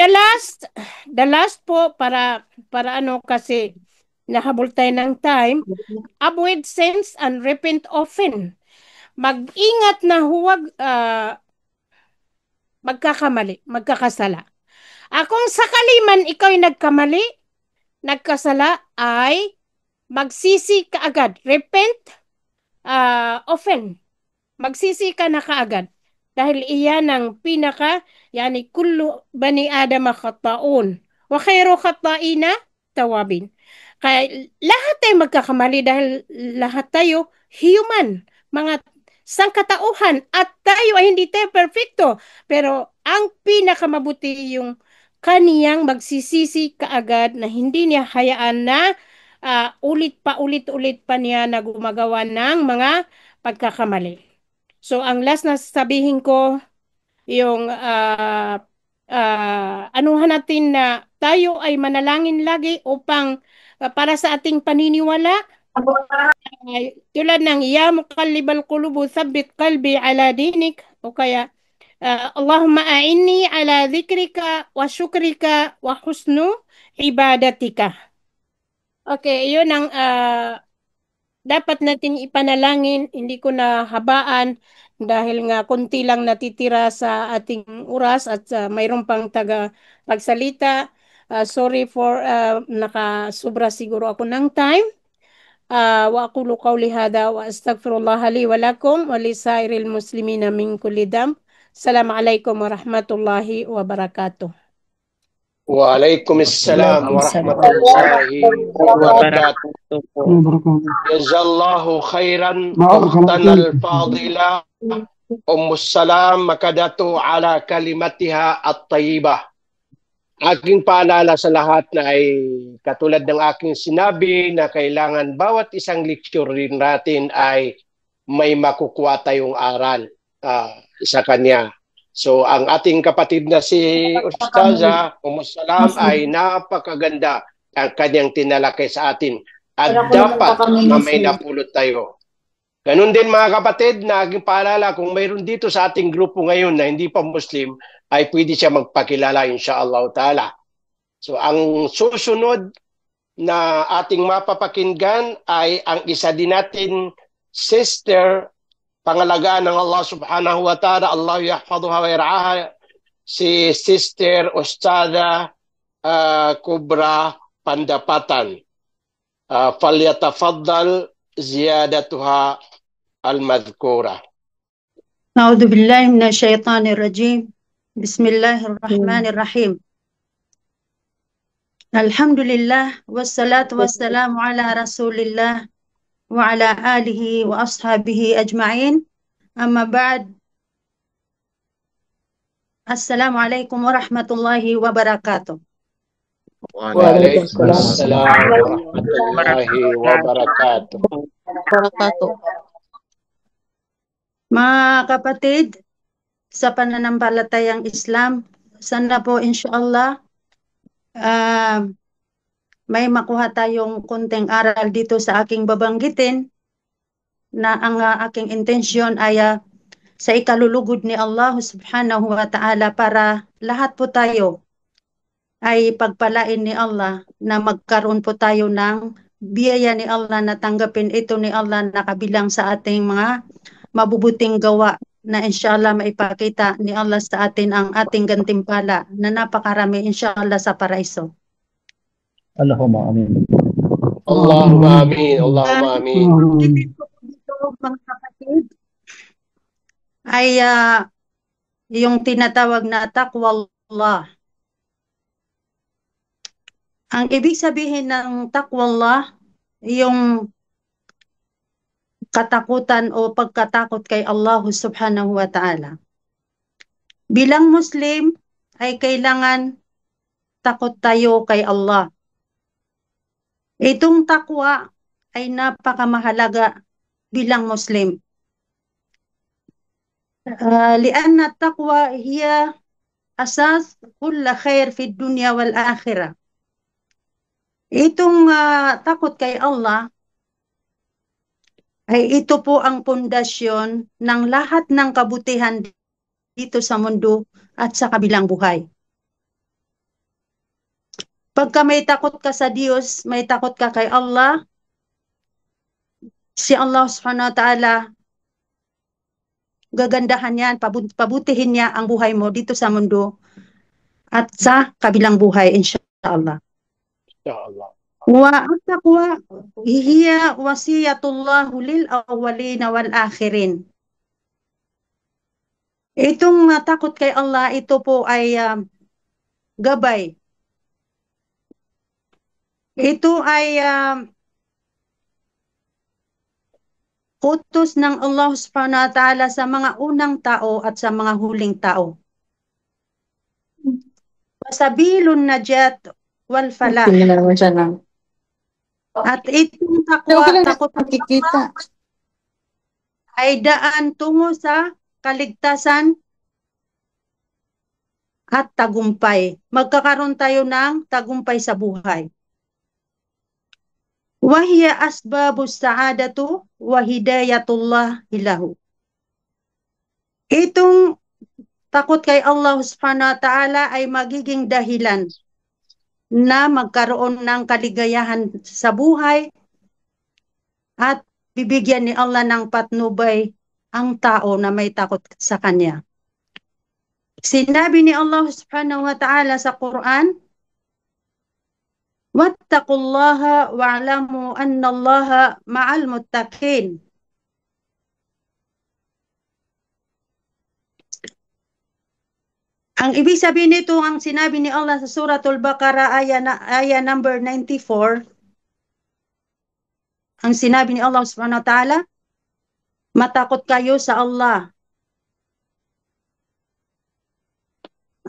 The last po para kasi nahabol tayo ng time, avoid sins and repent often. Mag-ingat na huwag magkakasala. Kung sakali man ikaw ay nagkasala, ay magsisi ka agad. Repent often. Magsisi ka na kaagad. Dahil iyan ang yani kullu bani adama khata'un. Wa khairu khata'ina tawabin. Kaya lahat tayo magkakamali dahil lahat tayo human. Mga sangkatauhan at tayo ay hindi tayo perfecto. Pero ang pinakamabuti yung kaniyang magsisisi kaagad na hindi niya hayaan na ulit pa niya na gumagawa ng mga pagkakamali. So, ang last na sabihin ko, yung anuhan natin na tayo ay manalangin lagi upang para sa ating paniniwala. Tulad ng ya muqallibal qulubu thabbit qalbi ala dinik, o kaya Allahumma a'inni ala dhikrika wa syukrika wa husnu ibadatika. Okay, yun ang dapat natin ipanalangin. Hindi ko na habaan dahil nga konti lang natitira sa ating oras at mayroon pang taga pagsalita. Sorry for nakasubra siguro ako ng time. Wa aqulu qawli hadha wa astaghfirullah li wa lakum wa li sairil muslimina min kulli dam. Assalamualaikum warahmatullahi wabarakatuh. Waalaikumsalam warahmatullahi wabarakatuh. Jazallahu khairan ukhtanal fadila. Salam makadatu ala kalimatiha at-tayyibah. Aking paalala sa lahat na ay katulad ng aking sinabi na kailangan bawat isang lecture rin natin ay may makukuha tayong aral sa kanya. So ang ating kapatid na si Ustaza Salam ay napakaganda ang kanyang tinalakay sa atin at dapat na may napulot tayo. Ganun din mga kapatid na aking paalala, kung mayroon dito sa ating grupo ngayon na hindi pa Muslim, ay pwede siya magpakilala insha'Allah ta'ala. So ang susunod na ating mapapakinggan ay ang isa din natin sister, pangalagaan ng Allah subhanahu wa ta'ala, Allah yahfaduha wa yar'aha, si Sister Ustadha Kubra Pandapatan. Falyatafaddal ziyadatuha al-madhkura. A'udzu billahi minasyaitonir rajim. Bismillahirrahmanirrahim. Alhamdulillah wassalatu wassalamu ala Rasulillah wa ala alihi wa ashabihi ajma'in. Amma ba'd. Assalamualaikum warahmatullahi wabarakatuh. Waalaikumsalam warahmatullahi wabarakatuh. Mga kapatid, sa pananampalatayang Islam, sana po insyaallah may makuha tayong konting aral dito sa aking babanggitin na ang aking intensyon ay sa ikalulugod ni Allah subhanahu wa ta'ala para lahat po tayo ay pagpalain ni Allah na magkaroon po tayo ng biyaya ni Allah na tanggapin ito ni Allah na kabilang sa ating mga mabubuting gawa na inshallah maipakita ni Allah sa atin ang ating gantimpala na napakarami inshallah sa paraiso. Allahumma amin. Allahumma amin. Allahumma amin. Mga kapatid, ay yung tinatawag na taqwallah. Ang ibig sabihin ng taqwallah, yung katakutan o pagkatakot kay Allah subhanahu wa ta'ala. Bilang Muslim ay kailangan takot tayo kay Allah. Itong takwa ay napakamahalaga bilang Muslim. Lianna taqwa hiya asas kulla khair fi dunya wal akhirah. Itong takot kay Allah ay ito po ang pundasyon ng lahat ng kabutihan dito sa mundo at sa kabilang buhay. Pagka may takot ka sa Diyos, may takot ka kay Allah, si Allah subhanahu wa ta'ala, gagandahan yan, pabutihin niya ang buhay mo dito sa mundo at sa kabilang buhay, insyaAllah. InsyaAllah. Wa at-taqwa hiya wasiyatullahu lil awwalin wal akhirin. Itong takot kay Allah, ito po ay gabay. Ito ay utos ng Allah subhanahu wa ta'ala sa mga unang tao at sa mga huling tao. Sabilun najat wal falah. At itong takot Nakikita. ay daan tungo sa kaligtasan at tagumpay. Magkakaroon tayo ng tagumpay sa buhay. Wahiya asbabus sa'adatu wa hidayatullah ilahu. Itong takot kay Allah subhanahu wa ta'ala ay magiging dahilan na magkaroon ng kaligayahan sa buhay at bibigyan ni Allah ng patnubay ang tao na may takot sa Kanya. Sinabi ni Allah subhanahu wa ta'ala sa Quran, "Wattaqullaha wa'lamu annallaha ma'al muttaqin." Ang ibig sabihin nito, ang sinabi ni Allah sa Suratul Baqarah aya number 94, ang sinabi ni Allah subhanahu wa ta'ala, matakot kayo sa Allah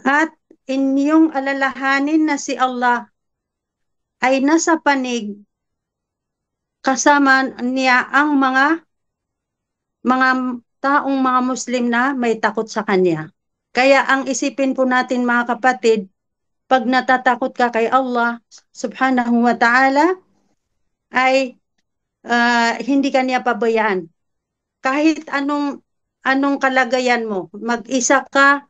at inyong alalahanin na si Allah ay nasa panig kasama niya ang mga taong mga Muslim na may takot sa Kanya. Kaya ang isipin po natin mga kapatid, pag natatakot ka kay Allah subhanahu wa ta'ala, ay hindi ka niya pabayaan. Kahit anong kalagayan mo, mag-isa ka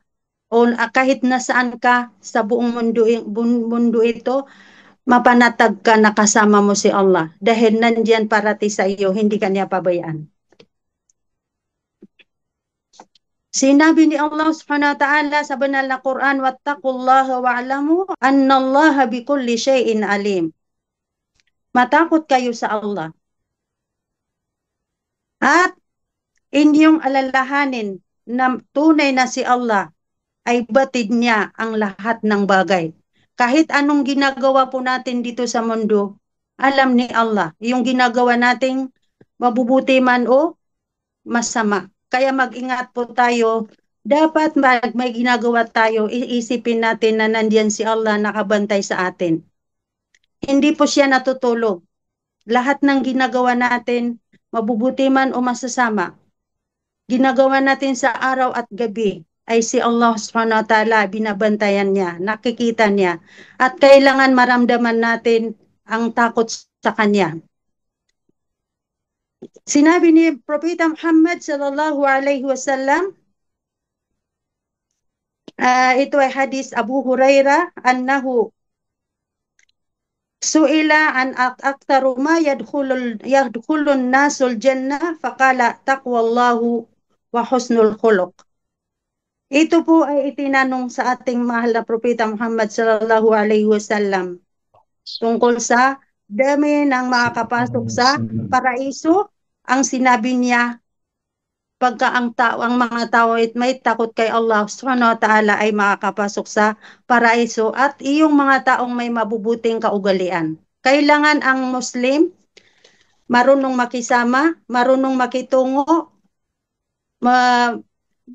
o kahit nasaan ka sa buong mundo ito, mapanatag ka na kasama mo si Allah. Dahil nandiyan parati sa iyo, hindi ka niya pabayaan. Sinabi ni Allah subhanahu wa ta'ala sa banal na Quran, "Wattaqullaha wa'lamu annallaha bikulli syai'in alim." Matakot kayo sa Allah. At inyong alalahanin na tunay na si Allah ay batid niya ang lahat ng bagay. Kahit anong ginagawa po natin dito sa mundo, alam ni Allah yung ginagawa nating mabubuti man o masama. Kaya mag-ingat po tayo. Dapat may ginagawa tayo, iisipin natin na nandiyan si Allah nakabantay sa atin. Hindi po siya natutulog. Lahat ng ginagawa natin, mabubuti man o masasama, ginagawa natin sa araw at gabi, ay si Allah subhanahu wa ta'ala, binabantayan niya, nakikita niya, at kailangan maramdaman natin ang takot sa Kanya. Sinabi ni Propeta Muhammad sallallahu alaihi wasallam, ito ay hadis Abu Hurairah, annahu su'ila an aktaru ma yadkhulun nasul jannah, faqala taqwallahu wa husnul khuluq. Ito po ay itinanong sa ating mahal na Propeta Muhammad sallallahu alaihi wasallam tungkol sa dami ng makakapasok sa paraiso. Ang sinabi niya, pagka ang mga tao ay may takot kay Allah subhanahu wa ta'ala ay makakapasok sa paraiso, at iyong mga taong may mabubuting kaugalian. Kailangan ang Muslim marunong makisama, marunong makitungo,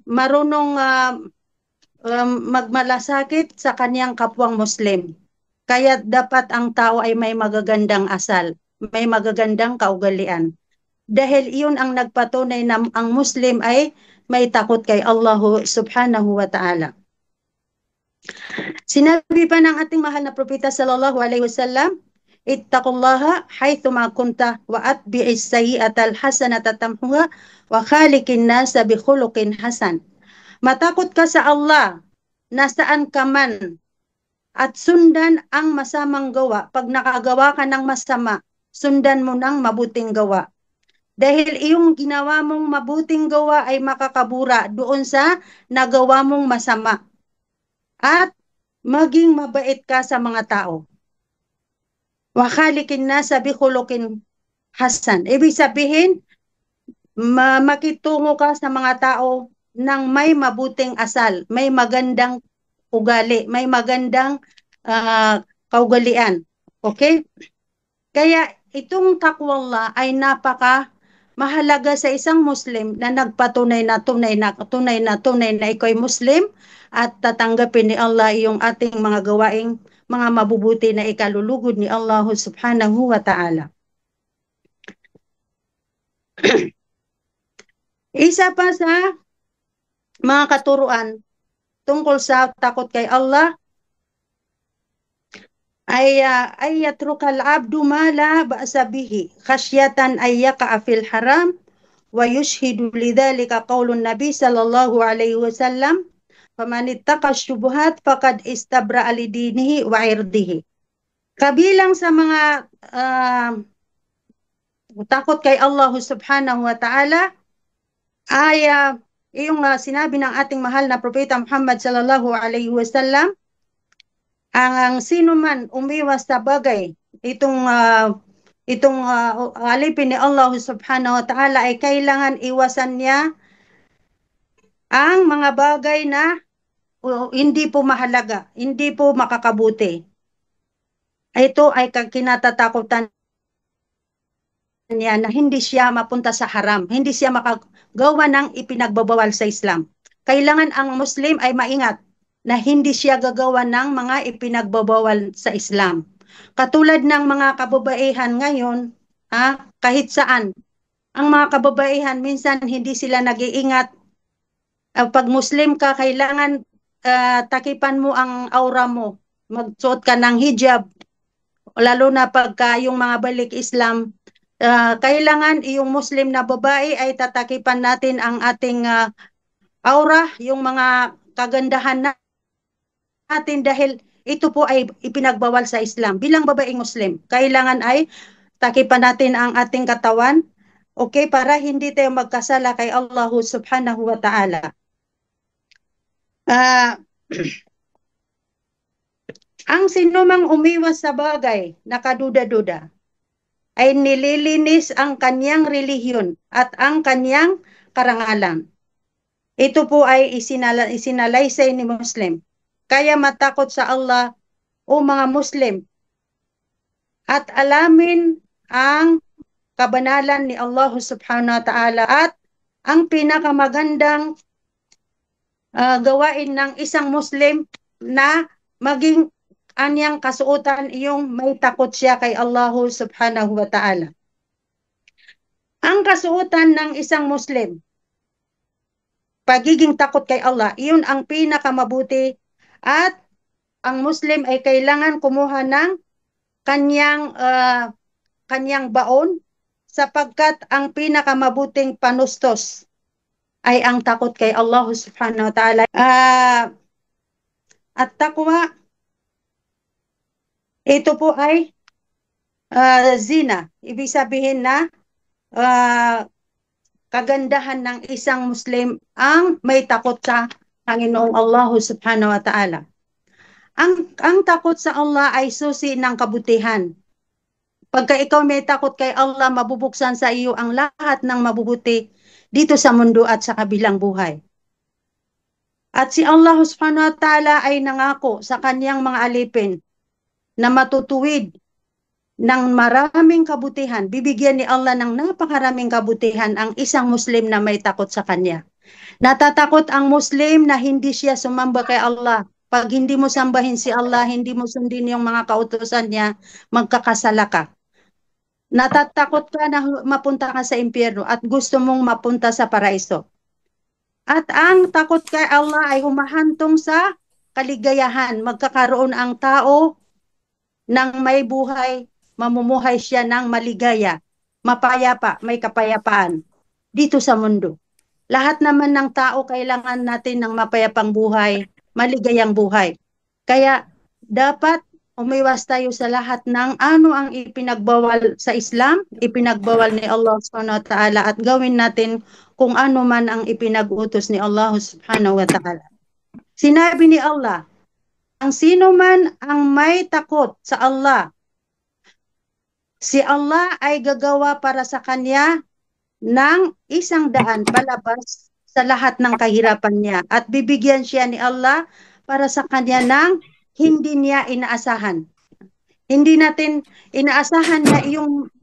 marunong magmalasakit sa kaniyang kapwang Muslim. Kaya dapat ang tao ay may magagandang asal, may magagandang kaugalian. Dahil iyon ang nagpatunay na ang Muslim ay may takot kay Allah subhanahu wa ta'ala. Sinabi pa ng ating mahal na Propeta sallallahu alaihi wasallam, "Ittaqullaha haythuma kunta wa atbi'is sayyi'atal hasanata tamhuha wa khaliqin nasa bi khuluqin hasan." Matakot ka sa Allah nasaan ka man at sundan ang masamang gawa. Pag nakagawa ka ng masama, sundan mo ng mabuting gawa. Dahil iyong ginawa mong mabuting gawa ay makakabura doon sa nagawa mong masama. At maging mabait ka sa mga tao. Wa khaliqin nasa bi khuluqin hasan. Ibig sabihin, makitungo ka sa mga tao ng may mabuting asal, may magandang ugali, may magandang kaugalian. Okay? Kaya itong taqwallah ay napaka mahalaga sa isang Muslim na nagpatunay na tunay na ikaw ay Muslim at tatanggapin ni Allah yung ating mga gawaing mga mabubuti na ikalulugod ni Allah subhanahu wa ta'ala. Isa pa sa mga katuruan tungkol sa takot kay Allah ay yatrukal abdu ma la ba'sa bihi khasyatan ay yaqa'a fil haram wa yushhidu lidzalika qaulun nabi sallallahu alaihi wasallam faman ittaqa syubhat faqad istabra'a lidinihi wa irdihi. Kabilang sa mga takot kay Allah subhanahu wa ta'ala ay yung sinabi ng ating mahal na propeta Muhammad sallallahu alaihi wasallam, ang sino man umiwas sa bagay itong alipin ni Allah subhanahu wa ta'ala ay kailangan iwasan niya ang mga bagay na hindi po mahalaga, hindi po makakabuti. Ito ay kinatatakutan niya na hindi siya mapunta sa haram, hindi siya makagawa ng ipinagbabawal sa Islam. Kailangan ang Muslim ay maingat na hindi siya gagawa ng mga ipinagbabawal sa Islam. Katulad ng mga kababaihan ngayon, kahit saan, ang mga kababaihan minsan hindi sila nag-iingat. Pag Muslim ka, kailangan takipan mo ang aura mo. Magsuot ka ng hijab, lalo na pagka yung mga balik Islam, kailangan yung Muslim na babae ay tatakipan natin ang ating aura, yung mga kagandahan natin dahil ito po ay ipinagbawal sa Islam. Bilang babaeng Muslim, kailangan ay takipan natin ang ating katawan, okay, para hindi tayo magkasala kay Allah subhanahu wa ta'ala. Ang sinumang umiwas sa bagay na kaduda-duda ay nililinis ang kanyang relihiyon at ang kanyang karangalan. Ito po ay isinalaysay ni Muslim. Kaya matakot sa Allah, o mga Muslim, at alamin ang kabanalan ni Allah subhanahu wa ta'ala at ang pinakamagandang gawain ng isang Muslim na maging anyang kasuotan yung may takot siya kay Allah subhanahu wa ta'ala. Ang kasuotan ng isang Muslim, pagiging takot kay Allah, iyon ang pinakamabuti at ang Muslim ay kailangan kumuha ng kanyang baon sapagkat ang pinakamabuting panustos ay ang takot kay Allah subhanahu wa ta'ala. At takwa, ito po ay zina. Ibig sabihin na kagandahan ng isang Muslim ang may takot sa Panginoong Allah subhanahu wa ta'ala. Ang takot sa Allah ay susi ng kabutihan. Pagka ikaw may takot kay Allah, mabubuksan sa iyo ang lahat ng mabubuti dito sa mundo at sa kabilang buhay. At si Allah subhanahu wa ta'ala ay nangako sa kanyang mga alipin na matutuwid ng maraming kabutihan. Bibigyan ni Allah ng napakaraming kabutihan ang isang Muslim na may takot sa kanya. Natatakot ang Muslim na hindi siya sumamba kay Allah. Pag hindi mo sambahin si Allah, hindi mo sundin yung mga kautusan niya, magkakasala ka. Natatakot ka na mapunta ka sa impyerno at gusto mong mapunta sa paraiso. At ang takot kay Allah ay humahantong sa kaligayahan. Magkakaroon ang tao ng may buhay, mamumuhay siya ng maligaya, mapayapa, may kapayapaan dito sa mundo. Lahat naman ng tao kailangan natin ng mapayapang buhay, maligayang buhay. Kaya dapat umiwas tayo sa lahat ng ano ang ipinagbawal sa Islam, ipinagbawal ni Allah subhanahu wa ta'ala at gawin natin kung ano man ang ipinag-utos ni Allah subhanahu wa ta'ala. Sinabi ni Allah, ang sino man ang may takot sa Allah, si Allah ay gagawa para sa kanya ng 100 palabas sa lahat ng kahirapan niya at bibigyan siya ni Allah para sa kanya ng hindi niya inaasahan. Hindi natin inaasahan na yung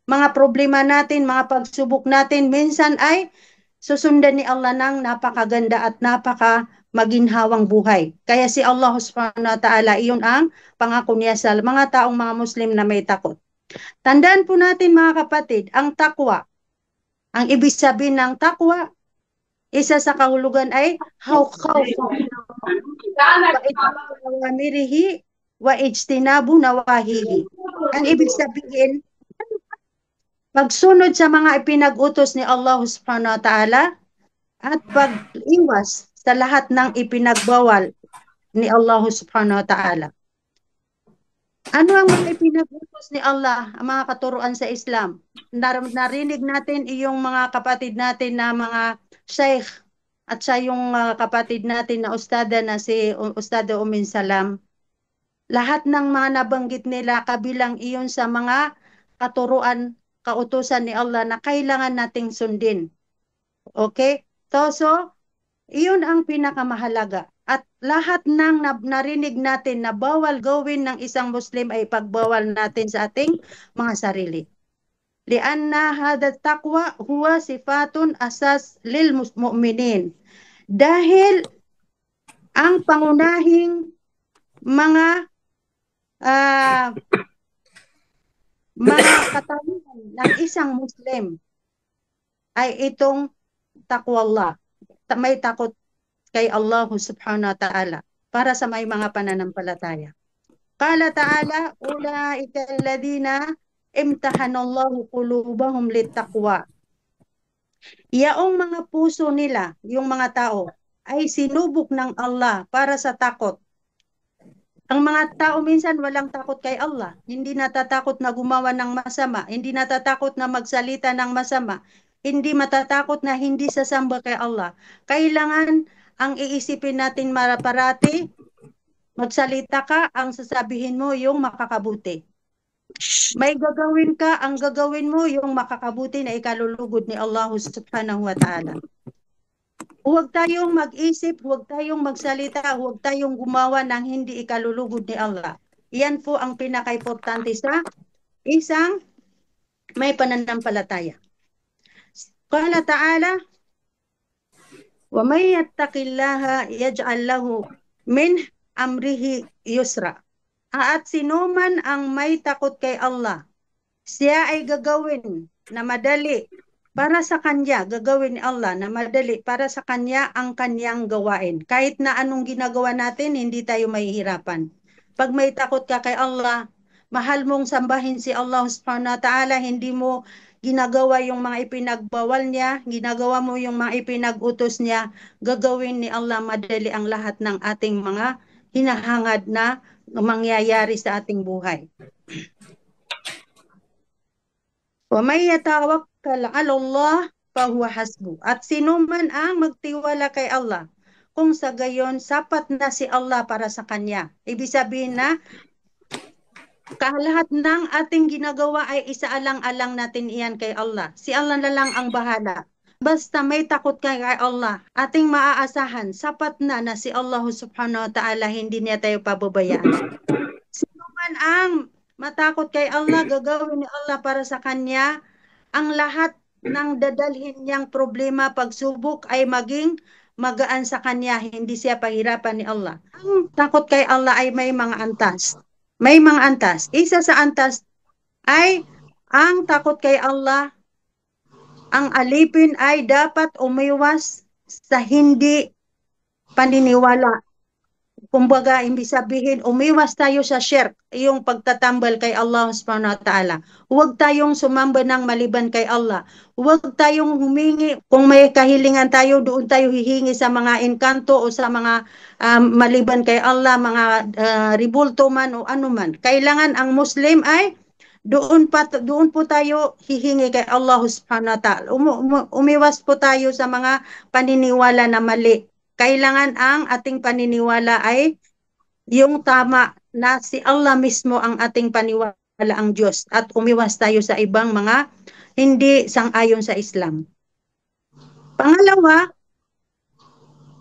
mga problema natin, mga pagsubok natin, minsan ay susundan ni Allah ng napakaganda at napakamaginhawang buhay. Kaya si Allah subhanahu wa ta'ala, iyon ang pangako niya sa mga taong mga Muslim na may takot. Tandaan po natin mga kapatid, ang takwa, ang ibig sabihin ng takwa Isa sa kahulugan ay khawfu wa ittibaa'u awamirihi wa ijtinabu nawahihi. Ang ibig sabihin, pagsunod sa mga ipinag-utos ni Allah subhanahu wa ta'ala at pag-iwas sa lahat ng ipinagbawal ni Allah subhanahu wa ta'ala. Ano ang mga ipinag-utos ni Allah, ang mga katuruan sa Islam? Narinig natin iyong mga kapatid natin na mga sheikh at sa yung kapatid natin na ustada na si Ustada Umin Salam. Lahat ng mga nabanggit nila kabilang iyon sa mga katuruan, kautusan ni Allah na kailangan nating sundin. Okay? So iyon ang pinakamahalaga. At lahat ng narinig natin na bawal gawin ng isang Muslim ay pagbawal natin sa ating mga sarili. Lianna hadha taqwa huwa sifatun asas lil mu'minin. Dahil ang pangunahing mga katangian ng isang Muslim ay itong taqwallah. May takot kay Allah subhanahu wa ta'ala para sa may mga pananampalataya. Qala ta'ala, ulaika alladhina imtahanallahu qulubahum littaqwa. Yaong mga puso nila, yung mga tao, ay sinubok ng Allah para sa takot. Ang mga tao minsan walang takot kay Allah. Hindi natatakot na gumawa ng masama. Hindi natatakot na magsalita ng masama. Hindi matatakot na hindi sasamba kay Allah. Kailangan ang iisipin natin parati, magsalita ka, ang sasabihin mo yung makakabuti. May gagawin ka, ang gagawin mo yung makakabuti na ikalulugod ni Allah subhanahu wa ta'ala. Huwag tayong mag-isip, huwag tayong magsalita, huwag tayong gumawa ng hindi ikalulugod ni Allah. Yan po ang pinaka-importante sa isang may pananampalataya. Qala ta'ala, wa may yattaqillaha yaj'al lahu min amrihi yusra. At sino man ang may takot kay Allah, siya ay gagawin na madali para sa kanya, gagawin ni Allah na madali para sa kanya ang kanyang gawain. Kahit na anong ginagawa natin, hindi tayo mahihirapan. Pag may takot ka kay Allah, mahal mong sambahin si Allah subhanahu wa ta'ala, hindi mo ginagawa yung mga ipinagbawal niya, ginagawa mo yung mga ipinag-utos niya, gagawin ni Allah madali ang lahat ng ating mga hinahangad na mangyayari sa ating buhay. Wa may yatawakkal 'ala Allah fa huwa hasbu. At sino man ang magtiwala kay Allah, kung sa gayon sapat na si Allah para sa kanya. Ibig sabihin na lahat ng ating ginagawa ay isaalang-alang natin iyan kay Allah. Si Allah na lang ang bahala. Basta may takot kay Allah, ating maaasahan, sapat na na si Allah subhanahu wa ta'ala, hindi niya tayo pababayaan. Sino man ang matakot kay Allah, gagawin ni Allah para sa kanya, ang lahat ng dadalhin niyang problema, pagsubok ay maging magaan sa kanya, hindi siya pahirapan ni Allah. Ang takot kay Allah ay may mga antas. May mga antas. Isa sa antas ay ang takot kay Allah, ang alipin ay dapat umiwas sa hindi paniniwala. Kumbaga, ibig sabihin, umiwas tayo sa shirk, yung pagtatambal kay Allah subhanahu wa ta'ala. Huwag tayong sumamba ng maliban kay Allah. Huwag tayong humingi, kung may kahilingan tayo, doon tayo hihingi sa mga engkanto o sa mga maliban kay Allah, mga ribulto man o anuman. Kailangan ang Muslim ay doon po tayo hihingi kay Allah subhanahu wa ta'ala. Umiwas po tayo sa mga paniniwala na mali. Kailangan ang ating paniniwala ay yung tama na si Allah mismo ang ating paniwala, ang Diyos, at umiwas tayo sa ibang mga hindi sang-ayon sa Islam. Pangalawa,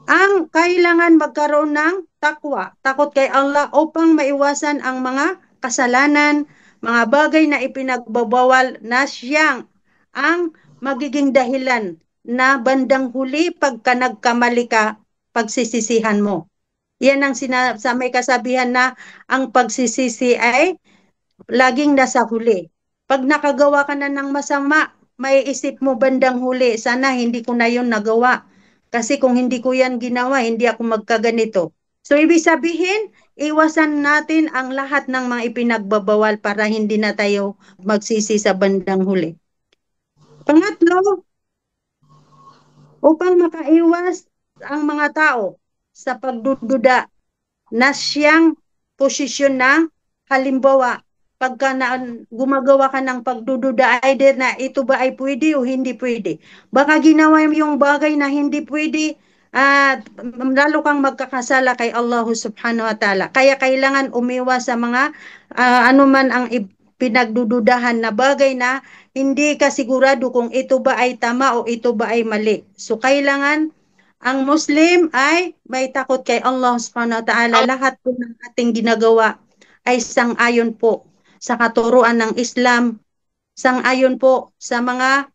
ang kailangan magkaroon ng takwa, takot kay Allah upang maiwasan ang mga kasalanan, mga bagay na ipinagbabawal na siyang ang magiging dahilan na bandang huli pagka nagkamali ka, pagsisisihan mo. Yan ang may kasabihan na ang pagsisisi ay laging nasa huli. Pag nakagawa ka na ng masama, may isip mo bandang huli, sana hindi ko na yun nagawa. Kasi kung hindi ko yan ginawa, hindi ako magkaganito. So, ibig sabihin, iwasan natin ang lahat ng mga ipinagbabawal para hindi na tayo magsisi sa bandang huli. Pangatlo, upang makaiwas ang mga tao sa pagdududa na siyang posisyon na halimbawa, pagka gumagawa ka ng pagdududa, either na ito ba ay pwede o hindi pwede. Baka ginawa mo yung bagay na hindi pwede at lalo kang magkakasala kay Allah subhanahu wa ta'ala. Kaya kailangan umiwas sa mga anuman ang pinagdududahan na bagay na hindi ka sigurado kung ito ba ay tama o ito ba ay mali. So kailangan ang Muslim ay may takot kay Allah subhanahu wa ta'ala. Lahat po ng ating ginagawa ay sang-ayon po sa katuruan ng Islam, sang-ayon po sa mga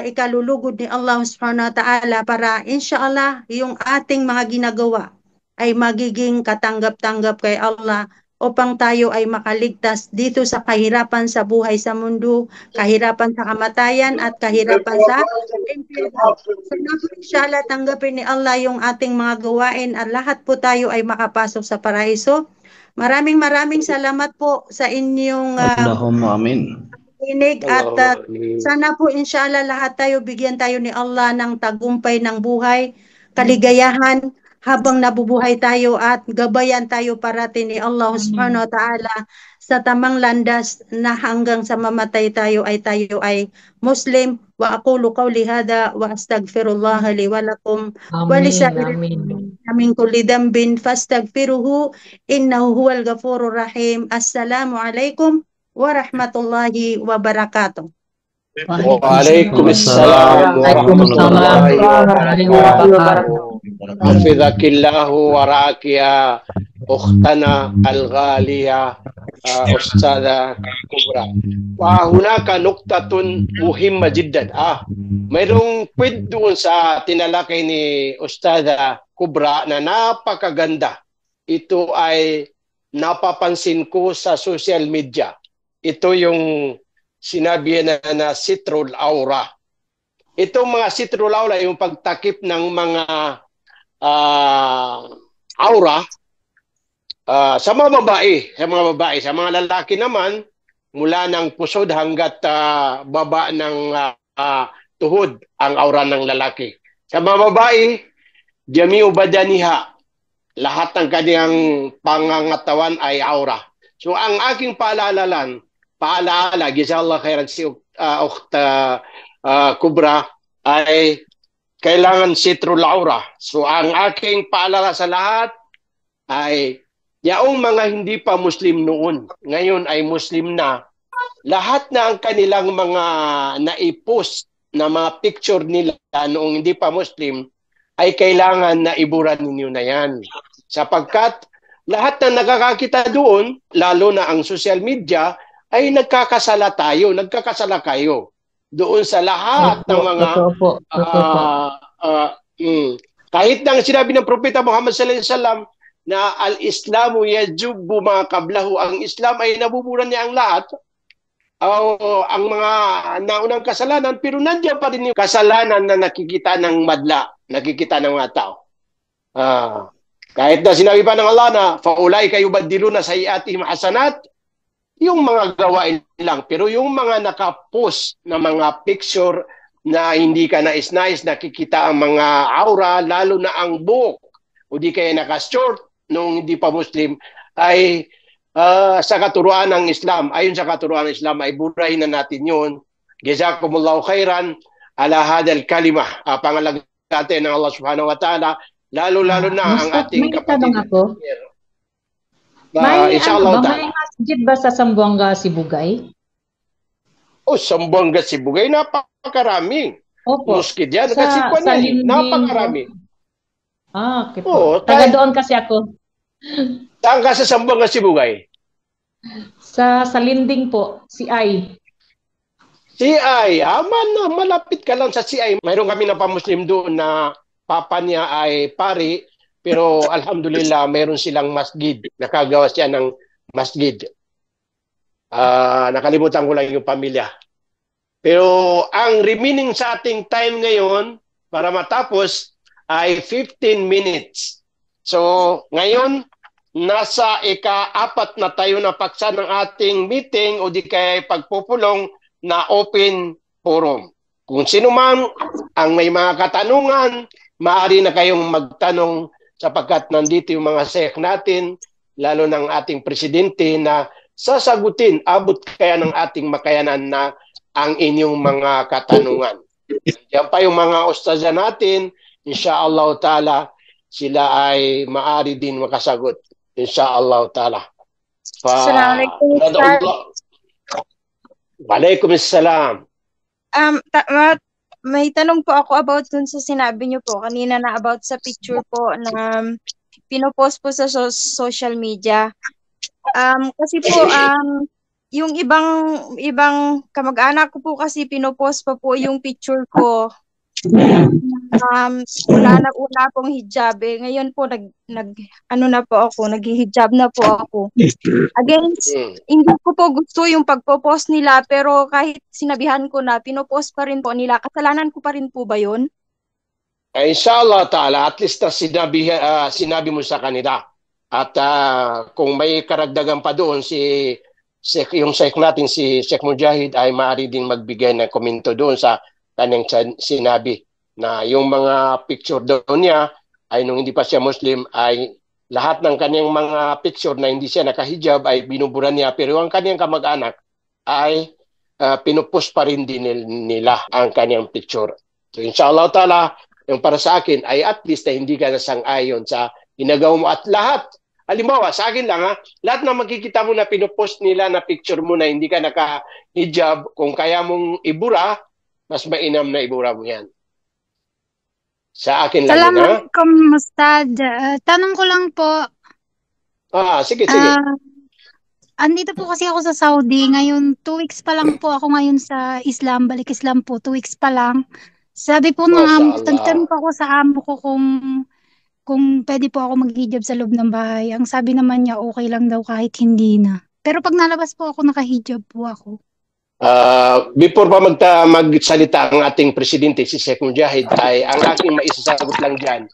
ikalulugod ni Allah subhanahu wa ta'ala para inshallah yung ating mga ginagawa ay magiging katanggap-tanggap kay Allah upang tayo ay makaligtas dito sa kahirapan sa buhay sa mundo, kahirapan sa kamatayan at kahirapan sa impyerno. So inshallah tanggapin ni Allah yung ating mga gawain at lahat po tayo ay makapasok sa paraiso. Maraming salamat po sa inyong Allahumma amin. inig at sana po inshallah lahat tayo bigyan tayo ni Allah ng tagumpay ng buhay, kaligayahan habang nabubuhay tayo at gabayan tayo parating ni Allah subhanahu wa ta'ala sa tamang landas na hanggang sa mamatay tayo ay Muslim. Wa aqulu qawli hadha wa astaghfirullah li wa lakum wa li sa'iril min kulli dhanbin fastaghfiruhu innahu huwal ghafurur rahim. Assalamu alaikum warahmatullahi wabarakatuh. Waalaikumsalam warahmatullahi wabarakatuh. Hafizakillahu wa ra'akiya ukhtana al-ghaliya Ustadha Kubra. Wa hunaka nuktatun muhimma jiddan. Mayroong point doon sa tinalakay ni Ustadha Kubra na napakaganda. Ito ay napapansin ko sa social media. Ito yung sinabi na sitrul aura. Itong mga sitrul aura, yung pagtakip ng mga aura sa mga babae. Sa mga lalaki naman, mula ng pusod hanggat baba ng tuhod ang aura ng lalaki. Sa mga babae, jami'u badaniha, lahat ng kanyang pangangatawan ay aura. So ang aking paalaala, jazakallah khairan si Ukhta Kubra, ay kailangan sitrul aura. So ang aking paalala sa lahat ay yaong mga hindi pa Muslim noon, ngayon ay Muslim na, lahat na ang kanilang mga naipost na mga picture nila noong hindi pa Muslim ay kailangan na iburan ninyo na yan. Sapagkat lahat na nakakakita doon, lalo na ang social media, ay nagkakasala kayo doon sa lahat ng mga kahit nang sinabi ng Propeta Muhammad sallallahu alaihi wasallam na al-Islamu yajubu ma qablahu, ang Islam ay nabuburan niya ang lahat, ang mga naunang kasalanan, pero nandiyan pa rin yung kasalanan na nakikita ng madla, nakikita ng mga tao. Kahit na sinabi pa ng Allah na faulaika yubaddiluna sayiatihim hasanat, yung mga gawain lang. Pero yung mga nakapost na mga picture na hindi ka nais-nais, nakikita ang mga aura, lalo na ang buhok, o di kaya naka-short nung hindi pa Muslim, ay sa katuruan ng Islam, ayon sa katuruan ng Islam, ay burahin na natin yun. Jazakumullahu khairan ala hadal kalimah. Pangalagate ng Allah subhanahu wa ta'ala, lalo-lalo na ang ating kapatid. May masjid ba sa Zamboanga, Sibugay? Zamboanga, Sibugay, napakarami. Opo. Muskid yan. Kasi napakarami. Okay po. Taga doon kasi ako. Saan ka sa Zamboanga, Sibugay? Sa Salinding po, CI. CI, malapit ka lang sa CI. Mayroon kami na pa-Muslim doon na papa niya ay pari. Pero alhamdulillah, meron silang masjid. Nakagawa siya ng masjid. Nakalimutan ko lang yung pamilya. Pero ang remaining sa ating time ngayon, para matapos, ay 15 minutes. So, ngayon, nasa ika-4 na tayo na paksa ng ating meeting o di kaya pagpupulong na open forum. Kung sino man ang may mga katanungan, maaari na kayong magtanong sapagkat nandito yung mga sheikh natin, lalo ng ating presidente na sasagutin, abot kaya ng ating makayanan na ang inyong mga katanungan. Yan pa yung mga ustadya natin, insyaallah ta'ala, sila ay maaari din makasagot. Insyaallah ta'ala. Assalamualaikum, Ustaz. Waalaikumsalam. May tanong po ako about dun sa sinabi niyo po kanina na about sa picture po na pinopost po sa social media. Kasi po yung ibang kamag-anak ko po kasi pinopost pa po yung picture ko. Wala pong hijab eh. Ngayon po naghihijab na po ako. Against, hindi ko po gusto yung pagpo-post nila pero kahit sinabihan ko na pinopost pa rin po nila, kasalanan ko pa rin po ba yun? Inshallah ta'ala, at least sinabi mo sa kanila. At kung may karagdagan pa doon, yung Sheikh natin, si Sheikh Mujahid, ay maaari din magbigay ng komento doon sa kanyang sinabi na yung mga picture doon niya ay nung hindi pa siya Muslim ay lahat ng kanyang mga picture na hindi siya nakahijab ay binubura niya pero ang kanyang kamag-anak ay pinupost pa rin din nila ang kanyang picture. So inshallah ta'ala, yung para sa akin ay at least na hindi ka nasang-ayon sa ginagawa mo at lahat. Halimbawa, sa akin lang lahat na makikita mo na pinupost nila na picture mo na hindi ka naka-hijab, kung kaya mong ibura, mas mainam na ibura mo yan. Sa akin lang yun, ha? Assalamualaikum, Ustad. Tanong ko lang po. Sige. Andito po kasi ako sa Saudi. Ngayon, 2 weeks pa lang po ako ngayon sa Islam. Balik Islam po, 2 weeks pa lang. Sabi po ng amo ko, nagtanong po ako sa amo ko kung pwede po ako maghijab sa loob ng bahay. Ang sabi naman niya, okay lang daw kahit hindi na. Pero pag nalabas po ako, nakahijab po ako. Before pa magsalita ang ating presidente, si Sheikh Mujahid, ay ang aking maisasagot lang dyan,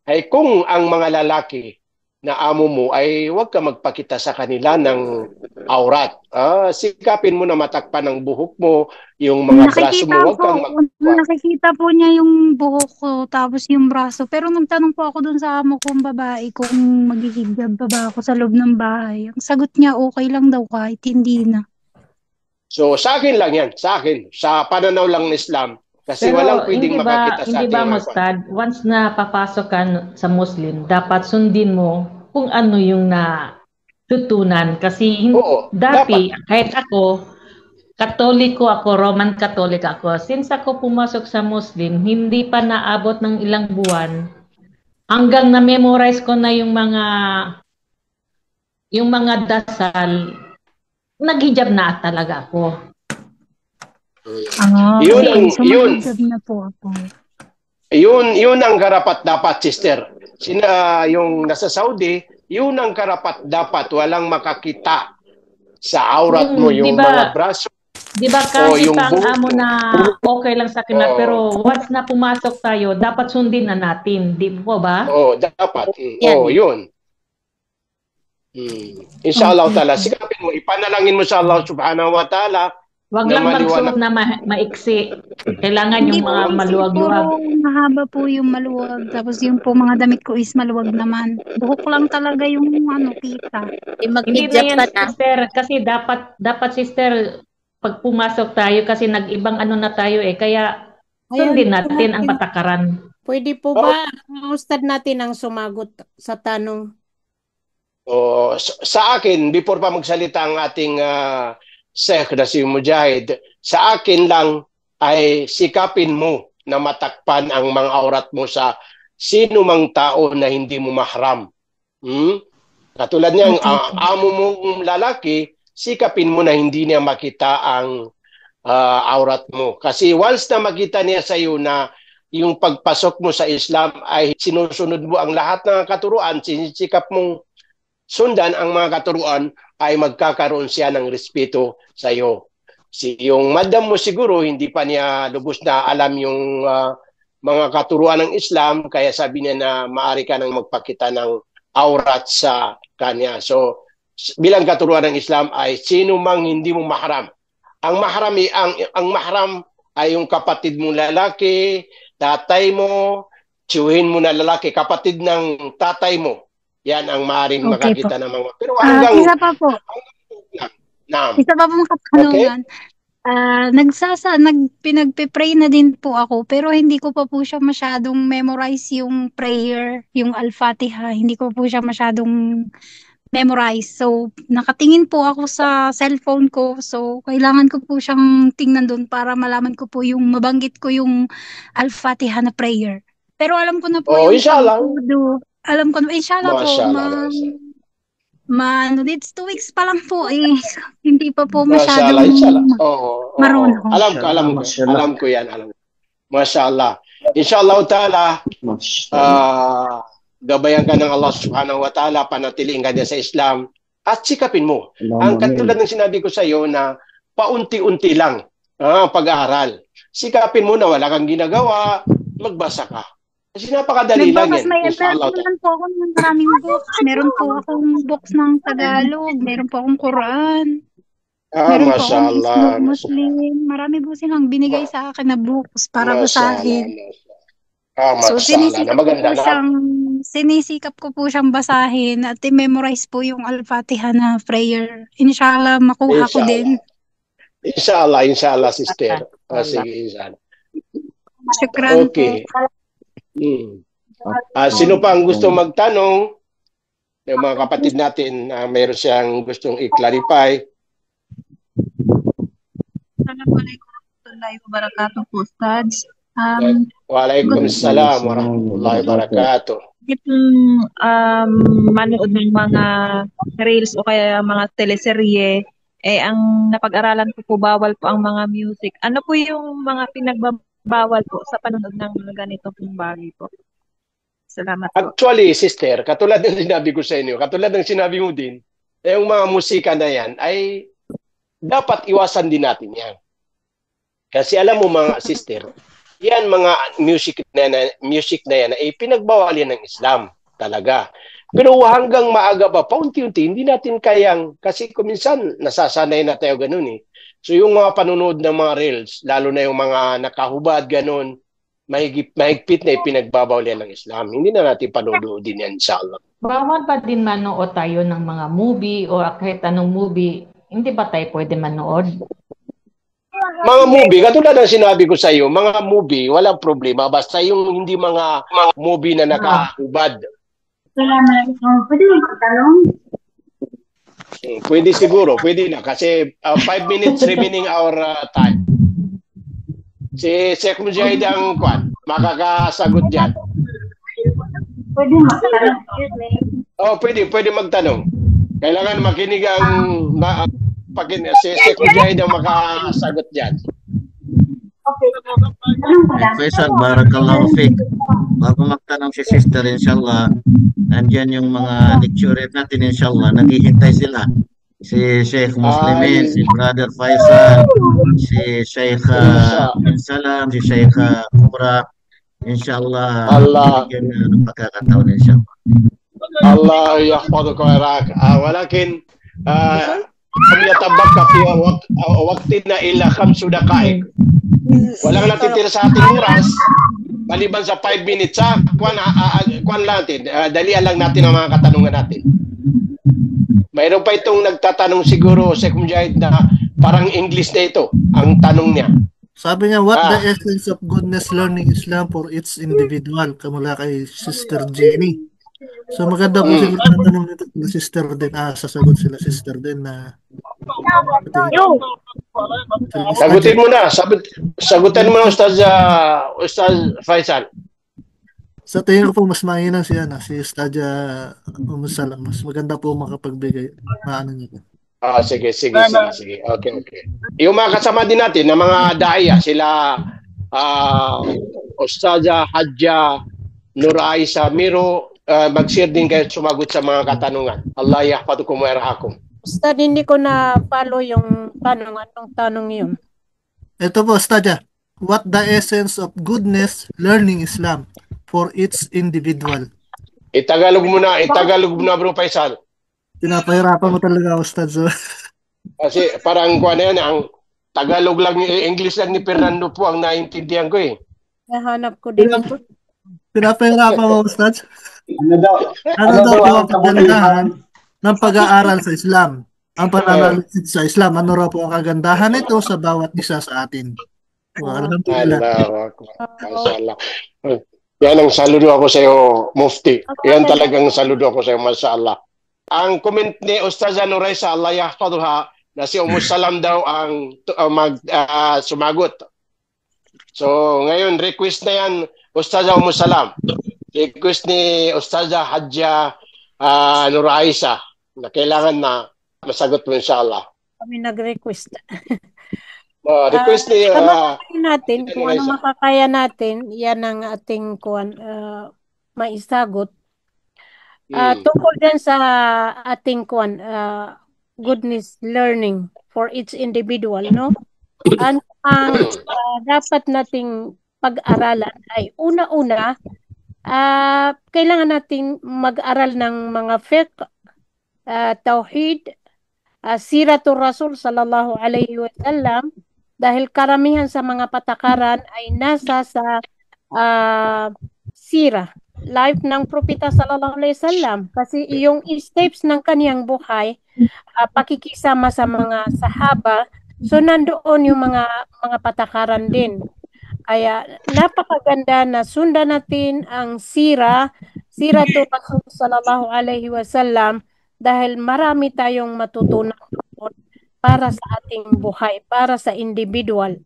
ay kung ang mga lalaki na amo mo ay huwag ka magpakita sa kanila ng aurat. Sikapin mo na matakpan ang buhok mo, yung mga braso mo, huwag kang nakikita po niya yung buhok ko, tapos yung braso. Pero nagtanong po ako dun sa amo kong babae kung maghihijab pa ba ako sa loob ng bahay. Ang sagot niya, okay lang daw kahit hindi na. So sa akin lang yan, sa akin, sa pananaw lang ng Islam. Kasi Pero walang pwedeng makakita sa hindi ating ba, Mustad, once na papasok ka sa Muslim, dapat sundin mo kung ano yung natutunan. Kasi dati, kahit ako, Katoliko ako, Roman Catholic ako. Since ako pumasok sa Muslim, hindi pa naabot ng ilang buwan, hanggang na-memorize ko na yung mga dasal, naghijab na talaga ako. Yun ang karapat dapat, sister. Yung nasa Saudi, yun ang karapat dapat, walang makakita sa aurat mo, yung mga braso. Di ba kahit ang amo na okay lang sa akin pero once na pumasok tayo, dapat sundin na natin. Di po ba? Dapat. Yun. Inshallah ta'ala, sikapin mo, ipanalangin mo sa Allah subhanahu wa ta'ala. Huwag lang magsuot na maiksi. Kailangan yung mga maluwag-luwag. Mahaba po yung maluwag. Tapos yung po mga damit ko is maluwag naman. Buhok lang talaga yung kita. Hindi na yan, sister. Kasi dapat sister, pag pumasok tayo, kasi nag-ibang na tayo Kaya sundin natin ang patakaran. Pwede po ba ustad natin ang sumagot sa tanong? Sa akin, before pa magsalita ang ating Sheikh na si Mujahid, sa akin lang ay sikapin mo na matakpan ang mga aurat mo sa sino mang tao na hindi mo mahram. Katulad niya, ang amo mong lalaki, sikapin mo na hindi niya makita ang aurat mo. Kasi once na makita niya sa iyo na yung pagpasok mo sa Islam ay sinusunod mo ang lahat ng katuruan, sinisikap mong sundan ang mga katuruan, ay magkakaroon siya ng respeto sa iyo. Yung madam mo siguro, hindi pa niya lubos na alam yung mga katuruan ng Islam, kaya sabi niya na maaari ka nang magpakita ng aurat sa kanya. So, bilang katuruan ng Islam ay sino mang hindi mo mahram. Ang mahram ay yung kapatid mo lalaki, tatay mo, tiyuhin mo na lalaki, kapatid ng tatay mo. Yan ang maaaring makakita ng mga. Pero hanggang isa pa po. Isa pa pong katanungan. Pinagpe-pray na din po ako, pero hindi ko pa po siya masyadong memorize yung prayer, yung Al-Fatiha. Hindi ko po siya masyadong memorize. So, nakatingin po ako sa cellphone ko. So, kailangan ko po siyang tingnan doon para malaman ko po yung, mabanggit ko yung Al-Fatiha na prayer. Pero alam ko na po yung inshallah. Alam ko na, inshallah po, it's 2 weeks pa lang po eh. Hindi pa po masyadong marunong. Alam ko yan. Mashallah. Inshallah ta'ala, gabayan ka ng Allah subhanahu wa ta'ala, panatiliin ka sa Islam, at sikapin mo. Ang katulad ng sinabi ko sa iyo na paunti-unti lang pag-aaral. Sikapin mo na wala kang ginagawa, magbasa ka. Kasi napakadali lang yan. Meron po ako ng maraming books. Meron po akong books ng Tagalog. Meron po akong Quran. Meron po akong Muslim. Marami po silang binigay sa akin na books para basahin. So, sinisikap ko po siyang basahin at i-memorize po yung Al-Fatiha na prayer. Inshallah, makuha ko din. Inshallah, sister. Sige, inshallah. Shukran po. Sino pa ang gusto magtanong? Yung mga kapatid natin, mayroon siyang gustong i-clarify. Assalamualaikum warahmatullahi wabarakatuh po, Ustads. Waalaikumsalam warahmatullahi wabarakatuh. Itong manood ng mga reels o kaya mga teleserye, ang napag-aralan ko po, bawal po ang mga music. Ano po yung mga pinagbabawal po sa panonood ng mga ganito pong bagay po? Salamat po. Actually, sister, katulad ng sinabi ko sa inyo, katulad ng sinabi mo din, yung mga musika na yan ay dapat iwasan din natin yan. Kasi alam mo mga sister, yan mga music na yan ay pinagbawal yan ng Islam talaga. Pero hanggang maaga pa, paunti-unti, hindi natin kayang, kasi kuminsan nasasanay na tayo ganun eh. So yung mga panunood ng mga reels, lalo na yung mga nakahubad ganun, mahigpit na ipinagbawal yan ng Islam. Hindi na natin panonoodin yan, inshallah. Bawal ba din manood tayo ng mga movie o kahit anong movie? Hindi ba tayo pwede manood? Mga movie, katulad ng sinabi ko sa iyo, mga movie, walang problema. Basta yung hindi mga movie na nakahubad. Pwede mo magtanong? Pwede siguro, pwede na. Kasi 5 minutes remaining our time. Si Sheikh Mujahid ang makakasagot dyan. Pwede magtanong. Pwede magtanong. Kailangan makinig ang si Sheikh Mujahid ang makasagot dyan. Faisal, barakallahu fiqh. Bago magtanong si sister, inshallah, nandyan yung mga lecturer natin, inshallah, naghihintay sila. Si Sheikh Muslimin, si Brother Faisal, si Sheikh bin Salam, si Sheikh Kubra. Inshallah, bigyan na ng pagkakataon, inshallah. Allah yahfaduka wa yarak. Walakin yatabaka fi waqtina illa 5 daqaik. Walang natitira sa ating oras maliban sa 5 minutes. Kwan natin, dalian lang natin ang mga katanungan natin. Mayroon pa itong nagtatanong siguro, Sheikh Mujahid, na parang English na ito, ang tanong niya. Sabi niya, what the essence of goodness learning Islam for its individual? Kamula kay Sister Jenny. So maganda po siguro na tanong nito na sister din. Sasagot sila sister din na sagutin mo na. Sagutin mo na, Ustaz Faisal. Sa tingin ko po mas mainam si Ustaz Salam. Mas maganda po makapagbigay. Maano niya po. Sige. Okay. Yung mga kasama din natin na mga daya, sila Ustaz Hajja Nur Aisha Miro, mag-share din kayo, sumagot sa mga katanungan. Allah yahfadukum wa yarhakum. Ustad, hindi ko na follow yung tanong. Anong tanong yun? Ito po, Ustad. what the essence of goodness learning Islam for each individual. Itagalog mo na Bro Faisal. Pinapahirapan mo talaga, Ustad. So. Kasi parang kuha na yan, ang Tagalog lang, English lang ni Fernando po ang naintindihan ko eh. Nahanap ko din ito. Pinapahirapan mo, Ustad. Ano daw ang kagandahan ng pag-aaral sa Islam? Ang pananalisit sa Islam, ano raw po ang kagandahan nito sa bawat isa sa atin? Alhamdulillah. Masyaallah. Yan ang saludo ako sa iyo, Mufti. Yan talagang saludo ako sa iyo, masyaallah. Ang comment ni Ustazah Nuraysa, Allah yahfadha, na si Salam daw ang sumagot. So, ngayon, request na yan, Ustazah Salam. Request ni Ustazah Hadja Nuraysa na kailangan na masagot mo, inshallah. Kami nag-request. Request ni... natin, kung ano makakaya natin, yan ang ating maisagot. Tungkol din sa ating goodness learning for each individual, no? Ang dapat nating pag-aralan ay una-una, kailangan nating mag-aral ng mga fiqh, tauhid, siratul Rasul sallallahu alaihi wasallam, dahil karamihan sa mga patakaran ay nasa sa sira, life ng propeta sallallahu alaihi wasallam, kasi yung steps ng kaniyang buhay, pakikisama sa mga sahaba, so nandoon yung mga patakaran din. Kaya napakaganda na sundan natin ang siratul Rasul sallallahu alaihi wasallam, dahil marami tayong matutunan para sa ating buhay, para sa individual.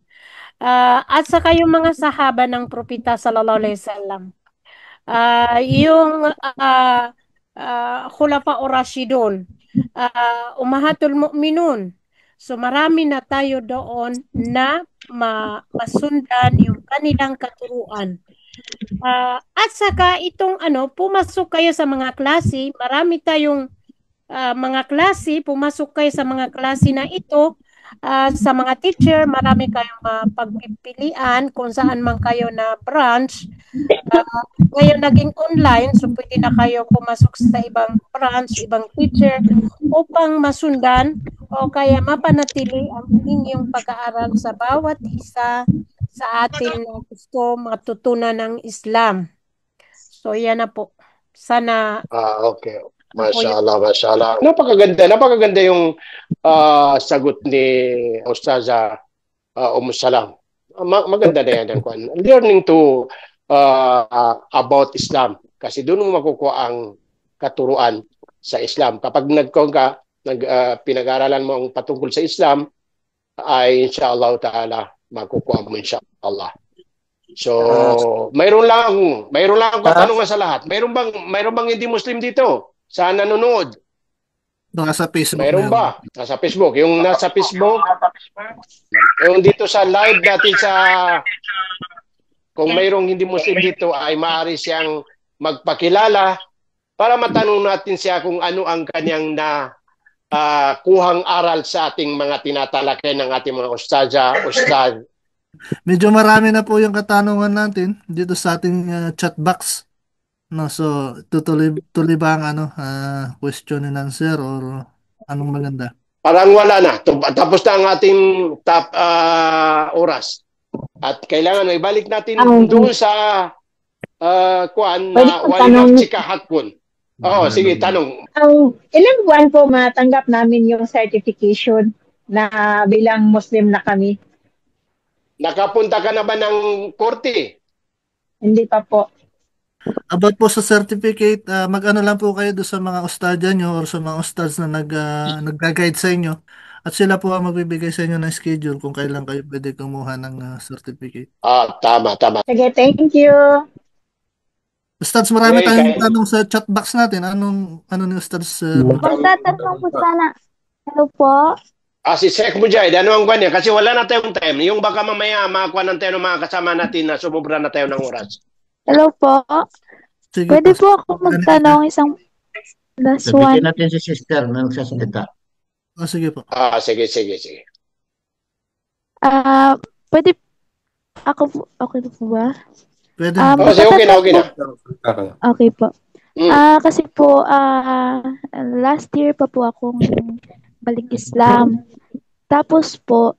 At saka yung mga sahaba ng propeta sallallahu alaihi wasallam. Yung Khulafa Rashidun, Ummahatul Mu'minun. So marami na tayo doon na masundan yung kanilang katuruan. At saka itong pumasok kayo sa mga klase, marami tayong mga klase, pumasok kayo sa mga klase na ito, sa mga teacher, marami kayong pagpipilian kung saan man kayo na branch. Ngayon naging online, so pwede na kayo pumasok sa ibang branch, ibang teacher, upang masundan o kaya mapanatili ang inyong pag-aaral sa bawat isa sa atin na gusto matutunan ng Islam. So yan na po. Sana... okay. Mashallah, mashallah. Napakaganda yung sagot ni Ustazah Salam. Maganda na yan. Learning to about Islam. Kasi doon mo makukuha ang katuruan sa Islam. Kapag pinag-aralan mo ang patungkol sa Islam, ay inshallah ta'ala makukuha mo inshallah. So, mayroon lang katanungan sa lahat. Mayroon bang hindi Muslim dito? Sana nanonood. Nasa Facebook. Mayroon ba? Nasa Facebook. Yung nasa Facebook, yung dito sa live natin kung mayroong hindi Muslim dito, ay maaari siyang magpakilala para matanong natin siya kung ano ang kanyang kuhang aral sa ating mga tinatalakay ng ating mga ustad. Medyo marami na po yung katanungan natin dito sa ating chat box. No, so tuloy ba ang question and answer or anong maganda? Parang wala na. Tapos na ang ating oras. At kailangan ibalik natin doon sa na walinang chika hakun. Sige, tanong. Ilang buwan po matanggap namin yung certification na bilang Muslim na kami? Nakapunta ka na ba ng korte? Hindi pa po. About po sa certificate, mag-ano lang po kayo doon sa mga ustadya nyo or sa mga ustads na nag-guide sa inyo. At sila po ang magbibigay sa inyo ng schedule kung kailan kayo pwede kumuha ng certificate. Tama. Sige, thank you. Ustads, marami tayong tanong sa chat box natin. Ano ni Ustads? Magtatanong po sana. Hello po. Si Sheikh Mujahid, ano ang ganyan? Kasi wala na tayong time. Yung baka mamaya makakuha ng tayo ng mga kasama natin na sumubra na tayo ng oras. Hello po. Sige, pwede po ako magtanong isang last one. Sabihin natin si sister na nagsasalita. Sige po. Sige. Pwede Okay po ba? Pwede Um, na. Kasi okay na, okay na. Okay po. Kasi po, last year pa po akong balik Islam. Tapos po,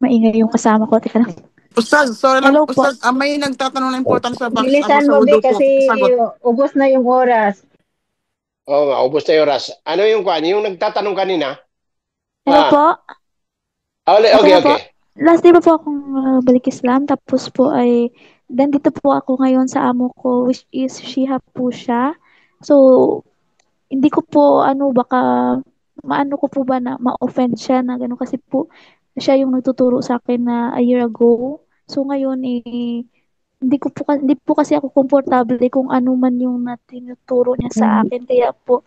maingay yung kasama ko. Teka lang. Ustaz, sorry lang, Hello po. Ustaz, may nagtatanong na importante sa box. Bilisan Sa mo, Be, wudu po. kasi Sagot. ubos na yung oras. Oo nga, ubos na yung oras. Ano yung kwan? Yung nagtatanong kanina? Hello po. Okay. Last day pa po akong balik Islam. Tapos po ay, nandito po ako ngayon sa amo ko, which is Shiha po siya. So, hindi ko po, baka, maano ko po ba na ma-offend siya na gano'n kasi po, siya yung nagtuturo sa akin na a year ago. So, ngayon hindi po kasi ako komportable kung ano man yung tinuturo niya sa akin. Kaya po,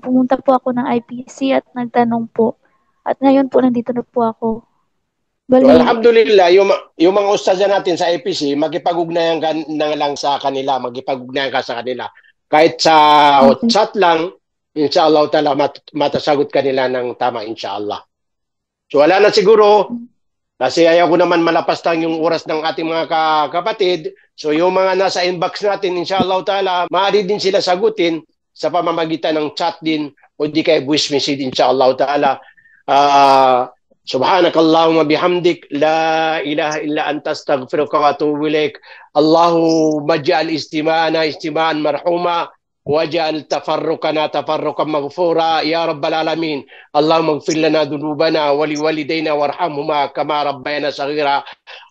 pumunta po ako ng IPC at nagtanong po. At ngayon po, nandito na po ako. So, alhamdulillah, yung mga ustadya natin sa IPC, makipag-ugnayan ka na lang sa kanila, makipag-ugnayan ka sa kanila. Kahit sa chat lang, inshallah ta'ala, matasagot kanila ng tama, inshallah. So, wala na siguro, kasi ayaw ko naman malapastang yung oras ng ating mga kapatid. So, yung mga nasa inbox natin, inshallah ta'ala, maaari din sila sagutin sa pamamagitan ng chat din o di kay voice message, inshallah ta'ala. Subhanakallahumma bihamdik la ilaha illa anta astaghfiruka wa atubu ilaik. Allahumma ij'al istima'ana istima'an marhuma waj'al tafarruqana tafarruqan maghfura ya rabbal alamin. Allahumma ighfir lana dhunubana wa liwalidayna warhamhuma kama rabbayana saghira.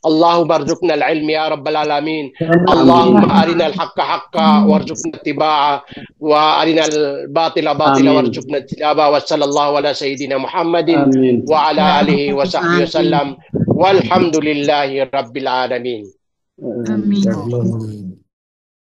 Allahumma arzuqna al-ilm ya rabbal alamin. Allahumma arina al-haqqa haqqa warzuqna ittiba'a wa arina al-batila batila warzuqna ijtinaba. Wa sallallahu ala sayyidina Muhammadin wa ala alihi wa sahbihi wasallam walhamdulillahi rabbil alamin. Amin.